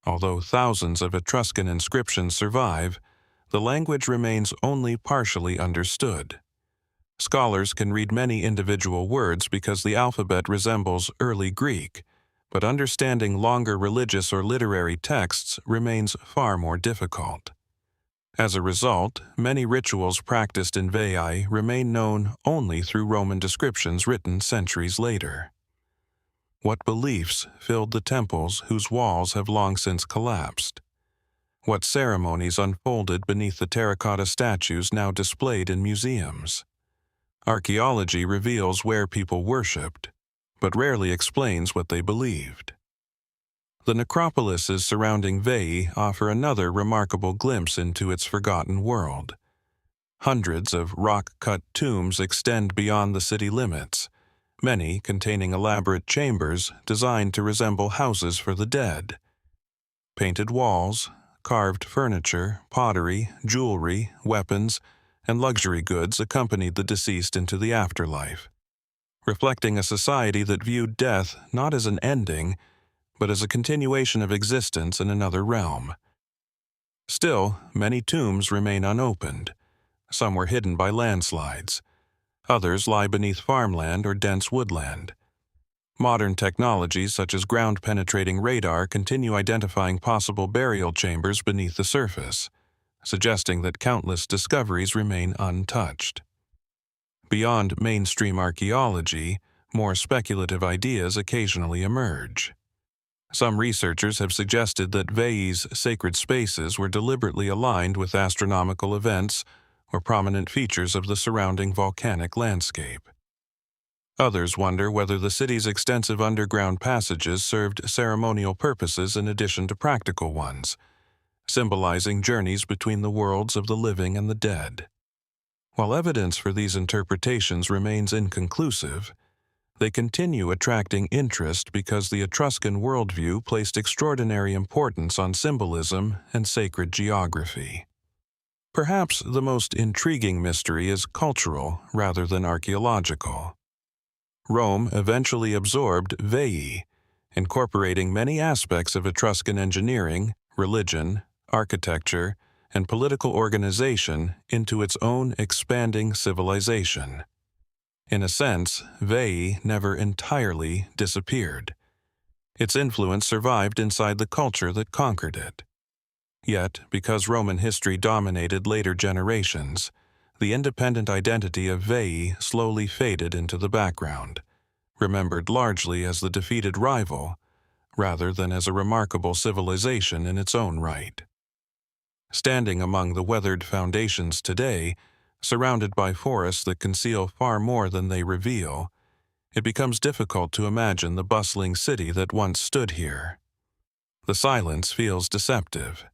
Although thousands of Etruscan inscriptions survive, the language remains only partially understood. Scholars can read many individual words because the alphabet resembles early Greek, but understanding longer religious or literary texts remains far more difficult. As a result, many rituals practiced in Veii remain known only through Roman descriptions written centuries later. What beliefs filled the temples whose walls have long since collapsed? What ceremonies unfolded beneath the terracotta statues now displayed in museums? Archaeology reveals where people worshipped, but rarely explains what they believed. The necropolises surrounding Veii offer another remarkable glimpse into its forgotten world. Hundreds of rock-cut tombs extend beyond the city limits, many containing elaborate chambers designed to resemble houses for the dead. Painted walls, carved furniture, pottery, jewelry, weapons, and luxury goods accompanied the deceased into the afterlife, reflecting a society that viewed death not as an ending, but as a continuation of existence in another realm. Still, many tombs remain unopened. Some were hidden by landslides. Others lie beneath farmland or dense woodland. Modern technologies such as ground-penetrating radar continue identifying possible burial chambers beneath the surface, suggesting that countless discoveries remain untouched. Beyond mainstream archaeology, more speculative ideas occasionally emerge. Some researchers have suggested that Veii's sacred spaces were deliberately aligned with astronomical events or prominent features of the surrounding volcanic landscape. Others wonder whether the city's extensive underground passages served ceremonial purposes in addition to practical ones, symbolizing journeys between the worlds of the living and the dead. While evidence for these interpretations remains inconclusive, they continue attracting interest because the Etruscan worldview placed extraordinary importance on symbolism and sacred geography. Perhaps the most intriguing mystery is cultural rather than archaeological. Rome eventually absorbed Veii, incorporating many aspects of Etruscan engineering, religion, architecture, and political organization into its own expanding civilization. In a sense, Veii never entirely disappeared. Its influence survived inside the culture that conquered it. Yet, because Roman history dominated later generations, the independent identity of Veii slowly faded into the background, remembered largely as the defeated rival, rather than as a remarkable civilization in its own right. Standing among the weathered foundations today, surrounded by forests that conceal far more than they reveal, it becomes difficult to imagine the bustling city that once stood here. The silence feels deceptive.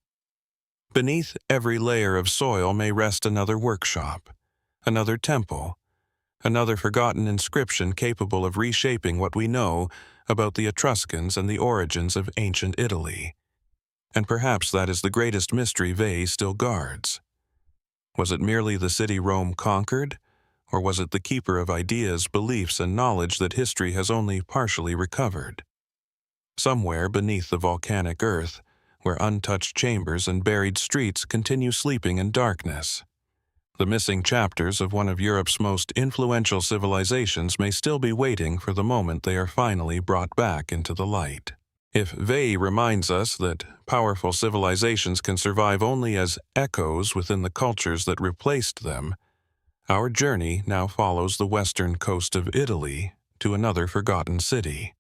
Beneath every layer of soil may rest another workshop, another temple, another forgotten inscription capable of reshaping what we know about the Etruscans and the origins of ancient Italy. And perhaps that is the greatest mystery Veii still guards. Was it merely the city Rome conquered, or was it the keeper of ideas, beliefs, and knowledge that history has only partially recovered? Somewhere beneath the volcanic earth, where untouched chambers and buried streets continue sleeping in darkness, the missing chapters of one of Europe's most influential civilizations may still be waiting for the moment they are finally brought back into the light. If Veii reminds us that powerful civilizations can survive only as echoes within the cultures that replaced them, our journey now follows the western coast of Italy to another forgotten city.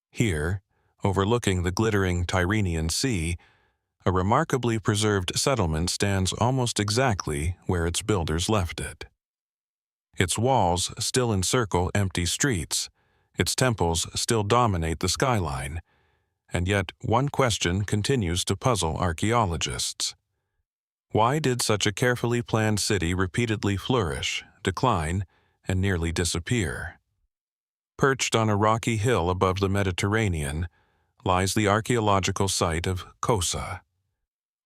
Here, overlooking the glittering Tyrrhenian Sea, a remarkably preserved settlement stands almost exactly where its builders left it. Its walls still encircle empty streets, its temples still dominate the skyline, and yet one question continues to puzzle archaeologists. Why did such a carefully planned city repeatedly flourish, decline, and nearly disappear? Perched on a rocky hill above the Mediterranean lies the archaeological site of Kosa.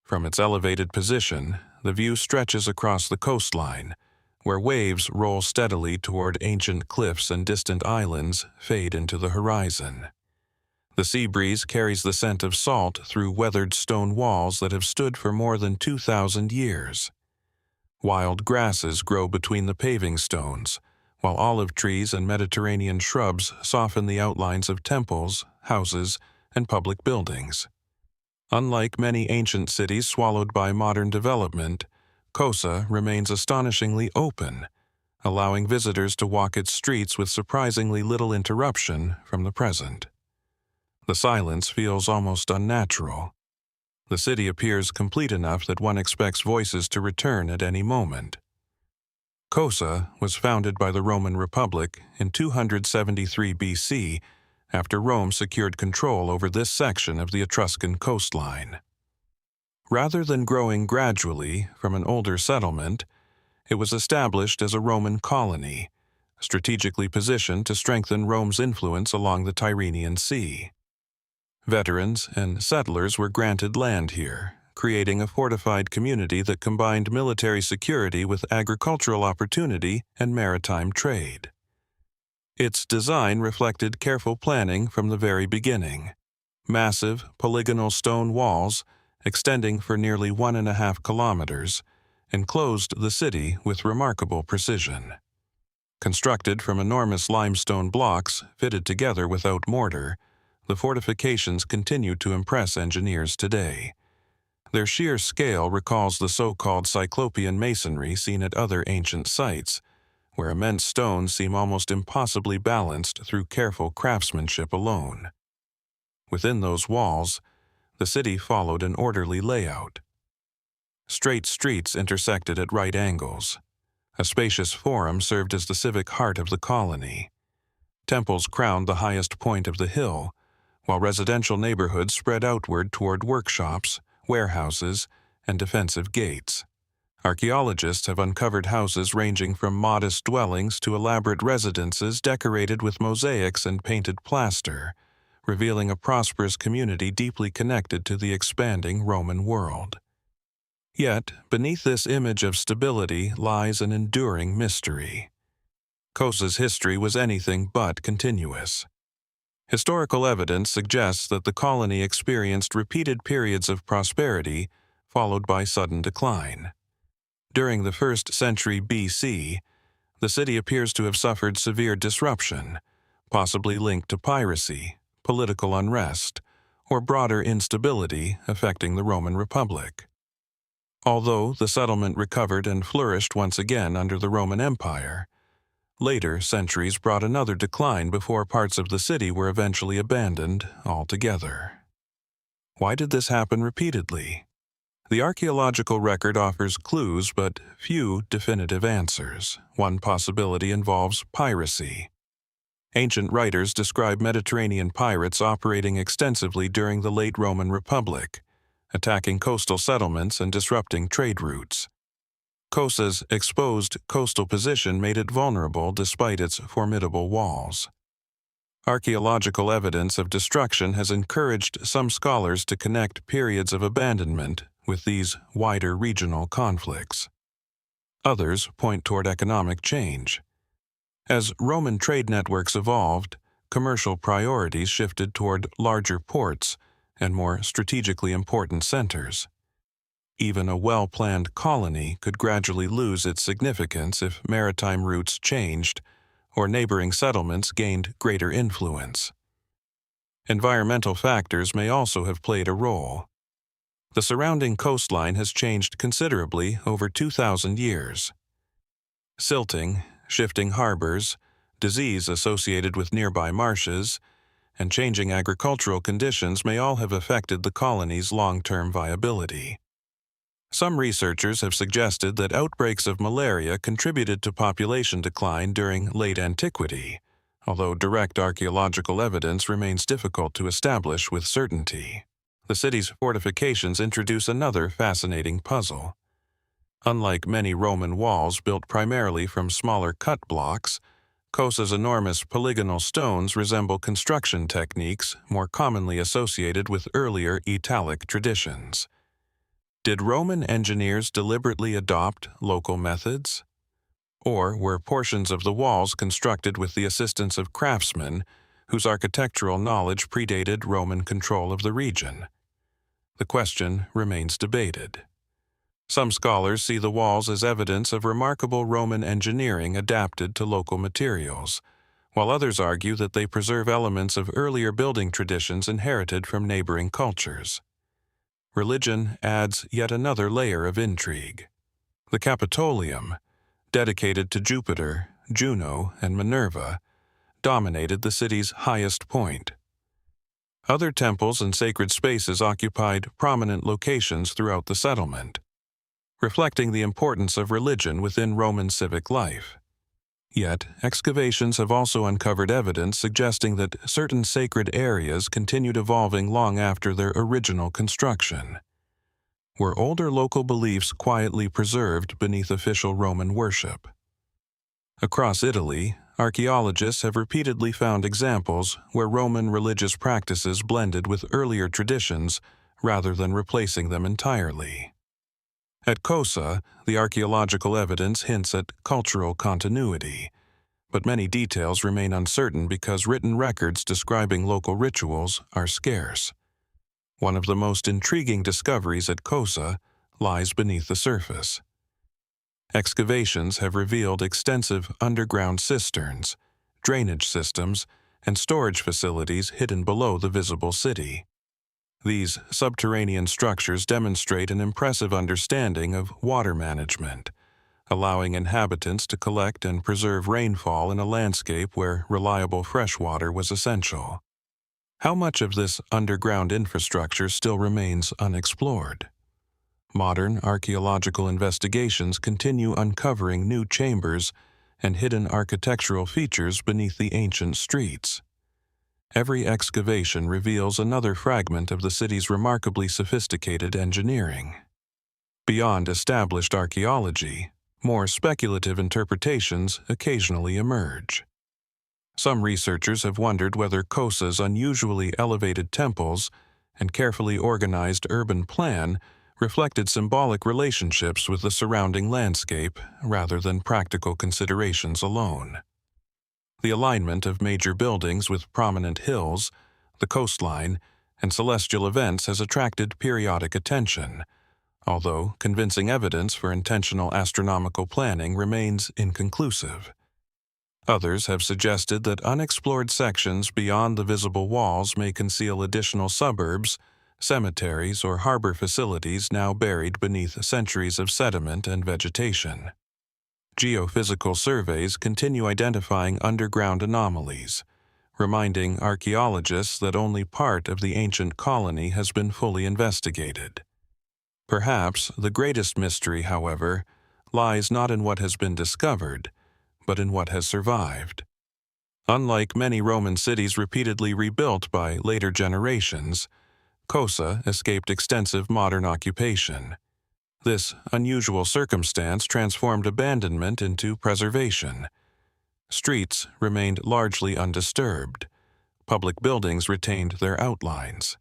From its elevated position, the view stretches across the coastline, where waves roll steadily toward ancient cliffs and distant islands fade into the horizon. The sea breeze carries the scent of salt through weathered stone walls that have stood for more than 2,000 years. Wild grasses grow between the paving stones, while olive trees and Mediterranean shrubs soften the outlines of temples, houses, and public buildings. Unlike many ancient cities swallowed by modern development, Kosa remains astonishingly open, allowing visitors to walk its streets with surprisingly little interruption from the present. The silence feels almost unnatural. The city appears complete enough that one expects voices to return at any moment. Kosa was founded by the Roman Republic in 273 BC after Rome secured control over this section of the Etruscan coastline. Rather than growing gradually from an older settlement, it was established as a Roman colony, strategically positioned to strengthen Rome's influence along the Tyrrhenian Sea. Veterans and settlers were granted land here, creating a fortified community that combined military security with agricultural opportunity and maritime trade. Its design reflected careful planning from the very beginning. Massive, polygonal stone walls, extending for nearly 1.5 kilometers, enclosed the city with remarkable precision. Constructed from enormous limestone blocks fitted together without mortar, the fortifications continue to impress engineers today. Their sheer scale recalls the so-called Cyclopean masonry seen at other ancient sites, where immense stones seem almost impossibly balanced through careful craftsmanship alone. Within those walls, the city followed an orderly layout. Straight streets intersected at right angles. A spacious forum served as the civic heart of the colony. Temples crowned the highest point of the hill, while residential neighborhoods spread outward toward workshops, warehouses, and defensive gates. Archaeologists have uncovered houses ranging from modest dwellings to elaborate residences decorated with mosaics and painted plaster, revealing a prosperous community deeply connected to the expanding Roman world. Yet, beneath this image of stability lies an enduring mystery. Kosa's history was anything but continuous. Historical evidence suggests that the colony experienced repeated periods of prosperity followed by sudden decline. During the 1st century BC, the city appears to have suffered severe disruption, possibly linked to piracy, political unrest, or broader instability affecting the Roman Republic. Although the settlement recovered and flourished once again under the Roman Empire, later centuries brought another decline before parts of the city were eventually abandoned altogether. Why did this happen repeatedly? The archaeological record offers clues but few definitive answers. One possibility involves piracy. Ancient writers describe Mediterranean pirates operating extensively during the late Roman Republic, attacking coastal settlements and disrupting trade routes. Kosa's exposed coastal position made it vulnerable despite its formidable walls. Archaeological evidence of destruction has encouraged some scholars to connect periods of abandonment with these wider regional conflicts. Others point toward economic change. As Roman trade networks evolved, commercial priorities shifted toward larger ports and more strategically important centers. Even a well-planned colony could gradually lose its significance if maritime routes changed or neighboring settlements gained greater influence. Environmental factors may also have played a role. The surrounding coastline has changed considerably over 2,000 years. Silting, shifting harbors, disease associated with nearby marshes, and changing agricultural conditions may all have affected the colony's long-term viability. Some researchers have suggested that outbreaks of malaria contributed to population decline during late antiquity, although direct archaeological evidence remains difficult to establish with certainty. The city's fortifications introduce another fascinating puzzle. Unlike many Roman walls built primarily from smaller cut blocks, Khosa's enormous polygonal stones resemble construction techniques more commonly associated with earlier Italic traditions. Did Roman engineers deliberately adopt local methods? Or were portions of the walls constructed with the assistance of craftsmen whose architectural knowledge predated Roman control of the region? The question remains debated. Some scholars see the walls as evidence of remarkable Roman engineering adapted to local materials, while others argue that they preserve elements of earlier building traditions inherited from neighboring cultures. Religion adds yet another layer of intrigue. The Capitolium, dedicated to Jupiter, Juno, and Minerva, dominated the city's highest point. Other temples and sacred spaces occupied prominent locations throughout the settlement, reflecting the importance of religion within Roman civic life. Yet, excavations have also uncovered evidence suggesting that certain sacred areas continued evolving long after their original construction. Were older local beliefs quietly preserved beneath official Roman worship? Across Italy, archaeologists have repeatedly found examples where Roman religious practices blended with earlier traditions rather than replacing them entirely. At Khosa, the archaeological evidence hints at cultural continuity, but many details remain uncertain because written records describing local rituals are scarce. One of the most intriguing discoveries at Khosa lies beneath the surface. Excavations have revealed extensive underground cisterns, drainage systems, and storage facilities hidden below the visible city. These subterranean structures demonstrate an impressive understanding of water management, allowing inhabitants to collect and preserve rainfall in a landscape where reliable fresh water was essential. How much of this underground infrastructure still remains unexplored? Modern archaeological investigations continue uncovering new chambers and hidden architectural features beneath the ancient streets. Every excavation reveals another fragment of the city's remarkably sophisticated engineering. Beyond established archaeology, more speculative interpretations occasionally emerge. Some researchers have wondered whether Khosa's unusually elevated temples and carefully organized urban plan reflected symbolic relationships with the surrounding landscape rather than practical considerations alone. The alignment of major buildings with prominent hills, the coastline, and celestial events has attracted periodic attention, although convincing evidence for intentional astronomical planning remains inconclusive. Others have suggested that unexplored sections beyond the visible walls may conceal additional suburbs, cemeteries, or harbor facilities now buried beneath centuries of sediment and vegetation. Geophysical surveys continue identifying underground anomalies, reminding archaeologists that only part of the ancient colony has been fully investigated. Perhaps the greatest mystery, however, lies not in what has been discovered, but in what has survived. Unlike many Roman cities repeatedly rebuilt by later generations, Khosa escaped extensive modern occupation. This unusual circumstance transformed abandonment into preservation. Streets remained largely undisturbed. Public buildings retained their outlines.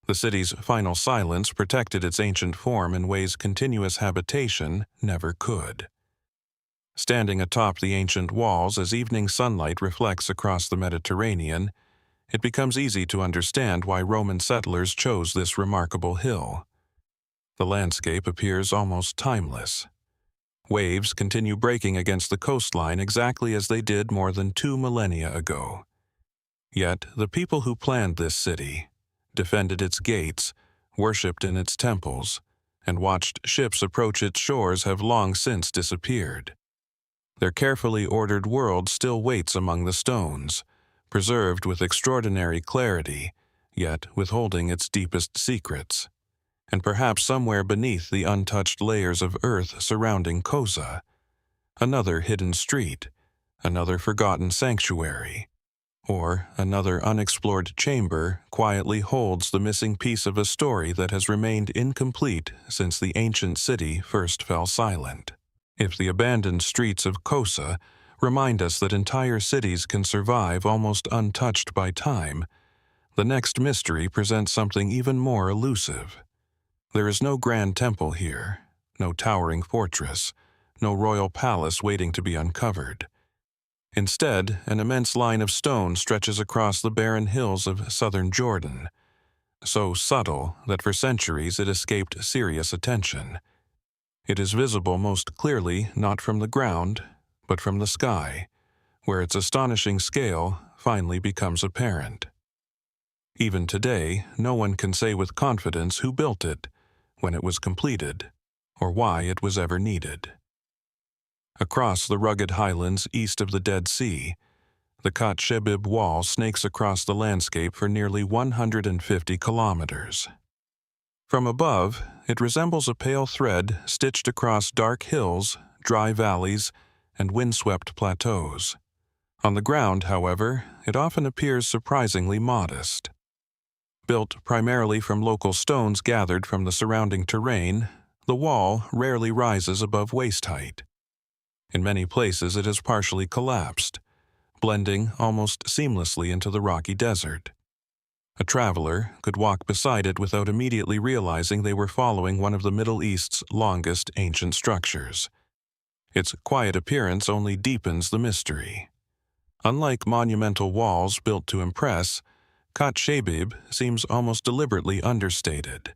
The city's final silence protected its ancient form in ways continuous habitation never could. Standing atop the ancient walls as evening sunlight reflects across the Mediterranean, it becomes easy to understand why Roman settlers chose this remarkable hill. The landscape appears almost timeless. Waves continue breaking against the coastline exactly as they did more than 2 millennia ago. Yet the people who planned this city, defended its gates, worshipped in its temples, and watched ships approach its shores have long since disappeared. Their carefully ordered world still waits among the stones, preserved with extraordinary clarity, yet withholding its deepest secrets. and perhaps somewhere beneath the untouched layers of earth surrounding Kosa, another hidden street, another forgotten sanctuary, or another unexplored chamber quietly holds the missing piece of a story that has remained incomplete since the ancient city first fell silent. If the abandoned streets of Kosa remind us that entire cities can survive almost untouched by time, the next mystery presents something even more elusive. There is no grand temple here, no towering fortress, no royal palace waiting to be uncovered. Instead, an immense line of stone stretches across the barren hills of southern Jordan, so subtle that for centuries it escaped serious attention. It is visible most clearly not from the ground, but from the sky, where its astonishing scale finally becomes apparent. Even today, no one can say with confidence who built it, when it was completed, or why it was ever needed. Across the rugged highlands east of the Dead Sea, the Khat Shebib Wall snakes across the landscape for nearly 150 kilometers. From above, it resembles a pale thread stitched across dark hills, dry valleys, and windswept plateaus. On the ground, however, it often appears surprisingly modest. Built primarily from local stones gathered from the surrounding terrain, the wall rarely rises above waist height. In many places it has partially collapsed, blending almost seamlessly into the rocky desert. A traveler could walk beside it without immediately realizing they were following one of the Middle East's longest ancient structures. Its quiet appearance only deepens the mystery. Unlike monumental walls built to impress, Khat Shebib seems almost deliberately understated.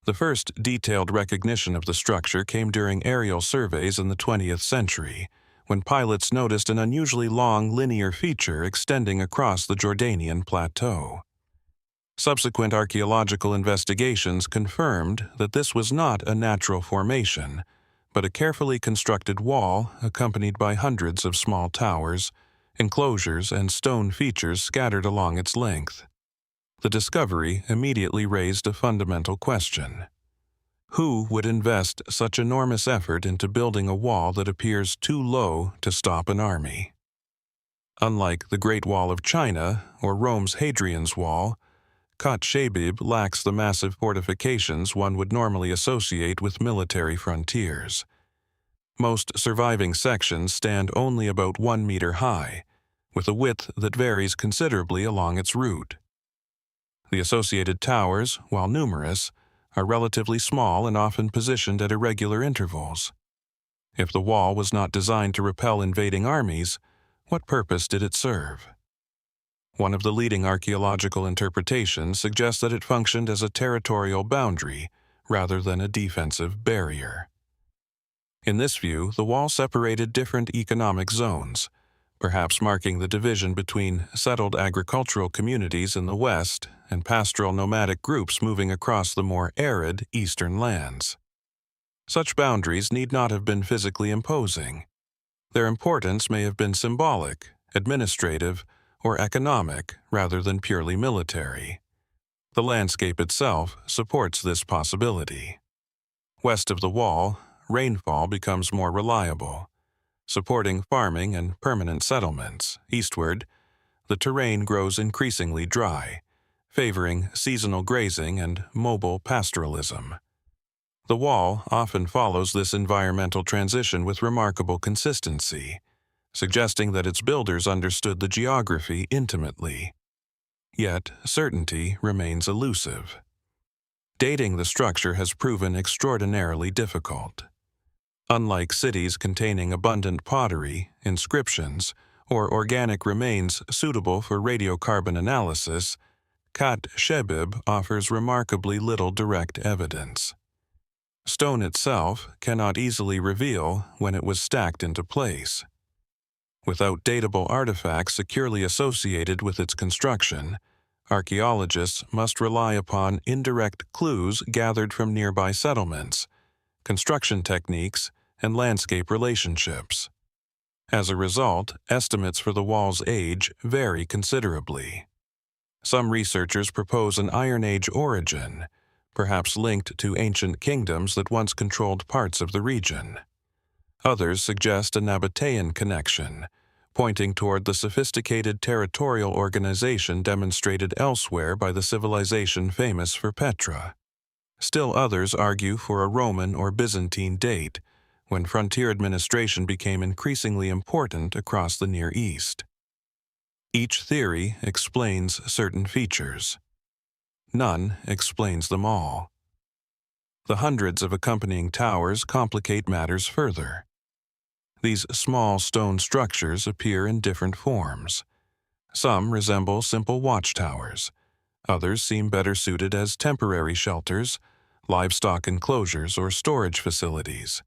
The first detailed recognition of the structure came during aerial surveys in the 20th century, when pilots noticed an unusually long linear feature extending across the Jordanian plateau. Subsequent archaeological investigations confirmed that this was not a natural formation, but a carefully constructed wall accompanied by hundreds of small towers, enclosures, and stone features scattered along its length. The discovery immediately raised a fundamental question. Who would invest such enormous effort into building a wall that appears too low to stop an army? Unlike the Great Wall of China or Rome's Hadrian's Wall, Khat Shebib lacks the massive fortifications one would normally associate with military frontiers. Most surviving sections stand only about 1 meter high, with a width that varies considerably along its route. The associated towers, while numerous, are relatively small and often positioned at irregular intervals. If the wall was not designed to repel invading armies, what purpose did it serve? One of the leading archaeological interpretations suggests that it functioned as a territorial boundary rather than a defensive barrier. In this view, the wall separated different economic zones, perhaps marking the division between settled agricultural communities in the west and pastoral nomadic groups moving across the more arid eastern lands. Such boundaries need not have been physically imposing. Their importance may have been symbolic, administrative, or economic rather than purely military. The landscape itself supports this possibility. West of the wall, rainfall becomes more reliable, supporting farming and permanent settlements. Eastward, the terrain grows increasingly dry, favoring seasonal grazing and mobile pastoralism. The wall often follows this environmental transition with remarkable consistency, suggesting that its builders understood the geography intimately. Yet, certainty remains elusive. Dating the structure has proven extraordinarily difficult. Unlike cities containing abundant pottery, inscriptions, or organic remains suitable for radiocarbon analysis, Khat Shebib offers remarkably little direct evidence. Stone itself cannot easily reveal when it was stacked into place. Without datable artifacts securely associated with its construction, archaeologists must rely upon indirect clues gathered from nearby settlements, construction techniques, and landscape relationships. As a result, estimates for the wall's age vary considerably. Some researchers propose an Iron Age origin, perhaps linked to ancient kingdoms that once controlled parts of the region. Others suggest a Nabatean connection, pointing toward the sophisticated territorial organization demonstrated elsewhere by the civilization famous for Petra. Still others argue for a Roman or Byzantine date, when frontier administration became increasingly important across the Near East. Each theory explains certain features. None explains them all. The hundreds of accompanying towers complicate matters further. These small stone structures appear in different forms. Some resemble simple watchtowers. Others seem better suited as temporary shelters, livestock enclosures, or storage facilities.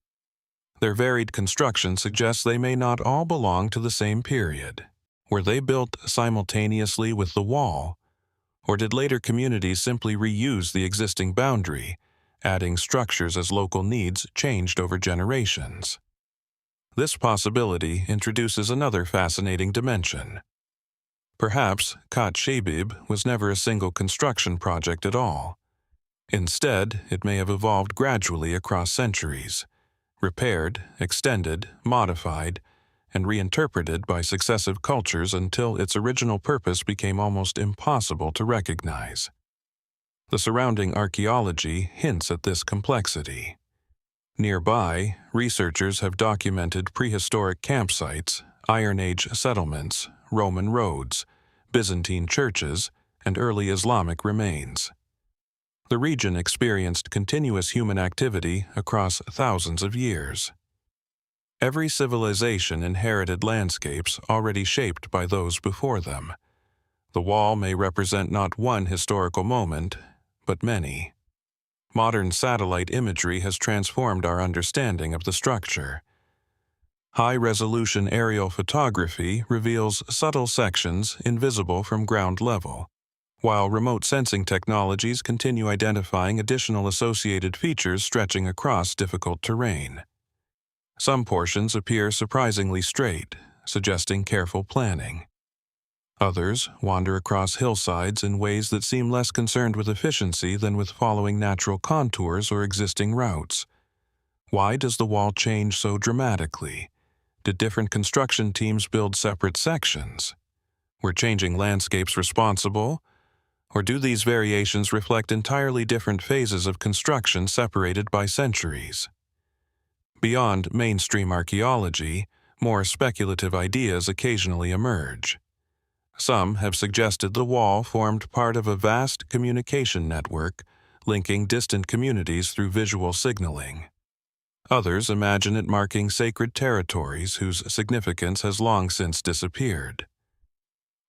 Their varied construction suggests they may not all belong to the same period. Were they built simultaneously with the wall, or did later communities simply reuse the existing boundary, adding structures as local needs changed over generations? This possibility introduces another fascinating dimension. Perhaps Khat Shebib was never a single construction project at all. Instead, it may have evolved gradually across centuries, repaired, extended, modified, and reinterpreted by successive cultures until its original purpose became almost impossible to recognize. The surrounding archaeology hints at this complexity. Nearby, researchers have documented prehistoric campsites, Iron Age settlements, Roman roads, Byzantine churches, and early Islamic remains. The region experienced continuous human activity across thousands of years. Every civilization inherited landscapes already shaped by those before them. The wall may represent not one historical moment, but many. Modern satellite imagery has transformed our understanding of the structure. High-resolution aerial photography reveals subtle sections invisible from ground level, while remote sensing technologies continue identifying additional associated features stretching across difficult terrain. Some portions appear surprisingly straight, suggesting careful planning. Others wander across hillsides in ways that seem less concerned with efficiency than with following natural contours or existing routes. Why does the wall change so dramatically? Did different construction teams build separate sections? Were changing landscapes responsible? Or do these variations reflect entirely different phases of construction separated by centuries? Beyond mainstream archaeology, more speculative ideas occasionally emerge. Some have suggested the wall formed part of a vast communication network linking distant communities through visual signaling. Others imagine it marking sacred territories whose significance has long since disappeared.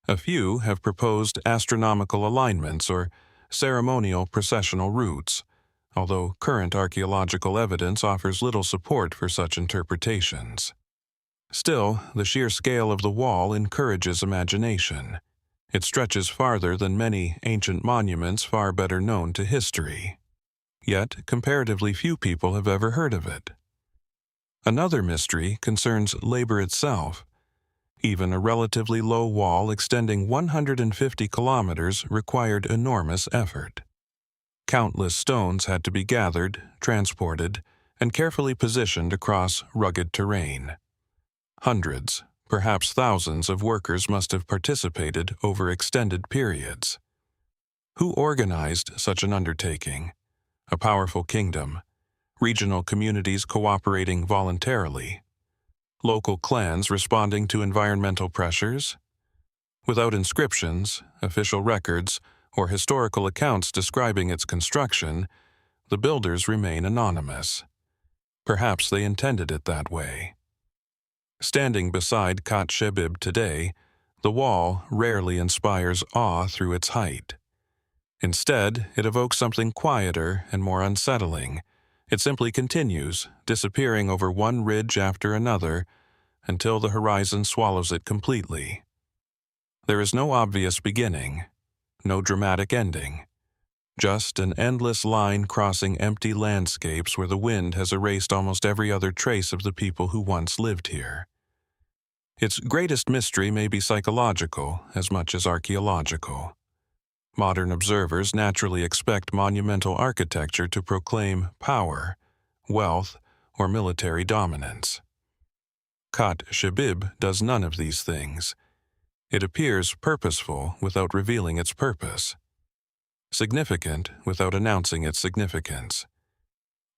A few have proposed astronomical alignments or ceremonial processional routes, although current archaeological evidence offers little support for such interpretations. Still, the sheer scale of the wall encourages imagination. It stretches farther than many ancient monuments far better known to history. Yet, comparatively few people have ever heard of it. Another mystery concerns labor itself. Even a relatively low wall extending 150 kilometers required enormous effort. Countless stones had to be gathered, transported, and carefully positioned across rugged terrain. Hundreds, perhaps thousands of workers must have participated over extended periods. Who organized such an undertaking? A powerful kingdom, regional communities cooperating voluntarily, local clans responding to environmental pressures? Without inscriptions, official records, or historical accounts describing its construction, the builders remain anonymous. Perhaps they intended it that way. Standing beside Khat Shebib today, the wall rarely inspires awe through its height. Instead, it evokes something quieter and more unsettling. It simply continues, disappearing over one ridge after another, until the horizon swallows it completely. There is no obvious beginning, no dramatic ending, just an endless line crossing empty landscapes where the wind has erased almost every other trace of the people who once lived here. Its greatest mystery may be psychological as much as archaeological. Modern observers naturally expect monumental architecture to proclaim power, wealth, or military dominance. Khat Shebib does none of these things. It appears purposeful without revealing its purpose, significant without announcing its significance,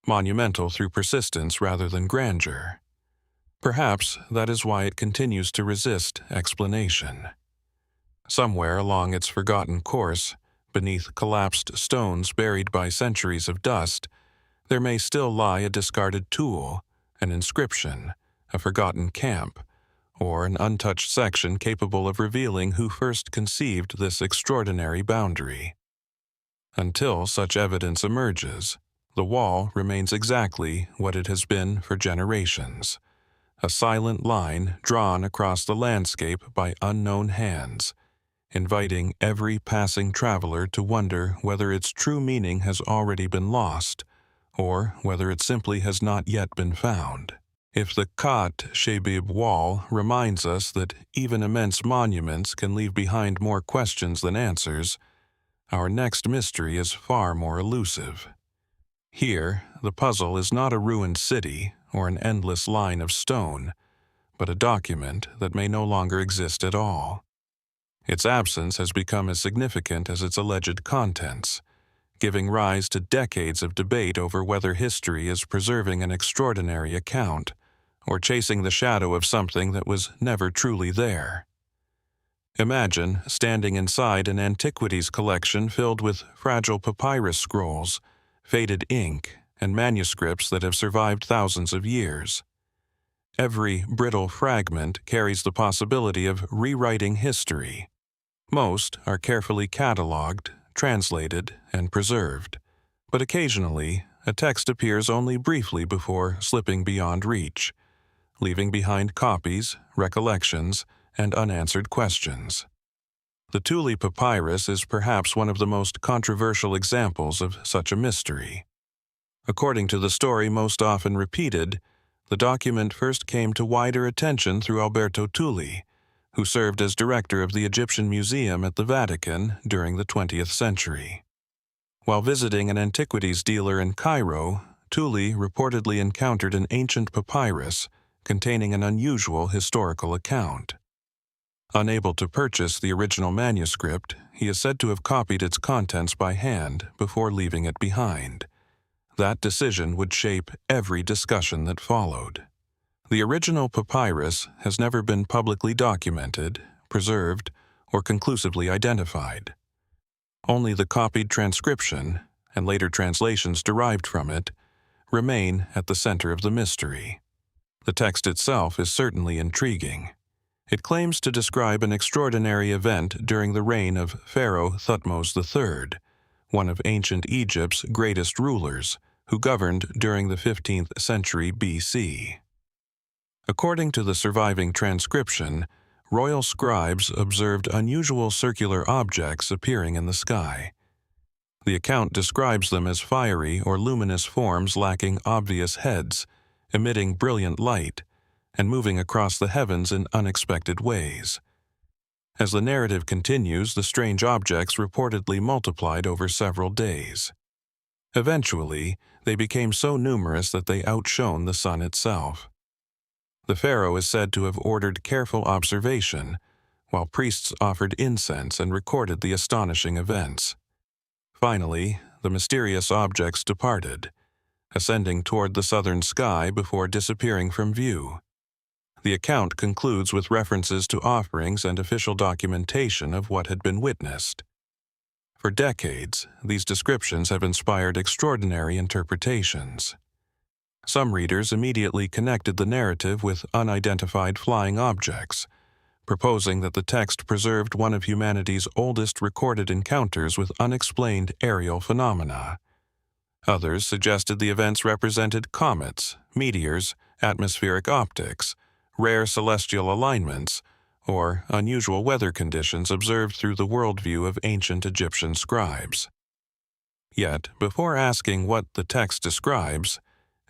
monumental through persistence rather than grandeur. Perhaps that is why it continues to resist explanation. Somewhere along its forgotten course, beneath collapsed stones buried by centuries of dust, there may still lie a discarded tool, an inscription, a forgotten camp, or an untouched section capable of revealing who first conceived this extraordinary boundary. Until such evidence emerges, the wall remains exactly what it has been for generations, a silent line drawn across the landscape by unknown hands, inviting every passing traveler to wonder whether its true meaning has already been lost, or whether it simply has not yet been found. If the Khat Shebib wall reminds us that even immense monuments can leave behind more questions than answers, our next mystery is far more elusive. Here, the puzzle is not a ruined city or an endless line of stone, but a document that may no longer exist at all. Its absence has become as significant as its alleged contents, giving rise to decades of debate over whether history is preserving an extraordinary account or chasing the shadow of something that was never truly there. Imagine standing inside an antiquities collection filled with fragile papyrus scrolls, faded ink, and manuscripts that have survived thousands of years. Every brittle fragment carries the possibility of rewriting history. Most are carefully catalogued, translated, and preserved, but occasionally a text appears only briefly before slipping beyond reach, leaving behind copies, recollections, and unanswered questions. The Thule papyrus is perhaps one of the most controversial examples of such a mystery. According to the story most often repeated, the document first came to wider attention through Alberto Thule, who served as director of the Egyptian Museum at the Vatican during the 20th century. While visiting an antiquities dealer in Cairo, Thule reportedly encountered an ancient papyrus containing an unusual historical account. Unable to purchase the original manuscript, he is said to have copied its contents by hand before leaving it behind. That decision would shape every discussion that followed. The original papyrus has never been publicly documented, preserved, or conclusively identified. Only the copied transcription, and later translations derived from it, remain at the center of the mystery. The text itself is certainly intriguing. It claims to describe an extraordinary event during the reign of Pharaoh Thutmose III, one of ancient Egypt's greatest rulers, who governed during the 15th century BC. According to the surviving transcription, royal scribes observed unusual circular objects appearing in the sky. The account describes them as fiery or luminous forms lacking obvious heads, emitting brilliant light, and moving across the heavens in unexpected ways. As the narrative continues, the strange objects reportedly multiplied over several days. Eventually, they became so numerous that they outshone the sun itself. The pharaoh is said to have ordered careful observation, while priests offered incense and recorded the astonishing events. Finally, the mysterious objects departed, ascending toward the southern sky before disappearing from view. The account concludes with references to offerings and official documentation of what had been witnessed. For decades, these descriptions have inspired extraordinary interpretations. Some readers immediately connected the narrative with unidentified flying objects, proposing that the text preserved one of humanity's oldest recorded encounters with unexplained aerial phenomena. Others suggested the events represented comets, meteors, atmospheric optics, rare celestial alignments, or unusual weather conditions observed through the worldview of ancient Egyptian scribes. Yet, before asking what the text describes,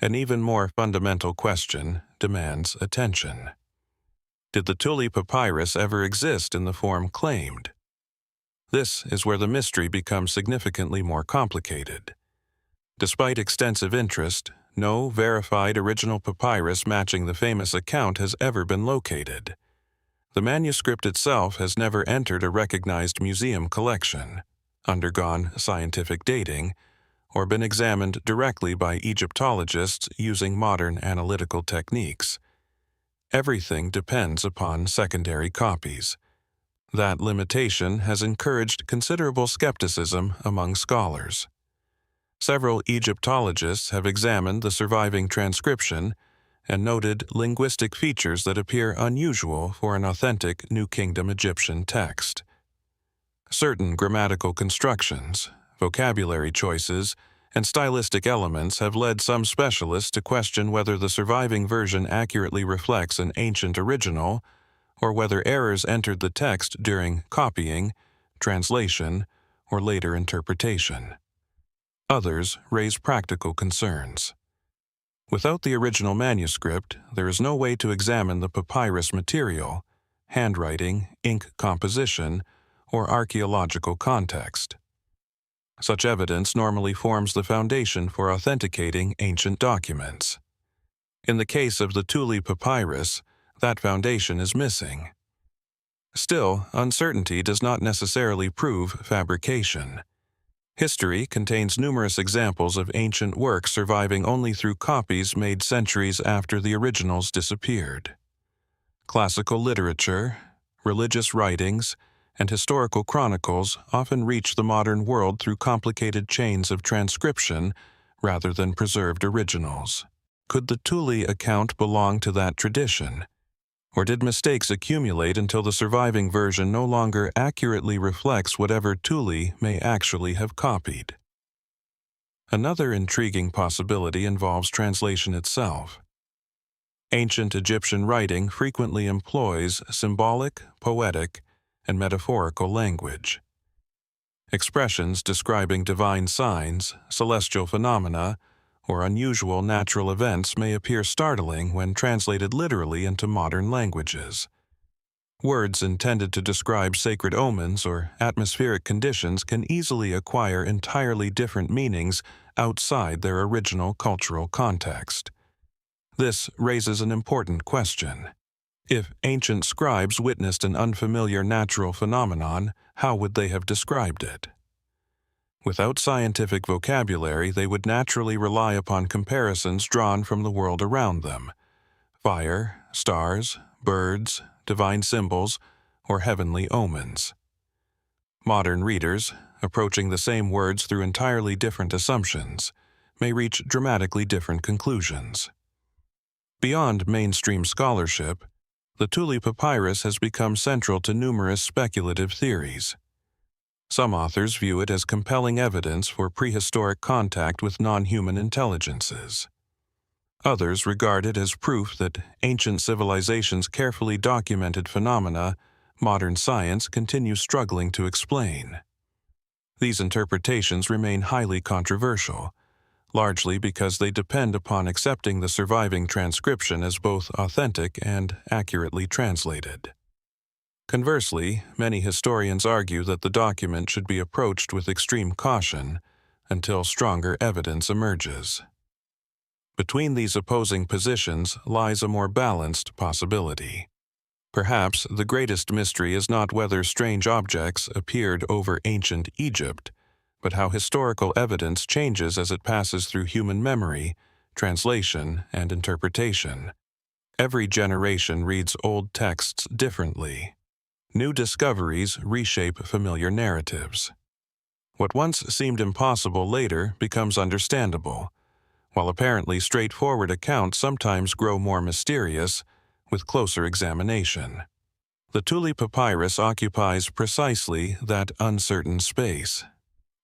an even more fundamental question demands attention. Did the Thule papyrus ever exist in the form claimed? This is where the mystery becomes significantly more complicated. Despite extensive interest, no verified original papyrus matching the famous account has ever been located. The manuscript itself has never entered a recognized museum collection, undergone scientific dating, or been examined directly by Egyptologists using modern analytical techniques. Everything depends upon secondary copies. That limitation has encouraged considerable skepticism among scholars. Several Egyptologists have examined the surviving transcription and noted linguistic features that appear unusual for an authentic New Kingdom Egyptian text. Certain grammatical constructions, vocabulary choices, and stylistic elements have led some specialists to question whether the surviving version accurately reflects an ancient original or whether errors entered the text during copying, translation, or later interpretation. Others raise practical concerns. Without the original manuscript, there is no way to examine the papyrus material, handwriting, ink composition, or archaeological context. Such evidence normally forms the foundation for authenticating ancient documents. In the case of the Thule papyrus, that foundation is missing. Still, uncertainty does not necessarily prove fabrication. History contains numerous examples of ancient works surviving only through copies made centuries after the originals disappeared. Classical literature, religious writings, and historical chronicles often reach the modern world through complicated chains of transcription rather than preserved originals. Could the Thule account belong to that tradition? Or did mistakes accumulate until the surviving version no longer accurately reflects whatever Thule may actually have copied? Another intriguing possibility involves translation itself. Ancient Egyptian writing frequently employs symbolic, poetic, and metaphorical language. Expressions describing divine signs, celestial phenomena, or unusual natural events may appear startling when translated literally into modern languages. Words intended to describe sacred omens or atmospheric conditions can easily acquire entirely different meanings outside their original cultural context. This raises an important question. If ancient scribes witnessed an unfamiliar natural phenomenon, how would they have described it? Without scientific vocabulary, they would naturally rely upon comparisons drawn from the world around them: fire, stars, birds, divine symbols, or heavenly omens. Modern readers, approaching the same words through entirely different assumptions, may reach dramatically different conclusions. Beyond mainstream scholarship, the Thule papyrus has become central to numerous speculative theories. Some authors view it as compelling evidence for prehistoric contact with non-human intelligences. Others regard it as proof that ancient civilizations carefully documented phenomena modern science continues struggling to explain. These interpretations remain highly controversial, largely because they depend upon accepting the surviving transcription as both authentic and accurately translated. Conversely, many historians argue that the document should be approached with extreme caution until stronger evidence emerges. Between these opposing positions lies a more balanced possibility. Perhaps the greatest mystery is not whether strange objects appeared over ancient Egypt, but how historical evidence changes as it passes through human memory, translation, and interpretation. Every generation reads old texts differently. New discoveries reshape familiar narratives. What once seemed impossible later becomes understandable, while apparently straightforward accounts sometimes grow more mysterious with closer examination. The Thule papyrus occupies precisely that uncertain space.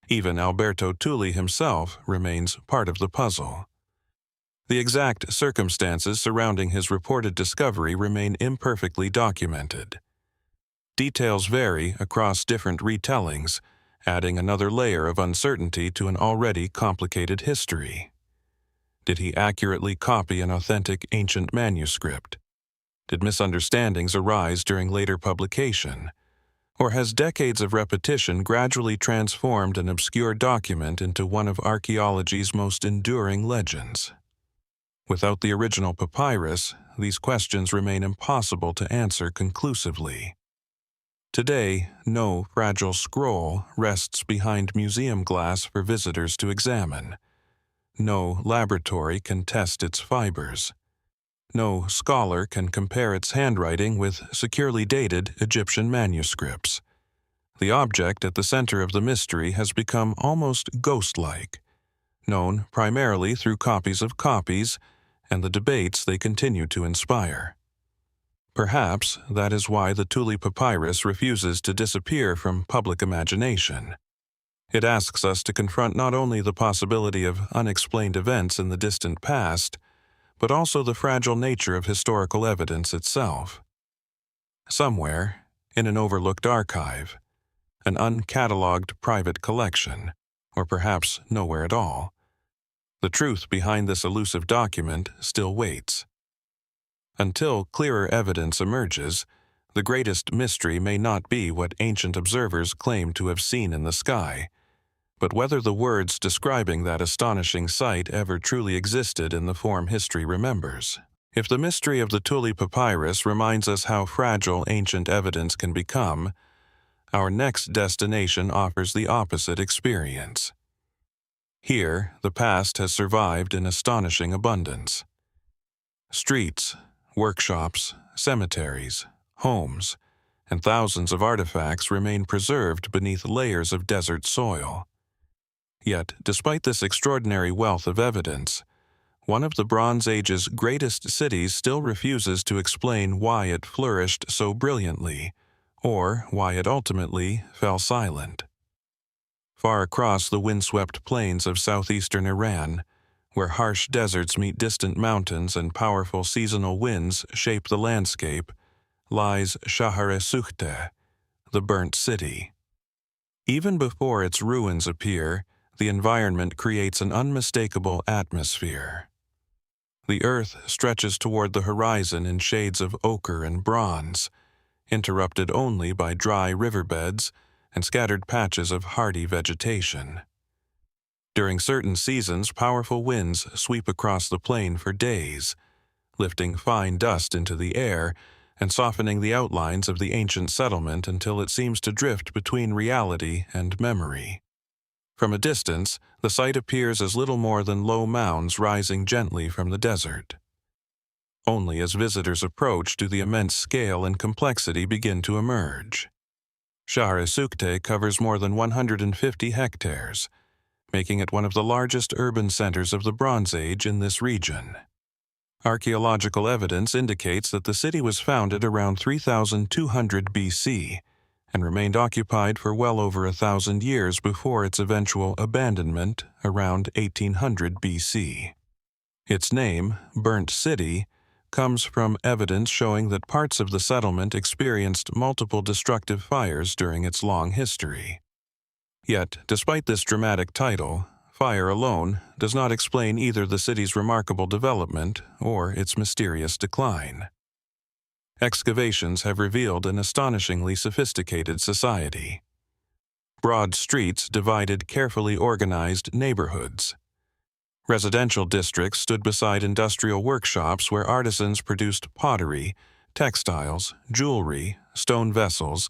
Even Alberto Thule himself remains part of the puzzle. The exact circumstances surrounding his reported discovery remain imperfectly documented. Details vary across different retellings, adding another layer of uncertainty to an already complicated history. Did he accurately copy an authentic ancient manuscript? Did misunderstandings arise during later publication? Or has decades of repetition gradually transformed an obscure document into one of archaeology's most enduring legends? Without the original papyrus, these questions remain impossible to answer conclusively. Today, no fragile scroll rests behind museum glass for visitors to examine. No laboratory can test its fibers. No scholar can compare its handwriting with securely dated Egyptian manuscripts. The object at the center of the mystery has become almost ghost-like, known primarily through copies of copies and the debates they continue to inspire. Perhaps that is why the Thule papyrus refuses to disappear from public imagination. It asks us to confront not only the possibility of unexplained events in the distant past, but also the fragile nature of historical evidence itself. Somewhere, in an overlooked archive, an uncatalogued private collection, or perhaps nowhere at all, the truth behind this elusive document still waits. Until clearer evidence emerges, the greatest mystery may not be what ancient observers claim to have seen in the sky, but whether the words describing that astonishing sight ever truly existed in the form history remembers. If the mystery of the Thule papyrus reminds us how fragile ancient evidence can become, our next destination offers the opposite experience. Here, the past has survived in astonishing abundance. Streets, workshops, cemeteries, homes, and thousands of artifacts remain preserved beneath layers of desert soil. Yet, despite this extraordinary wealth of evidence, one of the Bronze Age's greatest cities still refuses to explain why it flourished so brilliantly, or why it ultimately fell silent. Far across the windswept plains of southeastern Iran, where harsh deserts meet distant mountains and powerful seasonal winds shape the landscape, lies Shahr-e-Sukhte, the burnt city. Even before its ruins appear, the environment creates an unmistakable atmosphere. The earth stretches toward the horizon in shades of ochre and bronze, interrupted only by dry riverbeds and scattered patches of hardy vegetation. During certain seasons, powerful winds sweep across the plain for days, lifting fine dust into the air and softening the outlines of the ancient settlement until it seems to drift between reality and memory. From a distance, the site appears as little more than low mounds rising gently from the desert. Only as visitors approach do the immense scale and complexity begin to emerge. Shahr-e-Sukhte covers more than 150 hectares, making it one of the largest urban centers of the Bronze Age in this region. Archaeological evidence indicates that the city was founded around 3200 BC and remained occupied for well over 1,000 years before its eventual abandonment around 1800 BC. Its name, Burnt City, comes from evidence showing that parts of the settlement experienced multiple destructive fires during its long history. Yet, despite this dramatic title, fire alone does not explain either the city's remarkable development or its mysterious decline. Excavations have revealed an astonishingly sophisticated society. Broad streets divided carefully organized neighborhoods. Residential districts stood beside industrial workshops where artisans produced pottery, textiles, jewelry, stone vessels,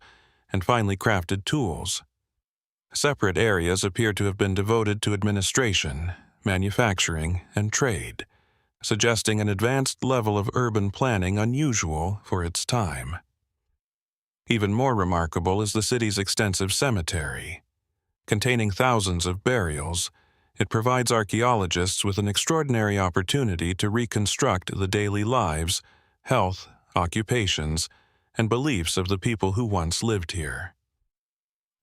and finely crafted tools. Separate areas appear to have been devoted to administration, manufacturing, and trade, suggesting an advanced level of urban planning unusual for its time. Even more remarkable is the city's extensive cemetery. Containing thousands of burials, it provides archaeologists with an extraordinary opportunity to reconstruct the daily lives, health, occupations, and beliefs of the people who once lived here.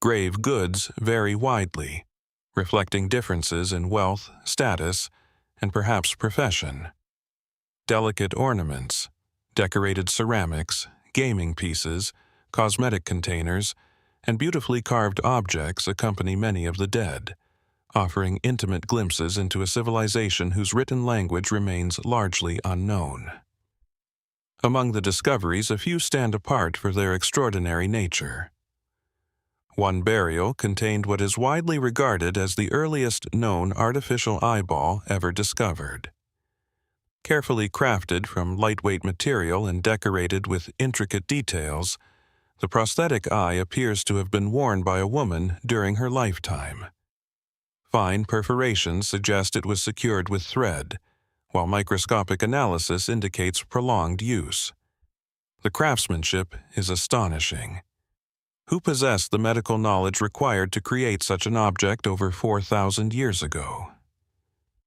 Grave goods vary widely, reflecting differences in wealth, status, and perhaps profession. Delicate ornaments, decorated ceramics, gaming pieces, cosmetic containers, and beautifully carved objects accompany many of the dead, offering intimate glimpses into a civilization whose written language remains largely unknown. Among the discoveries, a few stand apart for their extraordinary nature. One burial contained what is widely regarded as the earliest known artificial eyeball ever discovered. Carefully crafted from lightweight material and decorated with intricate details, the prosthetic eye appears to have been worn by a woman during her lifetime. Fine perforations suggest it was secured with thread, while microscopic analysis indicates prolonged use. The craftsmanship is astonishing. Who possessed the medical knowledge required to create such an object over 4,000 years ago?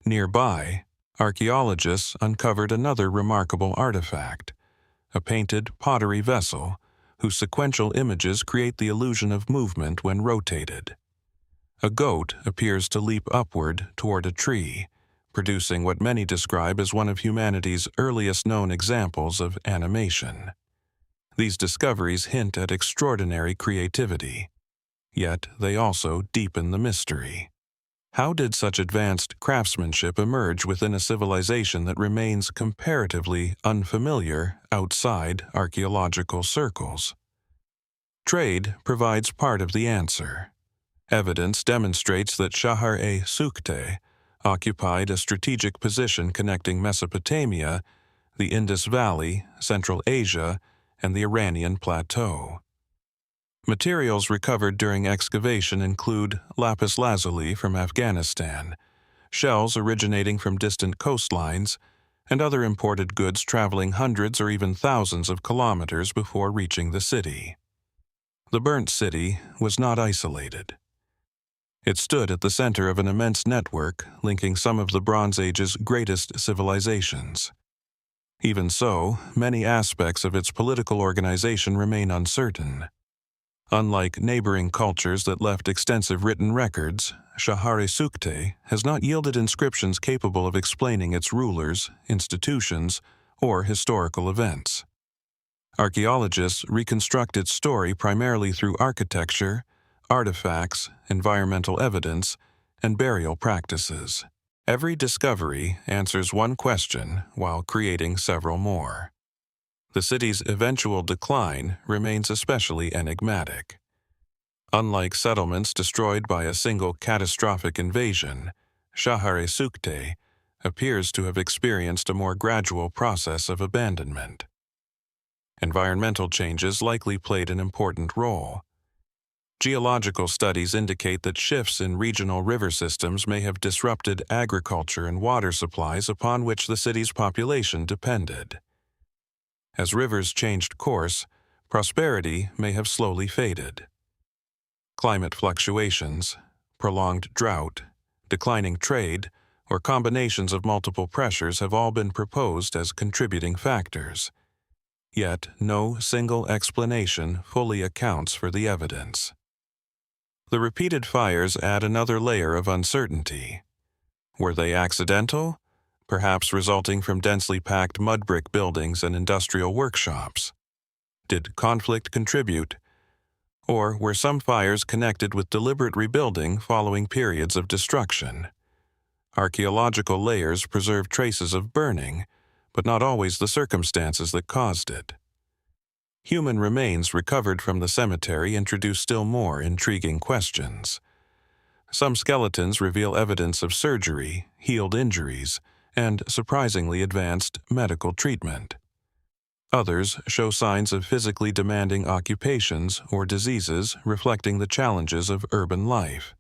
Nearby, archaeologists uncovered another remarkable artifact, a painted pottery vessel whose sequential images create the illusion of movement when rotated. A goat appears to leap upward toward a tree, producing what many describe as one of humanity's earliest known examples of animation. These discoveries hint at extraordinary creativity, yet they also deepen the mystery. How did such advanced craftsmanship emerge within a civilization that remains comparatively unfamiliar outside archaeological circles? Trade provides part of the answer. Evidence demonstrates that Shahr-e-Sukhteh occupied a strategic position connecting Mesopotamia, the Indus Valley, Central Asia, and the Iranian Plateau. Materials recovered during excavation include lapis lazuli from Afghanistan, shells originating from distant coastlines, and other imported goods traveling hundreds or even thousands of kilometers before reaching the city. The burnt city was not isolated. It stood at the center of an immense network linking some of the Bronze Age's greatest civilizations. Even so, many aspects of its political organization remain uncertain. Unlike neighboring cultures that left extensive written records, Shahr-e-Sukhteh has not yielded inscriptions capable of explaining its rulers, institutions, or historical events. Archaeologists reconstruct its story primarily through architecture, artifacts, environmental evidence, and burial practices. Every discovery answers one question while creating several more. The city's eventual decline remains especially enigmatic. Unlike settlements destroyed by a single catastrophic invasion, Shahr-e-Sukhteh appears to have experienced a more gradual process of abandonment. Environmental changes likely played an important role. Geological studies indicate that shifts in regional river systems may have disrupted agriculture and water supplies upon which the city's population depended. As rivers changed course, prosperity may have slowly faded. Climate fluctuations, prolonged drought, declining trade, or combinations of multiple pressures have all been proposed as contributing factors. Yet no single explanation fully accounts for the evidence. The repeated fires add another layer of uncertainty. Were they accidental? Perhaps resulting from densely packed mud brick buildings and industrial workshops? Did conflict contribute? Or were some fires connected with deliberate rebuilding following periods of destruction? Archaeological layers preserve traces of burning, but not always the circumstances that caused it. Human remains recovered from the cemetery introduce still more intriguing questions. Some skeletons reveal evidence of surgery, healed injuries, and surprisingly advanced medical treatment. Others show signs of physically demanding occupations or diseases reflecting the challenges of urban life.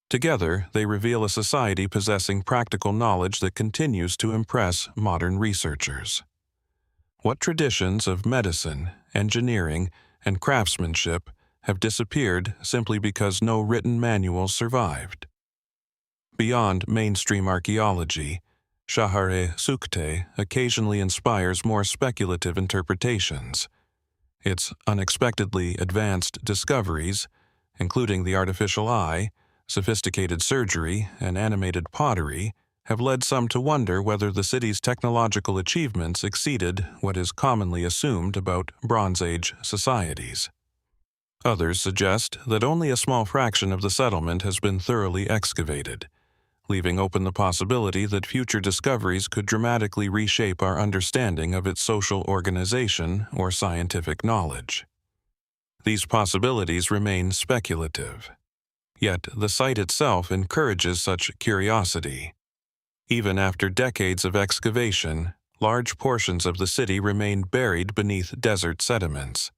Together, they reveal a society possessing practical knowledge that continues to impress modern researchers. What traditions of medicine, engineering, and craftsmanship have disappeared simply because no written manuals survived? Beyond mainstream archaeology, Shahr-e-Sukhteh occasionally inspires more speculative interpretations. Its unexpectedly advanced discoveries, including the artificial eye, sophisticated surgery, and animated pottery, have led some to wonder whether the city's technological achievements exceeded what is commonly assumed about Bronze Age societies. Others suggest that only a small fraction of the settlement has been thoroughly excavated, leaving open the possibility that future discoveries could dramatically reshape our understanding of its social organization or scientific knowledge. These possibilities remain speculative. Yet the site itself encourages such curiosity. Even after decades of excavation, large portions of the city remain buried beneath desert sediments.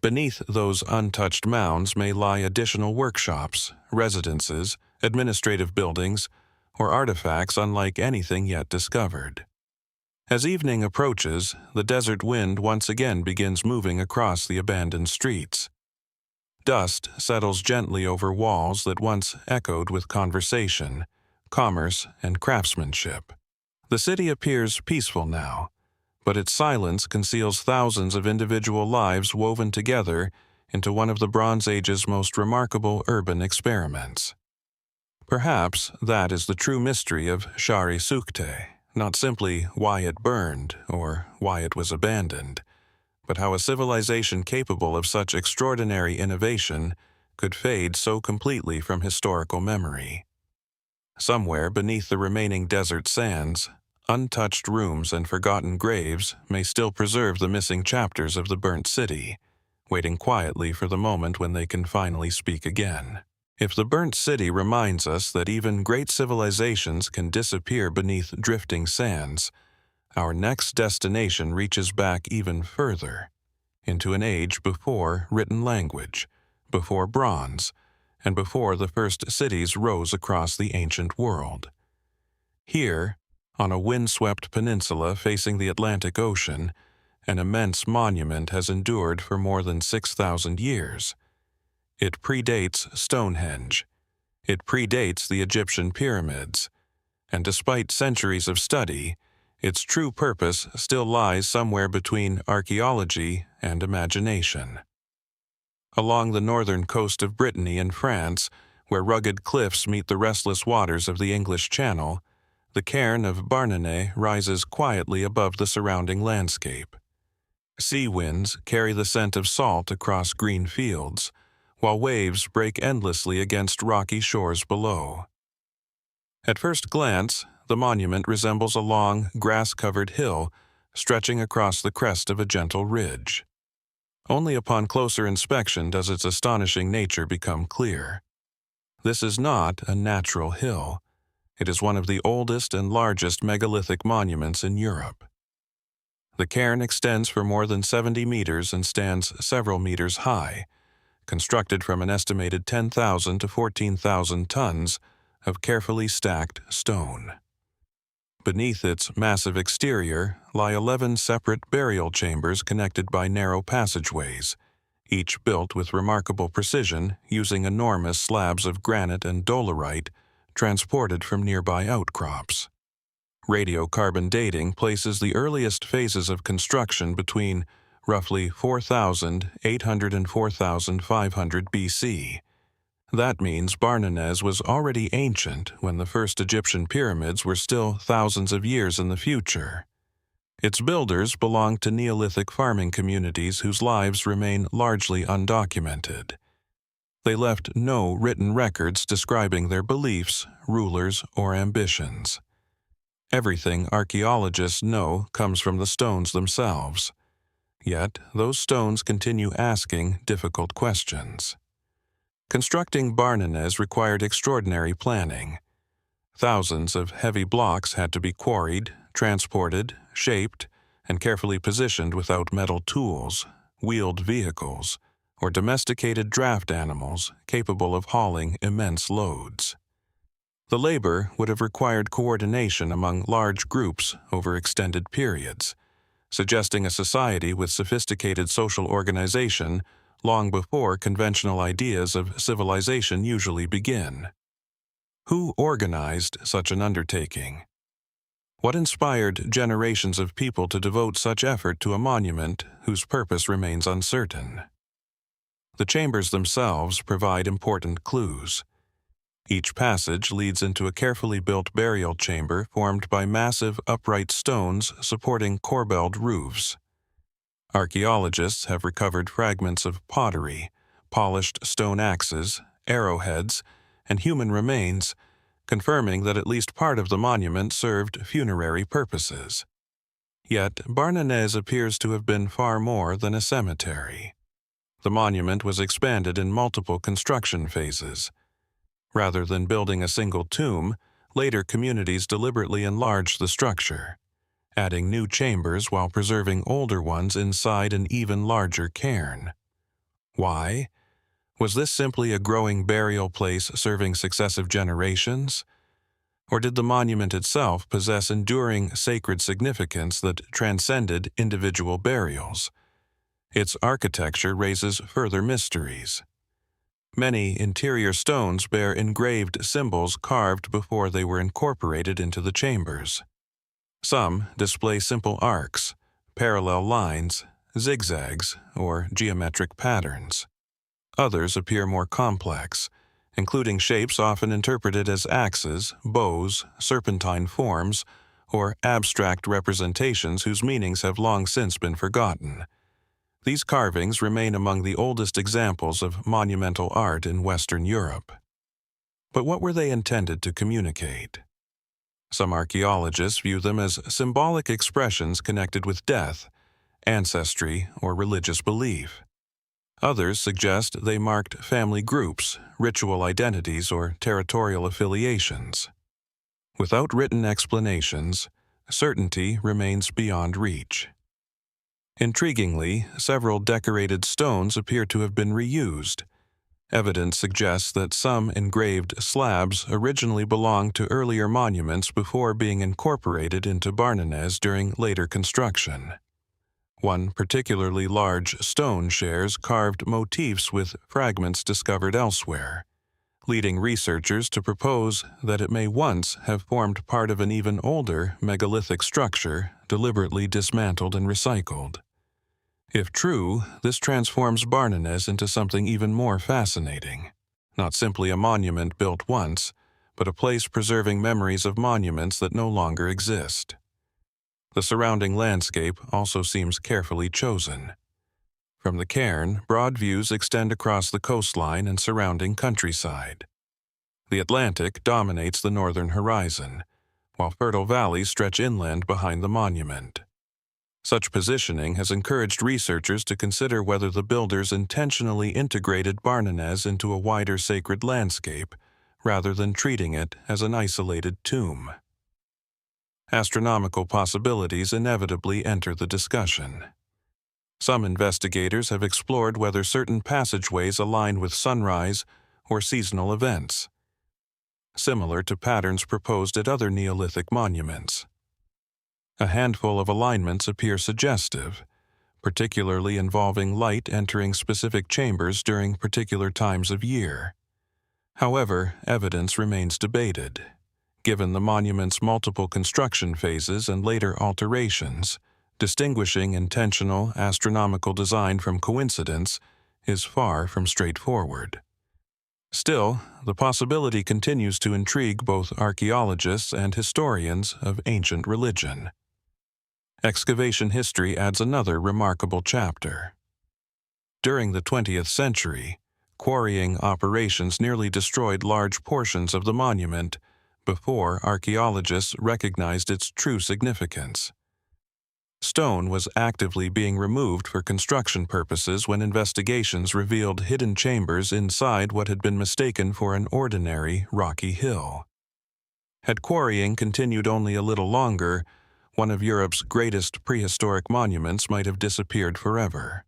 Beneath those untouched mounds may lie additional workshops, residences, administrative buildings, or artifacts unlike anything yet discovered. As evening approaches, the desert wind once again begins moving across the abandoned streets. Dust settles gently over walls that once echoed with conversation, commerce, and craftsmanship. The city appears peaceful now, but its silence conceals thousands of individual lives woven together into one of the Bronze Age's most remarkable urban experiments. Perhaps that is the true mystery of Shari Sukte, not simply why it burned or why it was abandoned, but how a civilization capable of such extraordinary innovation could fade so completely from historical memory. Somewhere beneath the remaining desert sands, untouched rooms and forgotten graves may still preserve the missing chapters of the burnt city, waiting quietly for the moment when they can finally speak again. If the burnt city reminds us that even great civilizations can disappear beneath drifting sands, our next destination reaches back even further, into an age before written language, before bronze, and before the first cities rose across the ancient world. Here, on a windswept peninsula facing the Atlantic Ocean, an immense monument has endured for more than 6,000 years. It predates Stonehenge. It predates the Egyptian pyramids. And despite centuries of study, its true purpose still lies somewhere between archaeology and imagination. Along the northern coast of Brittany and France, where rugged cliffs meet the restless waters of the English Channel, the cairn of Barnenay rises quietly above the surrounding landscape. Sea winds carry the scent of salt across green fields, while waves break endlessly against rocky shores below. At first glance, the monument resembles a long, grass-covered hill stretching across the crest of a gentle ridge. Only upon closer inspection does its astonishing nature become clear. This is not a natural hill. It is one of the oldest and largest megalithic monuments in Europe. The cairn extends for more than 70 meters and stands several meters high, constructed from an estimated 10,000 to 14,000 tons of carefully stacked stone. Beneath its massive exterior lie 11 separate burial chambers connected by narrow passageways, each built with remarkable precision using enormous slabs of granite and dolerite transported from nearby outcrops. Radiocarbon dating places the earliest phases of construction between roughly 4,800 and 4,500 BC. That means Barnenez was already ancient when the first Egyptian pyramids were still thousands of years in the future. Its builders belonged to Neolithic farming communities whose lives remain largely undocumented. They left no written records describing their beliefs, rulers, or ambitions. Everything archaeologists know comes from the stones themselves. Yet, those stones continue asking difficult questions. Constructing Barnenez required extraordinary planning. Thousands of heavy blocks had to be quarried, transported, shaped, and carefully positioned without metal tools, wheeled vehicles, or domesticated draft animals capable of hauling immense loads. The labor would have required coordination among large groups over extended periods, suggesting a society with sophisticated social organization long before conventional ideas of civilization usually begin. Who organized such an undertaking? What inspired generations of people to devote such effort to a monument whose purpose remains uncertain? The chambers themselves provide important clues. Each passage leads into a carefully built burial chamber formed by massive upright stones supporting corbelled roofs. Archaeologists have recovered fragments of pottery, polished stone axes, arrowheads, and human remains, confirming that at least part of the monument served funerary purposes. Yet Barnenez appears to have been far more than a cemetery. The monument was expanded in multiple construction phases. Rather than building a single tomb, later communities deliberately enlarged the structure, adding new chambers while preserving older ones inside an even larger cairn. Why? Was this simply a growing burial place serving successive generations? Or did the monument itself possess enduring sacred significance that transcended individual burials? Its architecture raises further mysteries. Many interior stones bear engraved symbols carved before they were incorporated into the chambers. Some display simple arcs, parallel lines, zigzags, or geometric patterns. Others appear more complex, including shapes often interpreted as axes, bows, serpentine forms, or abstract representations whose meanings have long since been forgotten. These carvings remain among the oldest examples of monumental art in Western Europe. But what were they intended to communicate? Some archaeologists view them as symbolic expressions connected with death, ancestry, or religious belief. Others suggest they marked family groups, ritual identities, or territorial affiliations. Without written explanations, certainty remains beyond reach. Intriguingly, several decorated stones appear to have been reused. Evidence suggests that some engraved slabs originally belonged to earlier monuments before being incorporated into Barnenez during later construction. One particularly large stone shares carved motifs with fragments discovered elsewhere, leading researchers to propose that it may once have formed part of an even older megalithic structure deliberately dismantled and recycled. If true, this transforms Barnenez into something even more fascinating. Not simply a monument built once, but a place preserving memories of monuments that no longer exist. The surrounding landscape also seems carefully chosen. From the cairn, broad views extend across the coastline and surrounding countryside. The Atlantic dominates the northern horizon, while fertile valleys stretch inland behind the monument. Such positioning has encouraged researchers to consider whether the builders intentionally integrated Barnenez into a wider sacred landscape, rather than treating it as an isolated tomb. Astronomical possibilities inevitably enter the discussion. Some investigators have explored whether certain passageways align with sunrise or seasonal events, similar to patterns proposed at other Neolithic monuments. A handful of alignments appear suggestive, particularly involving light entering specific chambers during particular times of year. However, evidence remains debated. Given the monument's multiple construction phases and later alterations, distinguishing intentional astronomical design from coincidence is far from straightforward. Still, the possibility continues to intrigue both archaeologists and historians of ancient religion. Excavation history adds another remarkable chapter. During the 20th century, quarrying operations nearly destroyed large portions of the monument before archaeologists recognized its true significance. Stone was actively being removed for construction purposes when investigations revealed hidden chambers inside what had been mistaken for an ordinary rocky hill. Had quarrying continued only a little longer, one of Europe's greatest prehistoric monuments might have disappeared forever.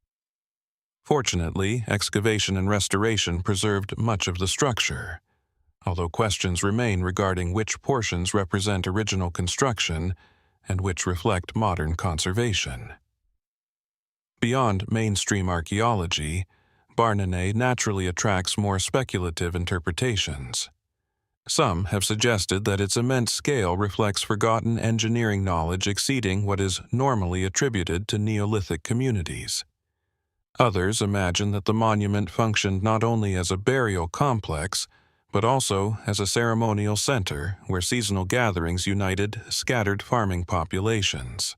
Fortunately, excavation and restoration preserved much of the structure, although questions remain regarding which portions represent original construction and which reflect modern conservation. Beyond mainstream archaeology, Barnenez naturally attracts more speculative interpretations. Some have suggested that its immense scale reflects forgotten engineering knowledge exceeding what is normally attributed to Neolithic communities. Others imagine that the monument functioned not only as a burial complex, but also as a ceremonial center where seasonal gatherings united scattered farming populations.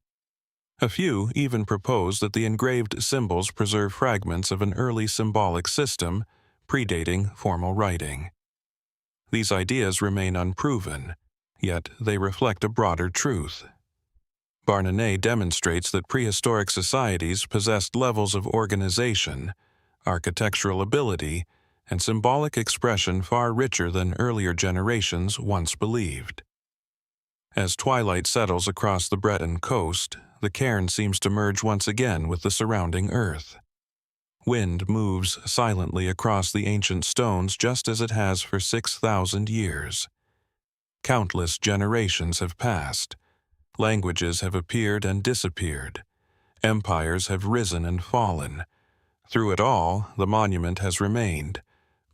A few even propose that the engraved symbols preserve fragments of an early symbolic system predating formal writing. These ideas remain unproven, yet they reflect a broader truth. Barnenez demonstrates that prehistoric societies possessed levels of organization, architectural ability, and symbolic expression far richer than earlier generations once believed. As twilight settles across the Breton coast, the cairn seems to merge once again with the surrounding earth. Wind moves silently across the ancient stones just as it has for 6,000 years. Countless generations have passed. Languages have appeared and disappeared. Empires have risen and fallen. Through it all, the monument has remained,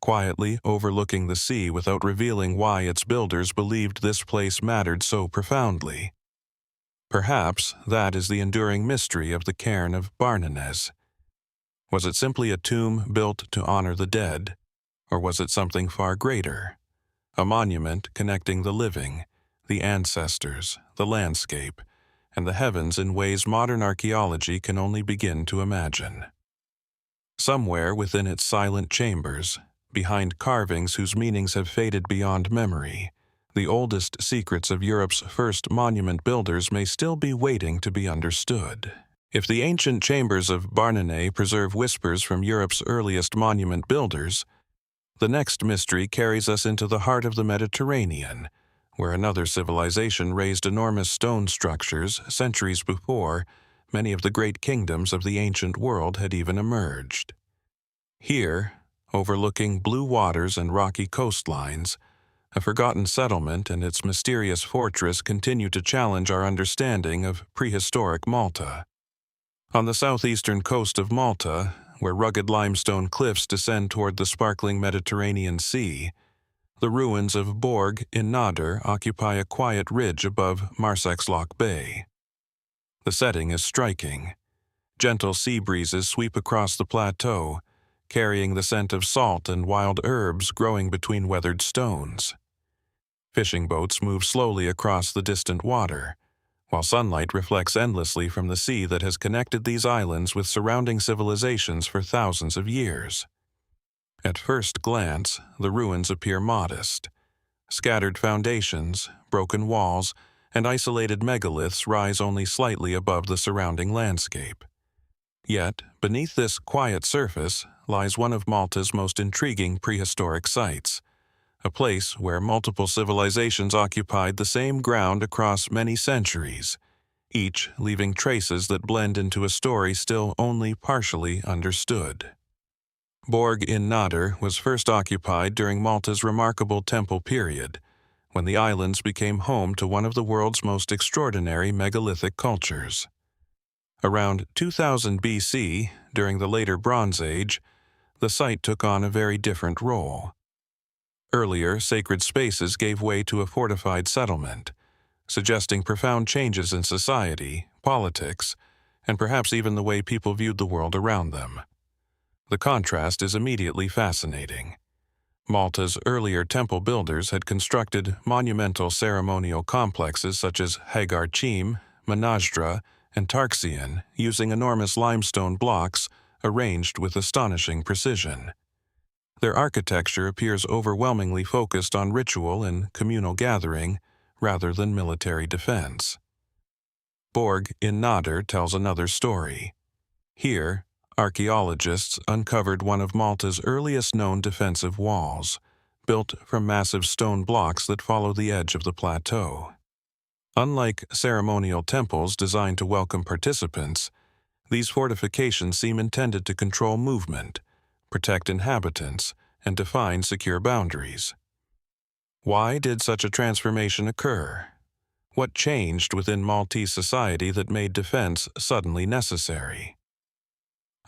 quietly overlooking the sea without revealing why its builders believed this place mattered so profoundly. Perhaps that is the enduring mystery of the cairn of Barnanez. Was it simply a tomb built to honor the dead, or was it something far greater? A monument connecting the living, the ancestors, the landscape, and the heavens in ways modern archaeology can only begin to imagine. Somewhere within its silent chambers, behind carvings whose meanings have faded beyond memory, the oldest secrets of Europe's first monument builders may still be waiting to be understood. If the ancient chambers of Barnanez preserve whispers from Europe's earliest monument builders, the next mystery carries us into the heart of the Mediterranean, where another civilization raised enormous stone structures centuries before many of the great kingdoms of the ancient world had even emerged. Here, overlooking blue waters and rocky coastlines, a forgotten settlement and its mysterious fortress continue to challenge our understanding of prehistoric Malta. On the southeastern coast of Malta, where rugged limestone cliffs descend toward the sparkling Mediterranean Sea, the ruins of Borg in Nadir occupy a quiet ridge above Marsexlock Bay. The setting is striking. Gentle sea breezes sweep across the plateau, carrying the scent of salt and wild herbs growing between weathered stones. Fishing boats move slowly across the distant water, while sunlight reflects endlessly from the sea that has connected these islands with surrounding civilizations for thousands of years. At first glance, the ruins appear modest. Scattered foundations, broken walls, and isolated megaliths rise only slightly above the surrounding landscape. Yet, beneath this quiet surface lies one of Malta's most intriguing prehistoric sites, a place where multiple civilizations occupied the same ground across many centuries, each leaving traces that blend into a story still only partially understood. Borg in Nadir was first occupied during Malta's remarkable temple period, when the islands became home to one of the world's most extraordinary megalithic cultures. Around 2000 BC, during the later Bronze Age, the site took on a very different role. Earlier, sacred spaces gave way to a fortified settlement, suggesting profound changes in society, politics, and perhaps even the way people viewed the world around them. The contrast is immediately fascinating. Malta's earlier temple builders had constructed monumental ceremonial complexes such as Hagar Chim, Menasdra, and Tarxian using enormous limestone blocks arranged with astonishing precision. Their architecture appears overwhelmingly focused on ritual and communal gathering rather than military defense. Borg in Nadir tells another story. Here, archaeologists uncovered one of Malta's earliest known defensive walls, built from massive stone blocks that follow the edge of the plateau. Unlike ceremonial temples designed to welcome participants, these fortifications seem intended to control movement, protect inhabitants, and define secure boundaries. Why did such a transformation occur? What changed within Maltese society that made defense suddenly necessary?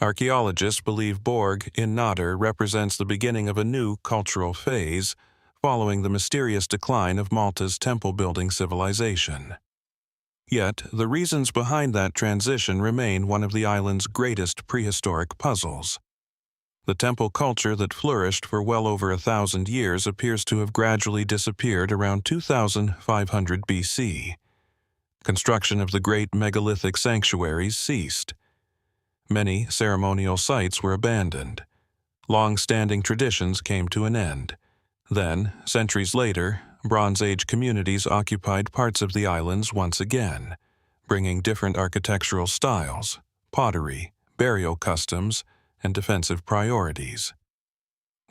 Archaeologists believe Borg in Nadir represents the beginning of a new cultural phase following the mysterious decline of Malta's temple-building civilization. Yet, the reasons behind that transition remain one of the island's greatest prehistoric puzzles. The temple culture that flourished for well over 1,000 years appears to have gradually disappeared around 2500 BC. Construction of the great megalithic sanctuaries ceased. Many ceremonial sites were abandoned. Long-standing traditions came to an end. Then, centuries later, Bronze Age communities occupied parts of the islands once again, bringing different architectural styles, pottery, burial customs, and defensive priorities.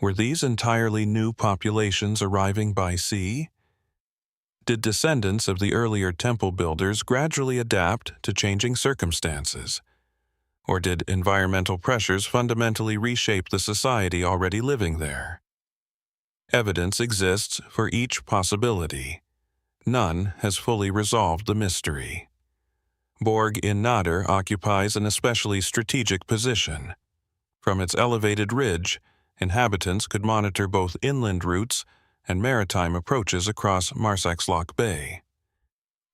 Were these entirely new populations arriving by sea? Did descendants of the earlier temple builders gradually adapt to changing circumstances? Or did environmental pressures fundamentally reshape the society already living there? Evidence exists for each possibility. None has fully resolved the mystery. Borg in Nader occupies an especially strategic position. From its elevated ridge, inhabitants could monitor both inland routes and maritime approaches across Marsaxlokk Bay.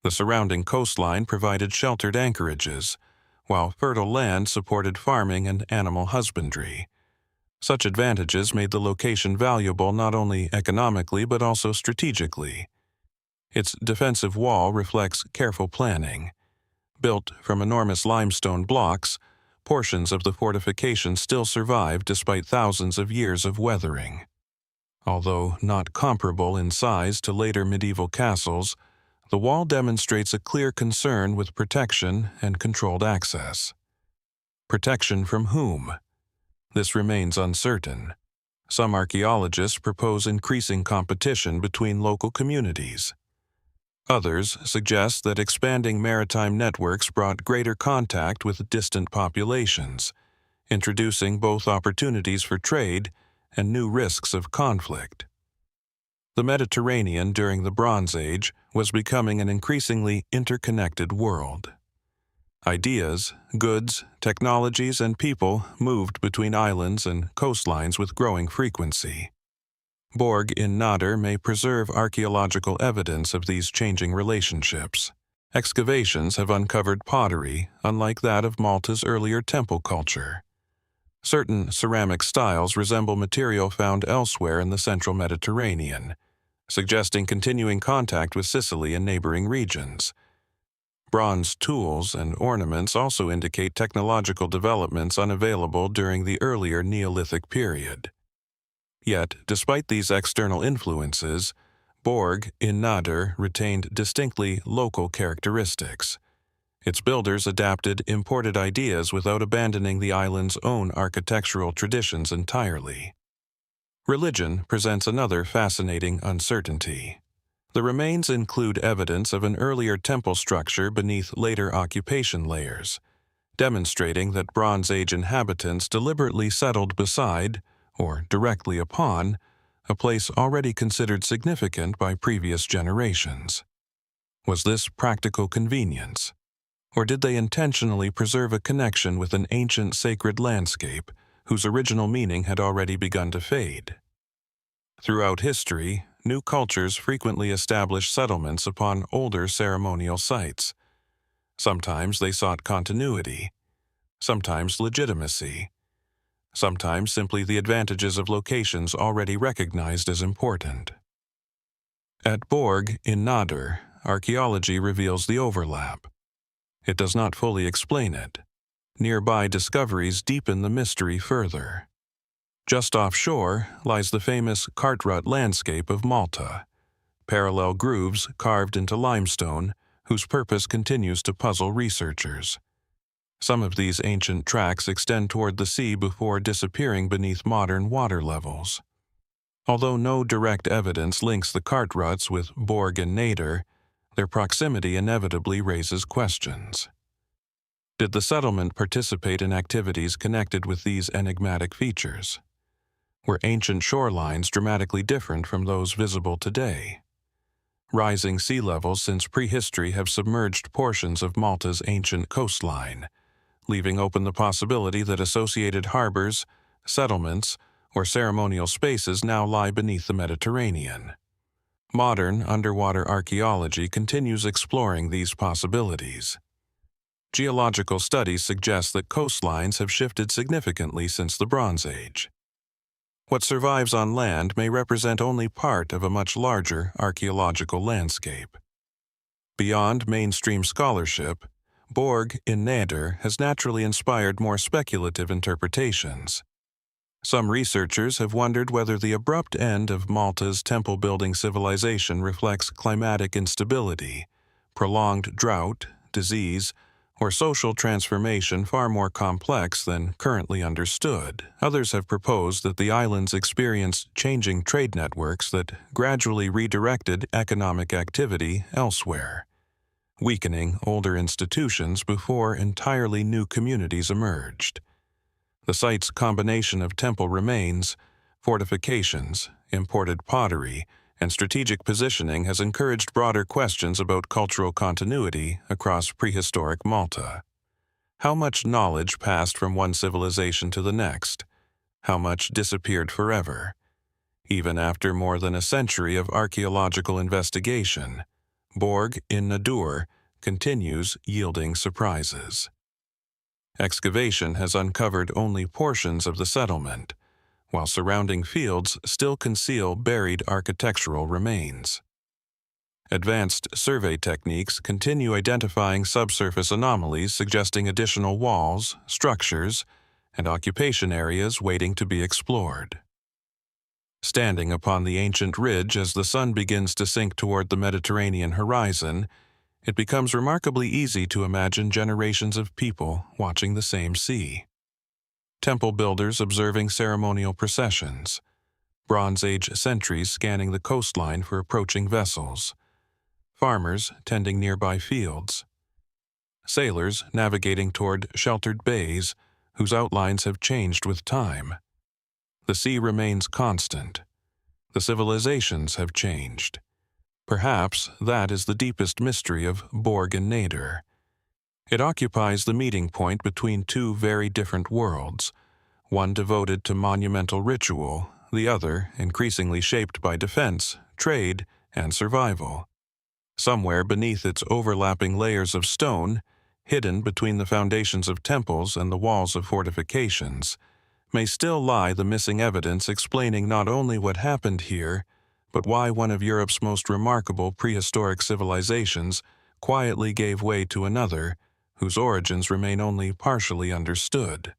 The surrounding coastline provided sheltered anchorages, while fertile land supported farming and animal husbandry. Such advantages made the location valuable not only economically but also strategically. Its defensive wall reflects careful planning. Built from enormous limestone blocks, portions of the fortification still survive despite thousands of years of weathering. Although not comparable in size to later medieval castles, the wall demonstrates a clear concern with protection and controlled access. Protection from whom? This remains uncertain. Some archaeologists propose increasing competition between local communities. Others suggest that expanding maritime networks brought greater contact with distant populations, introducing both opportunities for trade and new risks of conflict. The Mediterranean during the Bronze Age was becoming an increasingly interconnected world. Ideas, goods, technologies, and people moved between islands and coastlines with growing frequency. Borg in Nader may preserve archaeological evidence of these changing relationships. Excavations have uncovered pottery unlike that of Malta's earlier temple culture. Certain ceramic styles resemble material found elsewhere in the central Mediterranean, suggesting continuing contact with Sicily and neighboring regions. Bronze tools and ornaments also indicate technological developments unavailable during the earlier Neolithic period. Yet, despite these external influences, Borg in Nader retained distinctly local characteristics. Its builders adapted imported ideas without abandoning the island's own architectural traditions entirely. Religion presents another fascinating uncertainty. The remains include evidence of an earlier temple structure beneath later occupation layers, demonstrating that Bronze Age inhabitants deliberately settled beside, or directly upon, a place already considered significant by previous generations. Was this practical convenience? Or did they intentionally preserve a connection with an ancient sacred landscape whose original meaning had already begun to fade? Throughout history, new cultures frequently established settlements upon older ceremonial sites. Sometimes they sought continuity, sometimes legitimacy, sometimes simply the advantages of locations already recognized as important. At Borg in Nader, archaeology reveals the overlap. It does not fully explain it. Nearby discoveries deepen the mystery further. Just offshore lies the famous Carteret landscape of Malta, parallel grooves carved into limestone whose purpose continues to puzzle researchers. Some of these ancient tracks extend toward the sea before disappearing beneath modern water levels. Although no direct evidence links the Carterets with Borg and Nader, their proximity inevitably raises questions. Did the settlement participate in activities connected with these enigmatic features? Were ancient shorelines dramatically different from those visible today? Rising sea levels since prehistory have submerged portions of Malta's ancient coastline, leaving open the possibility that associated harbors, settlements, or ceremonial spaces now lie beneath the Mediterranean. Modern underwater archaeology continues exploring these possibilities. Geological studies suggest that coastlines have shifted significantly since the Bronze Age. What survives on land may represent only part of a much larger archaeological landscape. Beyond mainstream scholarship, Borg in Nader has naturally inspired more speculative interpretations. Some researchers have wondered whether the abrupt end of Malta's temple-building civilization reflects climatic instability, prolonged drought, disease, or social transformation far more complex than currently understood. Others have proposed that the islands experienced changing trade networks that gradually redirected economic activity elsewhere, weakening older institutions before entirely new communities emerged. The site's combination of temple remains, fortifications, imported pottery, and strategic positioning has encouraged broader questions about cultural continuity across prehistoric Malta. How much knowledge passed from one civilization to the next? How much disappeared forever? Even after more than a century of archaeological investigation, Borg in Ed-Dur continues yielding surprises. Excavation has uncovered only portions of the settlement, while surrounding fields still conceal buried architectural remains. Advanced survey techniques continue identifying subsurface anomalies suggesting additional walls, structures, and occupation areas waiting to be explored. Standing upon the ancient ridge as the sun begins to sink toward the Mediterranean horizon, it becomes remarkably easy to imagine generations of people watching the same sea. Temple builders observing ceremonial processions, Bronze Age sentries scanning the coastline for approaching vessels, farmers tending nearby fields, sailors navigating toward sheltered bays whose outlines have changed with time. The sea remains constant. The civilizations have changed. Perhaps that is the deepest mystery of Borg and Nadir. It occupies the meeting point between two very different worlds, one devoted to monumental ritual, the other increasingly shaped by defense, trade, and survival. Somewhere beneath its overlapping layers of stone, hidden between the foundations of temples and the walls of fortifications, may still lie the missing evidence explaining not only what happened here, but why one of Europe's most remarkable prehistoric civilizations quietly gave way to another, whose origins remain only partially understood.